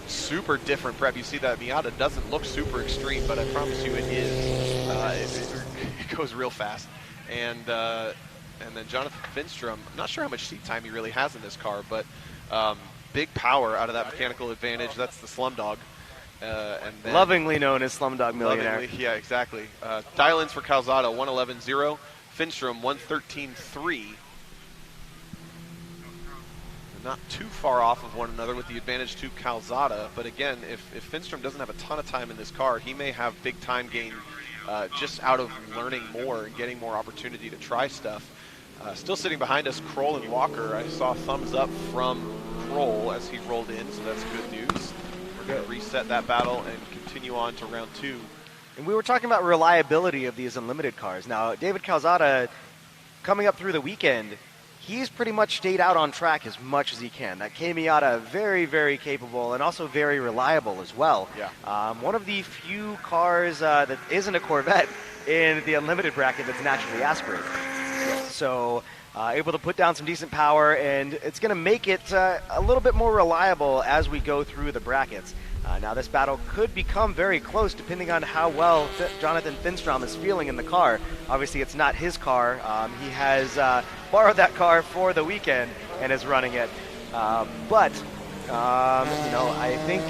super different prep. You see that Miata doesn't look super extreme, but I promise you it is. It goes real fast. And then Jonathan Finstrom, I'm not sure how much seat time he really has in this car, but big power out of that mechanical advantage. That's the Slumdog. And then lovingly known as Slumdog Millionaire. Yeah, exactly. Dial-ins for Calzada, 111.0. Finstrom, 113.3. Not too far off of one another with the advantage to Calzada, but again, if Finstrom doesn't have a ton of time in this car, he may have big time gain just out of learning more and getting more opportunity to try stuff. Still sitting behind us, Kroll and Walker. I saw thumbs up from Kroll as he rolled in, so that's good news. We're going to reset that battle and continue on to round 2. And we were talking about reliability of these unlimited cars. Now, David Calzada, coming up through the weekend, he's pretty much stayed out on track as much as he can. That K Miata, very, very capable and also very reliable as well. Yeah. One of the few cars that isn't a Corvette in the unlimited bracket that's naturally aspirated. So able to put down some decent power, and it's going to make it a little bit more reliable as we go through the brackets. Now this battle could become very close depending on how well Jonathan Finstrom is feeling in the car. Obviously it's not his car. He has borrowed that car for the weekend and is running it. But I think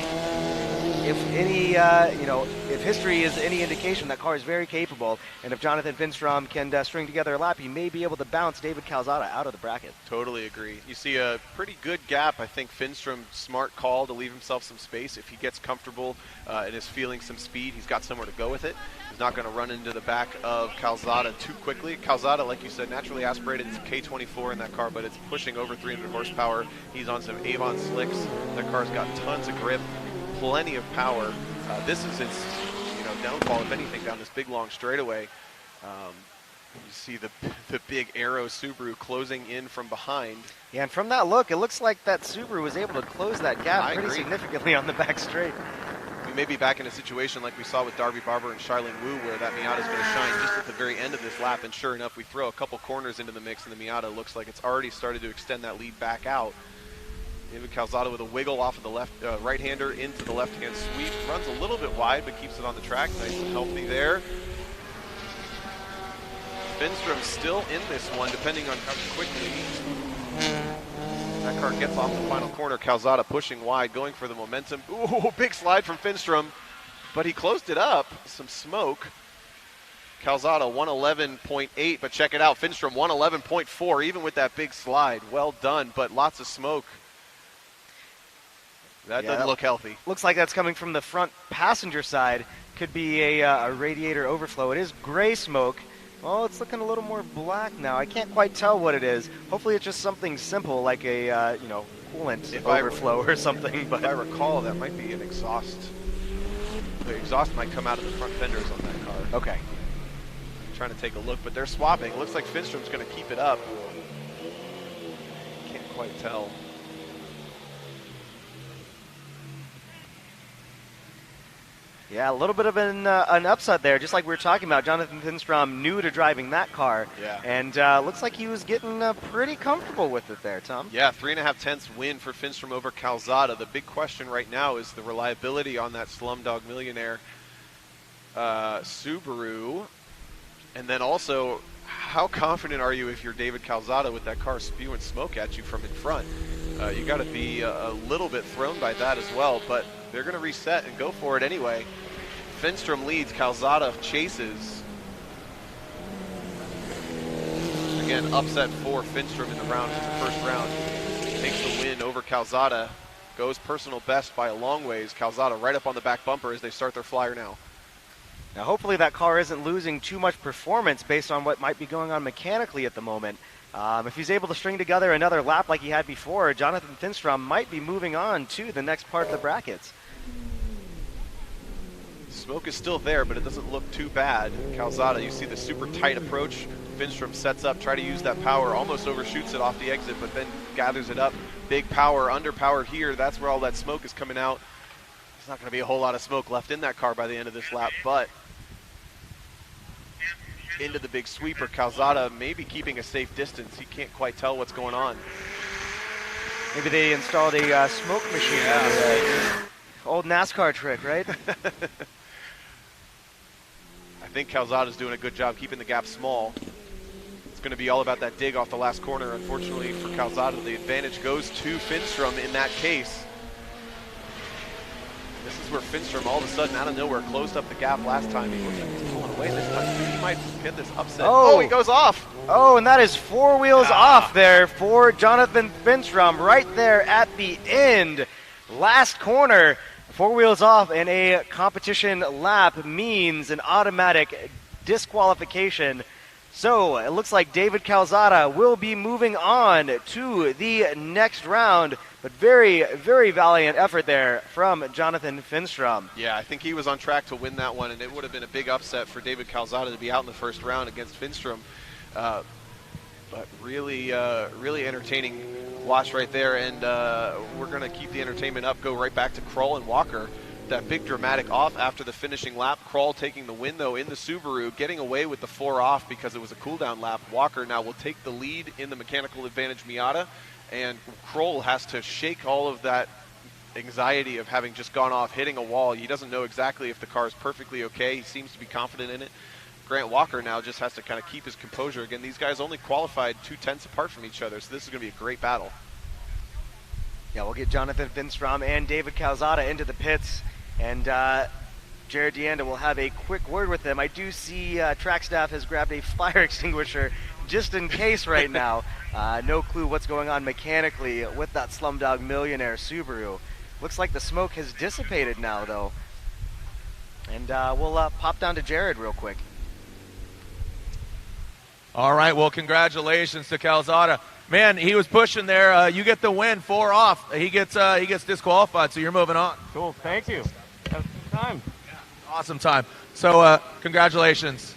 if any, if history is any indication, that car is very capable. And if Jonathan Finstrom can string together a lap, he may be able to bounce David Calzada out of the bracket. Totally agree. You see a pretty good gap. I think Finstrom, smart call to leave himself some space. If he gets comfortable and is feeling some speed, he's got somewhere to go with it. He's not going to run into the back of Calzada too quickly. Calzada, like you said, naturally aspirated. It's K24 in that car, but it's pushing over 300 horsepower. He's on some Avon slicks. That car's got tons of grip, plenty of power. This is its downfall, if anything, down this big long straightaway. You see the big Aero Subaru closing in from behind. Yeah, and from that look, it looks like that Subaru was able to close that gap I pretty agree. significantly on the back straight. We may be back in a situation like we saw with Darby Barber and Charlene Wu, where that Miata is going to shine just at the very end of this lap. And sure enough, we throw a couple corners into the mix, and the Miata looks like it's already started to extend that lead back out. David Calzada with a wiggle off of the right-hander into the left-hand sweep. Runs a little bit wide, but keeps it on the track. Nice and healthy there. Finstrom still in this one, depending on how quickly that car gets off the final corner. Calzada pushing wide, going for the momentum. Ooh, big slide from Finstrom, but he closed it up. Some smoke. Calzada 111.8, but check it out. Finstrom 111.4, even with that big slide. Well done, but lots of smoke. That doesn't look healthy. Looks like that's coming from the front passenger side. Could be a radiator overflow. It is gray smoke. Well, it's looking a little more black now. I can't quite tell what it is. Hopefully it's just something simple like a, coolant overflow or something. But if I recall, that might be an exhaust. The exhaust might come out of the front fenders on that car. Okay. I'm trying to take a look, but they're swapping. It looks like Finstrom's going to keep it up. Can't quite tell. Yeah, a little bit of an upset there, just like we were talking about. Jonathan Finstrom new to driving that car. Yeah. And looks like he was getting pretty comfortable with it there, Tom. Yeah, 3.5 tenths win for Finstrom over Calzada. The big question right now is the reliability on that Slumdog Millionaire Subaru. And then also, how confident are you if you're David Calzada with that car spewing smoke at you from in front? You got to be a little bit thrown by that as well, but they're going to reset and go for it anyway. Finstrom leads, Calzada chases. Again, upset for Finstrom in the first round. Takes the win over Calzada. Goes personal best by a long ways. Calzada right up on the back bumper as they start their flyer now. Now, hopefully that car isn't losing too much performance based on what might be going on mechanically at the moment. If he's able to string together another lap like he had before, Jonathan Finstrom might be moving on to the next part of the brackets. Smoke is still there, but it doesn't look too bad. Calzada, you see the super tight approach. Finstrom sets up, try to use that power, almost overshoots it off the exit, but then gathers it up. Big power, underpower here. That's where all that smoke is coming out. There's not going to be a whole lot of smoke left in that car by the end of this lap, but into the big sweeper. Calzada maybe keeping a safe distance. He can't quite tell what's going on. Maybe they installed a smoke machine. Yeah. Old NASCAR trick, right? I think Calzada's doing a good job keeping the gap small. It's going to be all about that dig off the last corner. Unfortunately for Calzada, the advantage goes to Finstrom in that case. This is where Finstrom all of a sudden out of nowhere closed up the gap last time. He looks like he's pulling away this time. He might get this upset. Oh, he goes off. Oh, and that is 4 wheels off there for Jonathan Finstrom right there at the end. Last corner. 4 wheels off in a competition lap means an automatic disqualification. So it looks like David Calzada will be moving on to the next round. But very, very valiant effort there from Jonathan Finstrom. Yeah, I think he was on track to win that one, and it would have been a big upset for David Calzada to be out in the first round against Finstrom. But really, really entertaining watch right there, and we're going to keep the entertainment up, go right back to Kroll and Walker. That big dramatic off after the finishing lap. Kroll taking the win, though, in the Subaru, getting away with the 4 off because it was a cool-down lap. Walker now will take the lead in the mechanical advantage Miata, and Kroll has to shake all of that anxiety of having just gone off, hitting a wall. He doesn't know exactly if the car is perfectly okay. He seems to be confident in it. Grant Walker now just has to kind of keep his composure. Again, these guys only qualified 2 tenths apart from each other, so this is going to be a great battle. Yeah, we'll get Jonathan Finstrom and David Calzada into the pits, and Jared DeAnda will have a quick word with them. I do see track staff has grabbed a fire extinguisher just in case right now. No clue what's going on mechanically with that Slumdog Millionaire Subaru. Looks like the smoke has dissipated now, though. And we'll pop down to Jared real quick. All right, well, congratulations to Calzada. Man, he was pushing there. You get the win, 4 off. He gets disqualified, so you're moving on. Cool, thank you. Have a good time. Awesome time. So congratulations.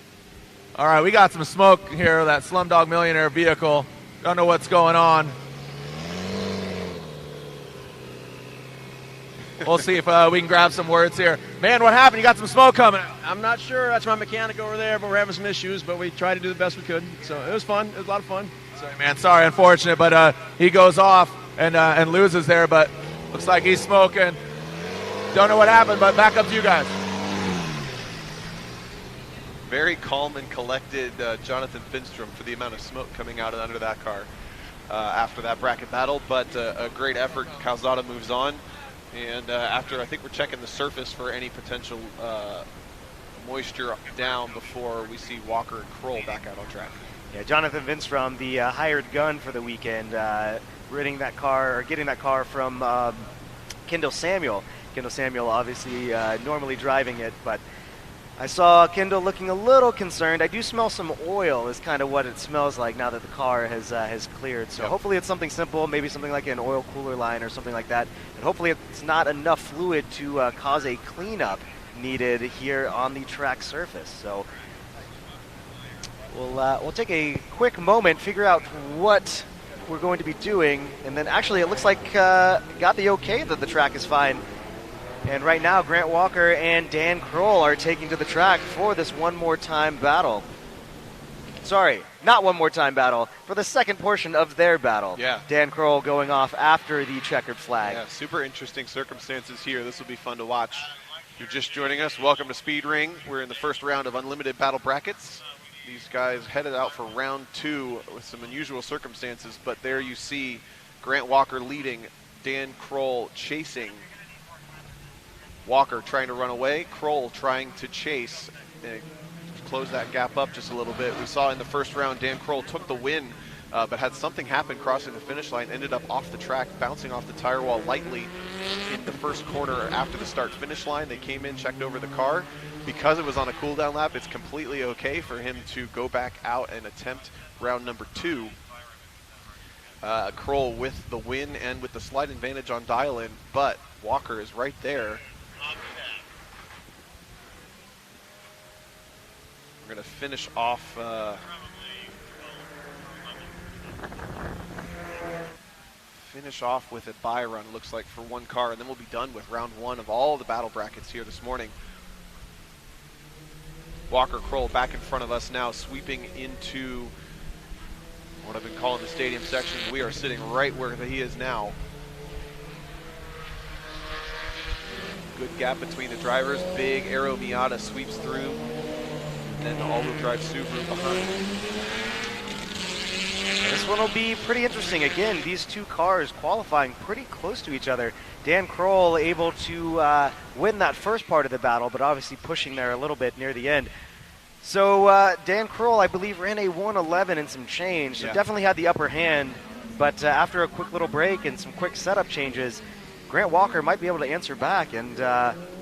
All right, we got some smoke here, that Slumdog Millionaire vehicle. Don't know what's going on. We'll see if we can grab some words here. Man, what happened? You got some smoke coming out. I'm not sure. That's my mechanic over there, but we're having some issues, but we tried to do the best we could. So it was fun. It was a lot of fun. Sorry, man. Sorry, unfortunate, but he goes off and loses there, but looks like he's smoking. Don't know what happened, but back up to you guys. Very calm and collected Jonathan Finstrom for the amount of smoke coming out under that car after that bracket battle, but a great effort. Calzada moves on. And after, I think we're checking the surface for any potential moisture down before we see Walker and Kroll back out on track. Yeah, Jonathan Finstrom, the hired gun for the weekend, getting that car from Kendall Samuel. Kendall Samuel obviously normally driving it, but I saw Kendall looking a little concerned. I do smell some oil is kind of what it smells like now that the car has cleared. So hopefully it's something simple, maybe something like an oil cooler line or something like that. And hopefully it's not enough fluid to cause a cleanup needed here on the track surface. So we'll take a quick moment, figure out what we're going to be doing, and then actually it looks like got the okay that the track is fine. And right now, Grant Walker and Dan Kroll are taking to the track for this one more time battle. Sorry, not one more time battle, for the second portion of their battle. Yeah. Dan Kroll going off after the checkered flag. Yeah, super interesting circumstances here. This will be fun to watch. If you're just joining us, welcome to Speed Ring. We're in the first round of Unlimited Battle Brackets. These guys headed out for round 2 with some unusual circumstances, but there you see Grant Walker leading, Dan Kroll chasing. Walker trying to run away, Kroll trying to chase, close that gap up just a little bit. We saw in the first round Dan Kroll took the win, but had something happen crossing the finish line, ended up off the track, bouncing off the tire wall lightly in the first corner after the start-finish line. They came in, checked over the car. Because it was on a cool-down lap, it's completely okay for him to go back out and attempt round number 2. Kroll with the win and with the slight advantage on dial-in, but Walker is right there. We're going to finish off with a buy run, looks like, for one car, and then we'll be done with round 1 of all the battle brackets here this morning. Walker Kroll back in front of us now, sweeping into what I've been calling the stadium section. We are sitting right where he is now. Good gap between the drivers. Big Aero Miata sweeps through. And then the all-wheel drive Subaru behind. This one will be pretty interesting. Again, these two cars qualifying pretty close to each other. Dan Kroll able to win that first part of the battle, but obviously pushing there a little bit near the end. So Dan Kroll, I believe, ran a 1:11 and some change, so definitely had the upper hand. But after a quick little break and some quick setup changes, Grant Walker might be able to answer back and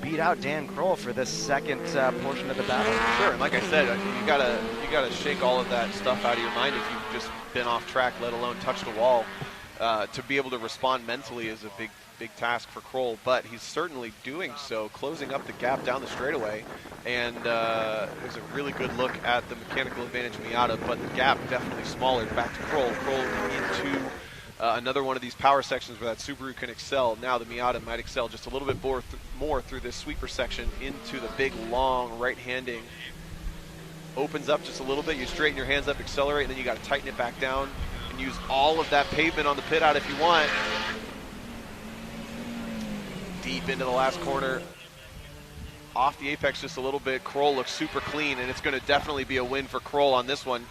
beat out Dan Kroll for this second portion of the battle. Sure, and like I said, you gotta shake all of that stuff out of your mind if you've just been off track, let alone touched a wall. To be able to respond mentally is a big task for Kroll, but he's certainly doing so, closing up the gap down the straightaway. And there's a really good look at the mechanical advantage Miata, but the gap definitely smaller. Back to Kroll. Kroll into another one of these power sections where that Subaru can excel. Now the Miata might excel just a little bit more through this sweeper section into the big, long right-handing. Opens up just a little bit. You straighten your hands up, accelerate, and then you got to tighten it back down and use all of that pavement on the pit out if you want. Deep into the last corner. Off the apex just a little bit. Kroll looks super clean, and it's going to definitely be a win for Kroll on this one.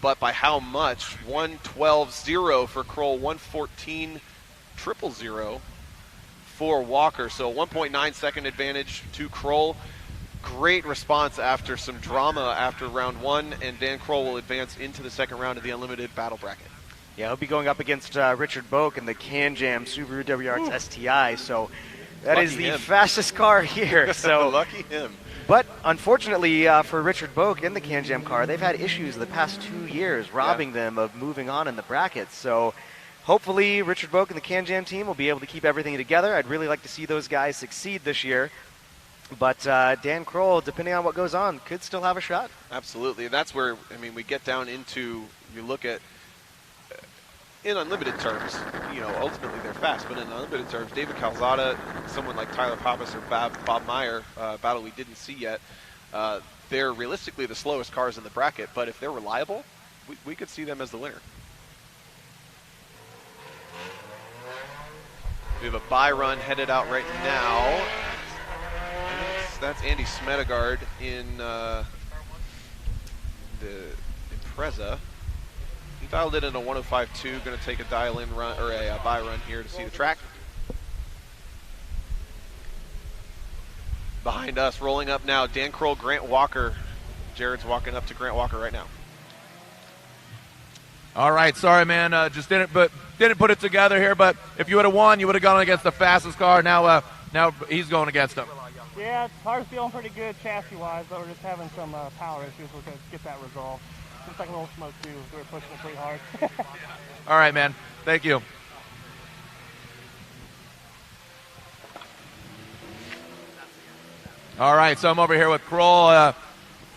But by how much? 1:12.0 for Kroll, 1:14.000 for Walker. So 1.9 second advantage to Kroll. Great response after some drama after round 1, and Dan Kroll will advance into the second round of the Unlimited Battle Bracket. Yeah, he'll be going up against Richard Boak in the Can-Jam Subaru WRX STI, so that Lucky is the him. fastest car here. So Lucky him. But unfortunately for Richard Boak in the Can-Jam car, they've had issues the past 2 years, robbing them of moving on in the brackets. So hopefully Richard Boak and the Can-Jam team will be able to keep everything together. I'd really like to see those guys succeed this year. But Dan Kroll, depending on what goes on, could still have a shot. Absolutely. And that's where, I mean, we get down into, you look at, in unlimited terms, you know, ultimately they're fast, but in unlimited terms, David Calzada, someone like Tyler Pappas or Bob Meyer, battle we didn't see yet, they're realistically the slowest cars in the bracket, but if they're reliable, we could see them as the winner. We have a buy run headed out right now. That's Andy Smedegard in the Impreza. He dialed it in a 105.2, going to take a dial-in run or a buy run here to see the track. Behind us, rolling up now, Dan Kroll, Grant Walker. Jared's walking up to Grant Walker right now. All right, sorry, man. Just didn't put it together here. But if you would have won, you would have gone against the fastest car. Now he's going against him. Yeah, the car's feeling pretty good chassis-wise, but we're just having some power issues. We're going to get that resolved. Looks like a little smoke, too, so we're pushing it pretty hard. All right, man. Thank you. All right, so I'm over here with Kroll.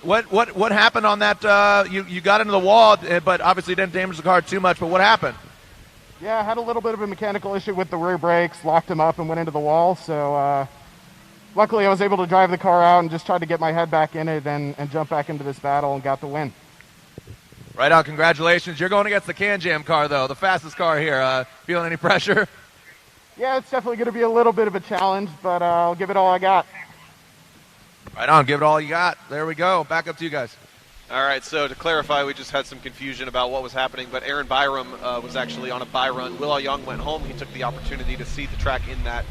What happened on that? You got into the wall, but obviously didn't damage the car too much. But what happened? Yeah, I had a little bit of a mechanical issue with the rear brakes, locked them up and went into the wall. So luckily I was able to drive the car out and just tried to get my head back in it and jump back into this battle and got the win. Right on, congratulations. You're going against the Can Jam car, though, the fastest car here. Feeling any pressure? Yeah, it's definitely going to be a little bit of a challenge, but I'll give it all I got. Right on, give it all you got. There we go. Back up to you guys. All right, so to clarify, we just had some confusion about what was happening, but Aaron Byram was actually on a bye run. Will Young went home. He took the opportunity to see the track in that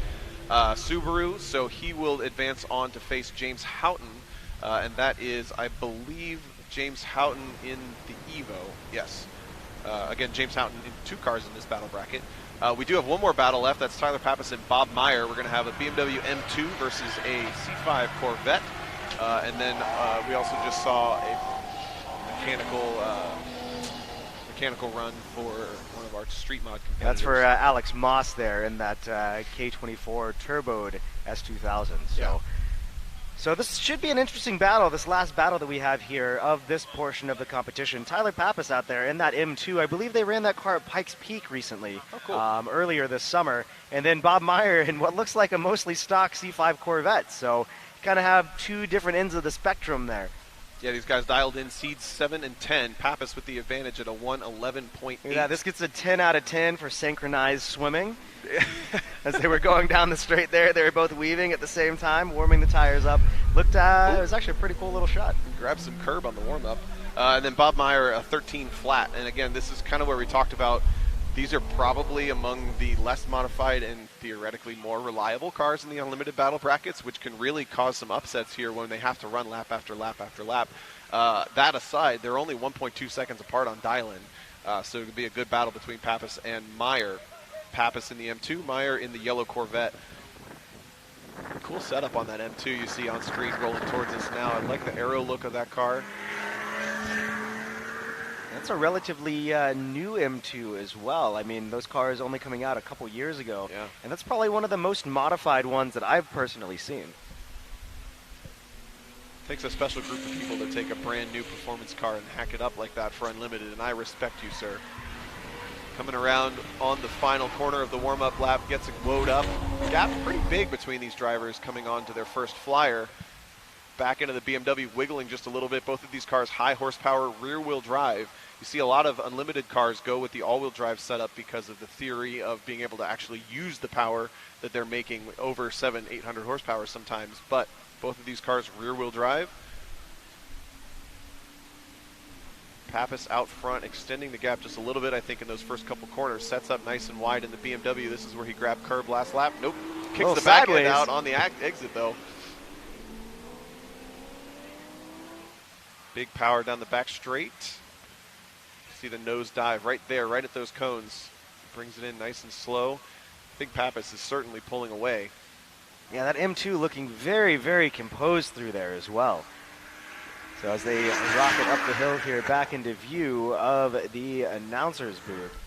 Subaru, so he will advance on to face James Houghton, and that is, I believe, James Houghton in the Evo. Yes. Again, James Houghton in 2 cars in this battle bracket. We do have one more battle left. That's Tyler Pappas and Bob Meyer. We're going to have a BMW M2 versus a C5 Corvette. And then we also just saw a mechanical run for one of our street mod competitors. That's for Alex Moss there in that K24 turboed S2000. So this should be an interesting battle, this last battle that we have here of this portion of the competition. Tyler Pappas out there in that M2. I believe they ran that car at Pikes Peak recently, earlier this summer. And then Bob Meyer in what looks like a mostly stock C5 Corvette. So you kind of have 2 different ends of the spectrum there. Yeah, these guys dialed in seeds 7 and 10. Pappas with the advantage at a 111.8. Yeah, this gets a 10 out of 10 for synchronized swimming. As they were going down the straight there, they were both weaving at the same time, warming the tires up. It was actually a pretty cool little shot. Grabbed some curb on the warm-up. And then Bob Meyer, a 13 flat. And again, this is kind of where we talked about these are probably among the less modified and theoretically more reliable cars in the unlimited battle brackets, which can really cause some upsets here when they have to run lap after lap after lap. That aside, they're only 1.2 seconds apart on dial-in, so it could be a good battle between Pappas and Meyer. Pappas in the M2, Meyer in the yellow Corvette. Cool setup on that M2 you see on screen rolling towards us now. I like the aero look of that car. That's a relatively new M2 as well. I mean, those cars only coming out a couple years ago. Yeah. And that's probably one of the most modified ones that I've personally seen. Takes a special group of people to take a brand new performance car and hack it up like that for Unlimited, and I respect you, sir. Coming around on the final corner of the warm-up lap, gets it woed up. Gap pretty big between these drivers coming on to their first flyer. Back into the BMW, wiggling just a little bit. Both of these cars, high horsepower, rear-wheel drive. You see a lot of Unlimited cars go with the all-wheel drive setup because of the theory of being able to actually use the power that they're making over 700-800 horsepower sometimes. But both of these cars, rear-wheel drive. Pappas out front, extending the gap just a little bit, I think, in those first couple corners. Sets up nice and wide in the BMW. This is where he grabbed curb last lap. Nope. Kicks the back end out on the exit, though. Big power down the back straight. See the nose dive right there, right at those cones. Brings it in nice and slow. I think Pappas is certainly pulling away. Yeah, that M2 looking very, very composed through there as well. So as they rocket up the hill here, back into view of the announcer's booth.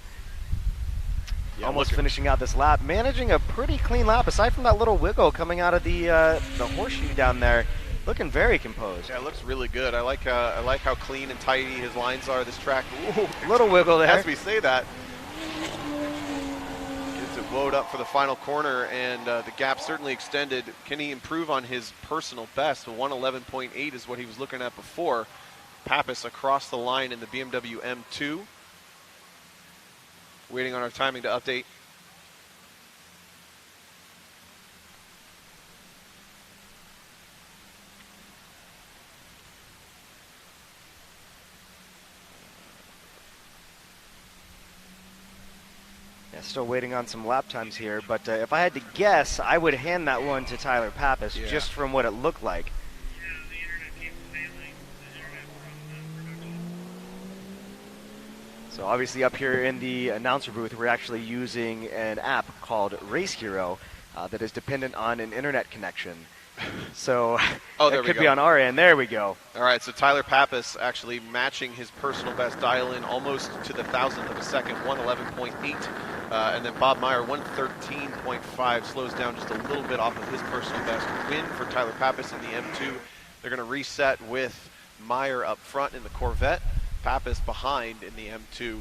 Yeah, almost finishing out this lap, managing a pretty clean lap, aside from that little wiggle coming out of the horseshoe down there. Looking very composed. Yeah, it looks really good. I like how clean and tidy his lines are. This track, ooh, little wiggle there. As we say that, gets it woed up for the final corner, and the gap certainly extended. Can he improve on his personal best? 111.8 is what he was looking at before. Pappas across the line in the BMW M2. Waiting on our timing to update. Yeah, still waiting on some lap times here, but if I had to guess, I would hand that one to Tyler Pappas, just from what it looked like. So obviously up here in the announcer booth, we're actually using an app called Race Hero that is dependent on an internet connection. So Oh, that there we could go. be on our end. There we go. All right, so Tyler Pappas actually matching his personal best dial-in almost to the thousandth of a second, 111.8. And then Bob Meyer, 113.5, slows down just a little bit off of his personal best. Win for Tyler Pappas in the M2. They're going to reset with Meyer up front in the Corvette, Pappas behind in the M2.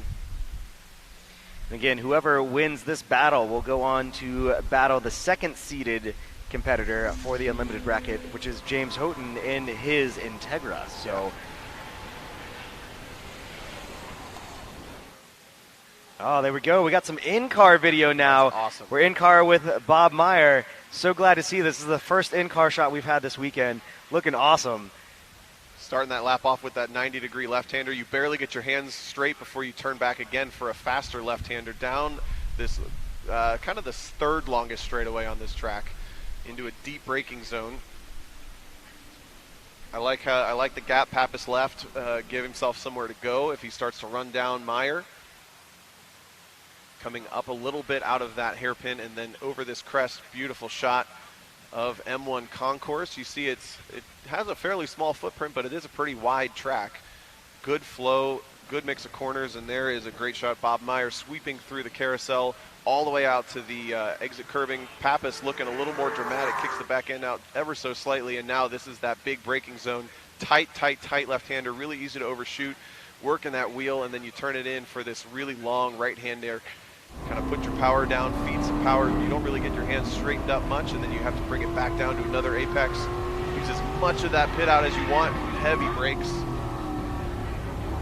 Again, whoever wins this battle will go on to battle the second-seeded competitor for the Unlimited bracket, which is James Houghton in his Integra. So, oh, there we go. We got some in-car video now. That's awesome. We're in-car with Bob Meyer. So glad to see this. This is the first in-car shot we've had this weekend. Looking awesome. Starting that lap off with that 90-degree left-hander. You barely get your hands straight before you turn back again for a faster left-hander down this kind of the third longest straightaway on this track into a deep braking zone. I like the gap Pappas left. Give himself somewhere to go if he starts to run down Meyer. Coming up a little bit out of that hairpin and then over this crest. Beautiful shot of M1 Concourse. You see it has a fairly small footprint, but it is a pretty wide track. Good flow, good mix of corners, and there is a great shot. Bob Meyer sweeping through the carousel all the way out to the exit curbing. Pappas looking a little more dramatic, kicks the back end out ever so slightly, and now this is that big braking zone. Tight left-hander, really easy to overshoot. Working that wheel, and then you turn it in for this really long right-hander. Kind of put your power down, feed some power. You don't really get your hands straightened up much, and then you have to bring it back down to another apex. Use as much of that pit out as you want. Heavy brakes.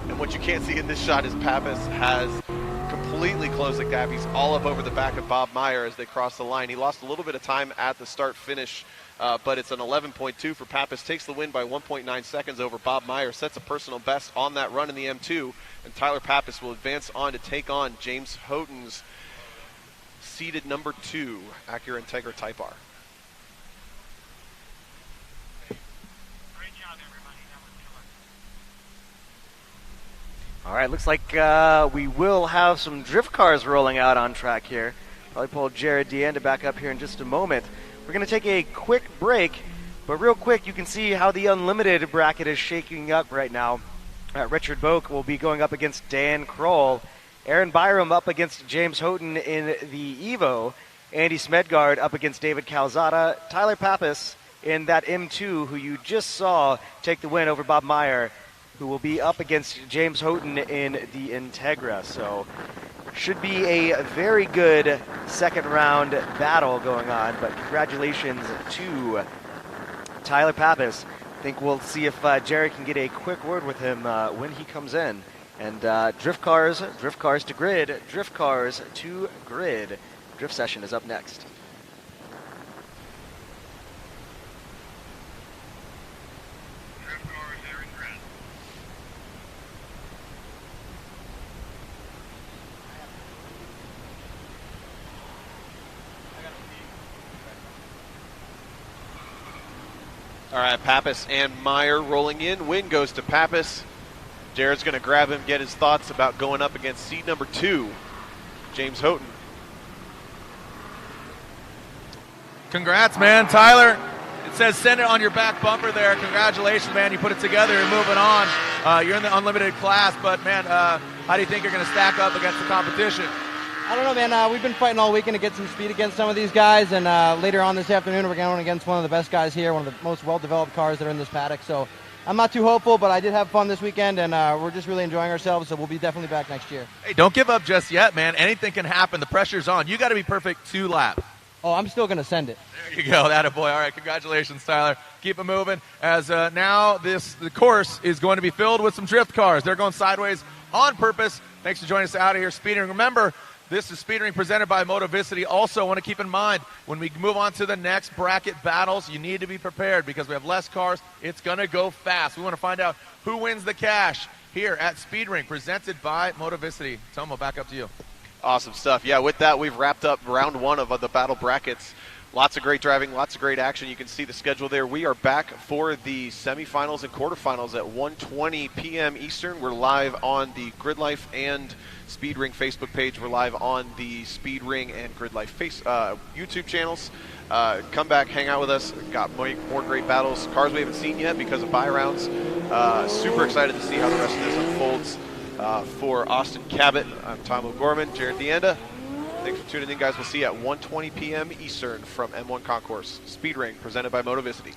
And what you can't see in this shot is Pappas has completely closed the gap. He's all up over the back of Bob Meyer as they cross the line. He lost a little bit of time at the start-finish, but it's an 11.2 for Pappas. Takes the win by 1.9 seconds over Bob Meyer. Sets a personal best on that run in the M2. And Tyler Pappas will advance on to take on James Houghton's seeded number 2 Acura Integra Type R. All right, looks like we will have some drift cars rolling out on track here. Probably pull Jared Deanda back up here in just a moment. We're going to take a quick break, but real quick, you can see how the Unlimited bracket is shaking up right now. Richard Boak will be going up against Dan Kroll. Aaron Byram up against James Houghton in the Evo. Andy Smedgard up against David Calzada. Tyler Pappas in that M2, who you just saw take the win over Bob Meyer, who will be up against James Houghton in the Integra. So should be a very good second round battle going on, but congratulations to Tyler Pappas. I think we'll see if Jerry can get a quick word with him when he comes in. And drift cars to grid, drift cars to grid. Drift session is up next. All right, Pappas and Meyer rolling in. Win goes to Pappas. Jared's going to grab him, get his thoughts about going up against seed number 2, James Houghton. Congrats, man. Tyler, it says send it on your back bumper there. Congratulations, man. You put it together. You're moving on. You're in the Unlimited class, but, man, how do you think you're going to stack up against the competition? I don't know, man. We've been fighting all weekend to get some speed against some of these guys, and later on this afternoon we're going against one of the best guys here, one of the most well-developed cars that are in this paddock. So I'm not too hopeful, but I did have fun this weekend, and we're just really enjoying ourselves, so we'll be definitely back next year. Hey, don't give up just yet, man. Anything can happen. The pressure's on. You got to be perfect 2 laps. Oh, I'm still going to send it. There you go. That a boy. All right, congratulations, Tyler. Keep it moving. As now the course is going to be filled with some drift cars. They're going sideways on purpose. Thanks for joining us out of here, Speeding. Remember, this is Speeding presented by Motovicity. Also, want to keep in mind, when we move on to the next bracket battles, you need to be prepared because we have less cars. It's going to go fast. We want to find out who wins the cash here at Speedring, presented by Motovicity. Tomo, back up to you. Awesome stuff. Yeah, with that, we've wrapped up round 1 of the battle brackets. Lots of great driving, lots of great action. You can see the schedule there. We are back for the semifinals and quarterfinals at 1:20 p.m. Eastern. We're live on the Grid Life and Speedring Facebook page. We're live on the Speedring and Grid Life YouTube channels. Come back, hang out with us. Got more great battles, cars we haven't seen yet because of buy rounds. Super excited to see how the rest of this unfolds. For Austin Cabot, I'm Tom O'Gorman, Jared Deanda. Thanks for tuning in, guys. We'll see you at 1:20 p.m. Eastern from M1 Concourse. Speed Ring presented by Motovicity.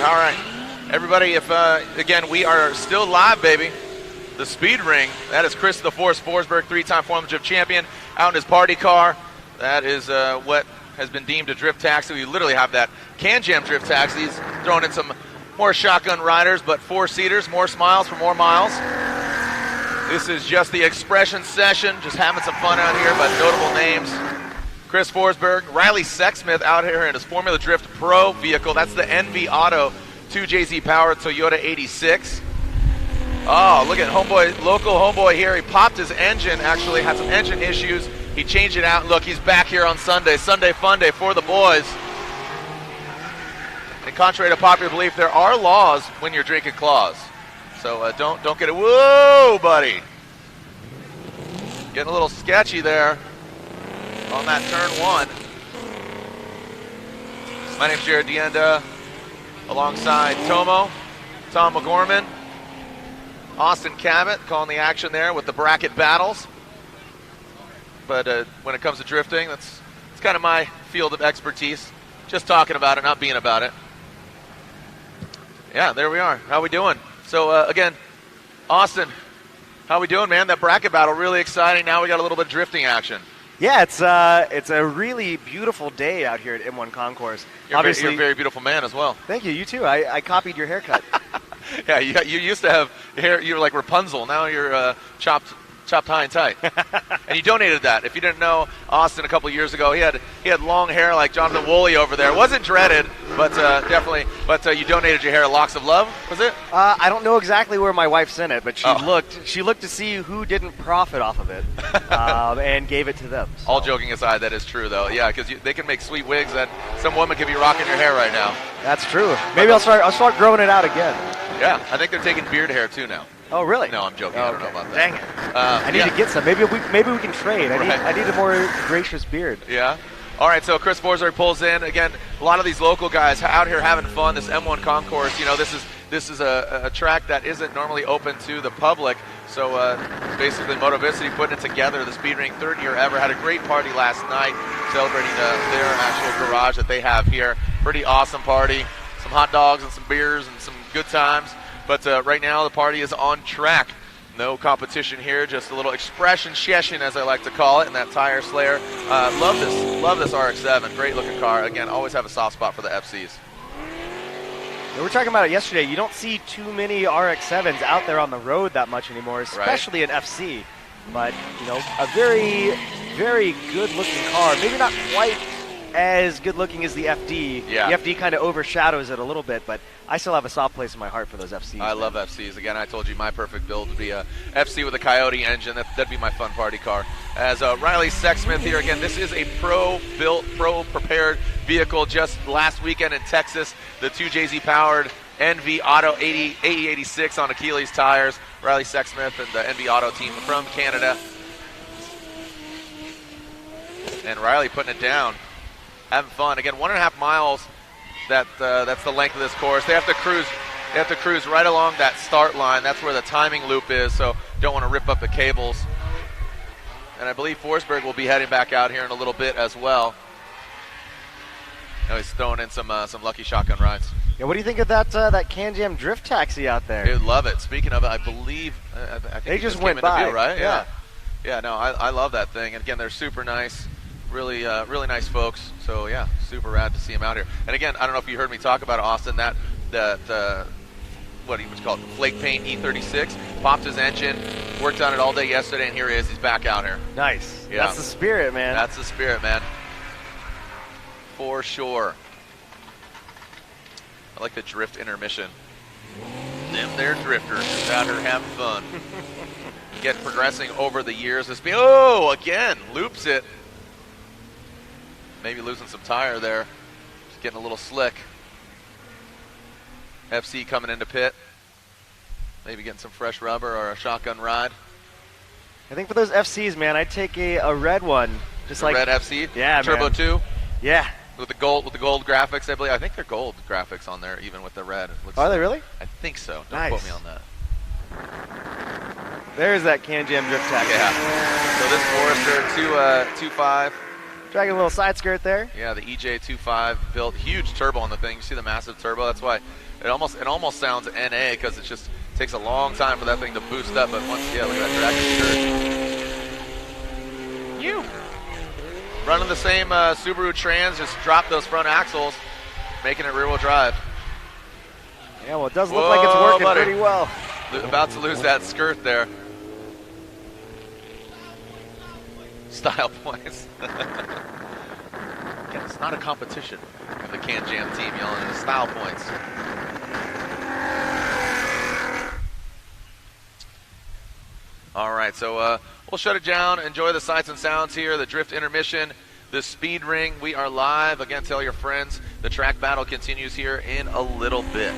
All right. Everybody, if again, we are still live, baby. The Speed Ring. That is Chris the Force Forsberg, 3-time Formula Drift champion, out in his party car. That is what has been deemed a drift taxi. We literally have that Can Jam drift taxis, throwing in some more shotgun riders, but 4-seaters, more smiles for more miles. This is just the expression session, just having some fun out here, but notable names. Chris Forsberg, Riley Sexsmith out here in his Formula Drift Pro vehicle. That's the NV Auto 2JZ powered Toyota 86. Oh, look at homeboy, local homeboy here. He popped his engine, actually had some engine issues. He changed it out. Look, he's back here on Sunday. Sunday fun day for the boys. And contrary to popular belief, there are laws when you're drinking claws. So don't get it. Whoa, buddy. Getting a little sketchy there on that turn 1. My name's Jared Dienda, alongside Tom McGorman, Austin Cabot calling the action there with the bracket battles. But when it comes to drifting, it's kind of my field of expertise. Just talking about it, not being about it. Yeah, there we are. How we doing? So again, Austin, how we doing, man? That bracket battle, really exciting. Now we got a little bit of drifting action. Yeah, it's a really beautiful day out here at M1 Concourse. You're a very beautiful man as well. Thank you. You too. I copied your haircut. Yeah, you used to have hair. You were like Rapunzel. Now you're chopped high and tight. And you donated that. If you didn't know, Austin a couple years ago, he had long hair like Jonathan Woolley over there. Wasn't dreaded, but definitely. But you donated your hair to Locks of Love, was it? I don't know exactly where my wife sent it, but she looked to see who didn't profit off of it, and gave it to them. So. All joking aside, that is true though. Yeah, because they can make sweet wigs that some woman could be rocking your hair right now. That's true. Maybe I'll start growing it out again. Yeah, I think they're taking beard hair too now. Oh, really? No, I'm joking. I don't know about that. Dang it. I need to get some. Maybe we can trade. I need a more gracious beard. Yeah. All right, so Chris Forsberg pulls in. Again, a lot of these local guys out here having fun. This M1 Concourse, this is a track that isn't normally open to the public. So basically Motovicity putting it together, the Speed Ring, 3rd year ever. Had a great party last night celebrating their actual garage that they have here. Pretty awesome party. Some hot dogs and some beers and some good times. But right now the party is on track. No competition here, just a little expression session, as I like to call it, in that Tire Slayer. Love this RX-7. Great looking car. Again, always have a soft spot for the FCs. We were talking about it yesterday. You don't see too many RX-7s out there on the road that much anymore, especially an FC. But, a very, very good looking car. Maybe not quite as good looking as the FD. Yeah. The FD kind of overshadows it a little bit, but I still have a soft place in my heart for those FCs. I love FCs. Again, I told you my perfect build would be a FC with a Coyote engine. That'd be my fun party car. As Riley Sexsmith here again, this is a pro-built, pro-prepared vehicle. Just last weekend in Texas, the 2JZ powered NV Auto 8086 on Achilles tires. Riley Sexsmith and the NV Auto team from Canada. And Riley putting it down. Having fun. Again, 1.5 miles. That's the length of this course. They have to cruise right along that start line. That's where the timing loop is, so don't want to rip up the cables. And I believe Forsberg will be heading back out here in a little bit as well. Now he's throwing in some lucky shotgun rides. Yeah, what do you think of that Can Jam drift taxi out there? Dude, love it. Speaking of it, I believe I think they just came went into by, view, right? Yeah. Yeah. No, I love that thing. And again, they're super nice. Really nice folks. So yeah, super rad to see him out here. And again, I don't know if you heard me talk about it, Austin. That what he was called, flake paint E36, popped his engine, worked on it all day yesterday, and here he is. He's back out here. Nice. Yeah. That's the spirit, man. That's the spirit, man. For sure. I like the drift intermission. Them there drifters just out here having fun. Get progressing over the years. Again, loops it. Maybe losing some tire there. Just getting a little slick. FC coming into pit. Maybe getting some fresh rubber or a shotgun ride. I think for those FCs, man, I'd take a red one. Just like red FC? Yeah, Turbo man. 2? Yeah. With the gold graphics, I believe. I think they're gold graphics on there, even with the red. Are they really? I think so. Don't Nice. quote me on that. There's that Can Jam drift taxi. Yeah. So this Forester 2.5. Dragging a little side skirt there. Yeah, the EJ 2.5 built huge turbo on the thing. You see the massive turbo. That's why It almost sounds NA because it just takes a long time for that thing to boost up. But once, yeah, look at that traction. You running the same Subaru Trans, just drop those front axles, making it rear-wheel drive. Yeah, well, it does look like it's working buddy. pretty well. About to lose that skirt there. Style points. Again, it's not a competition. The Can Jam team yelling at the style points. All right, so we'll shut it down. Enjoy the sights and sounds here. The drift intermission, the speed ring. We are live. Again, tell your friends the track battle continues here in a little bit.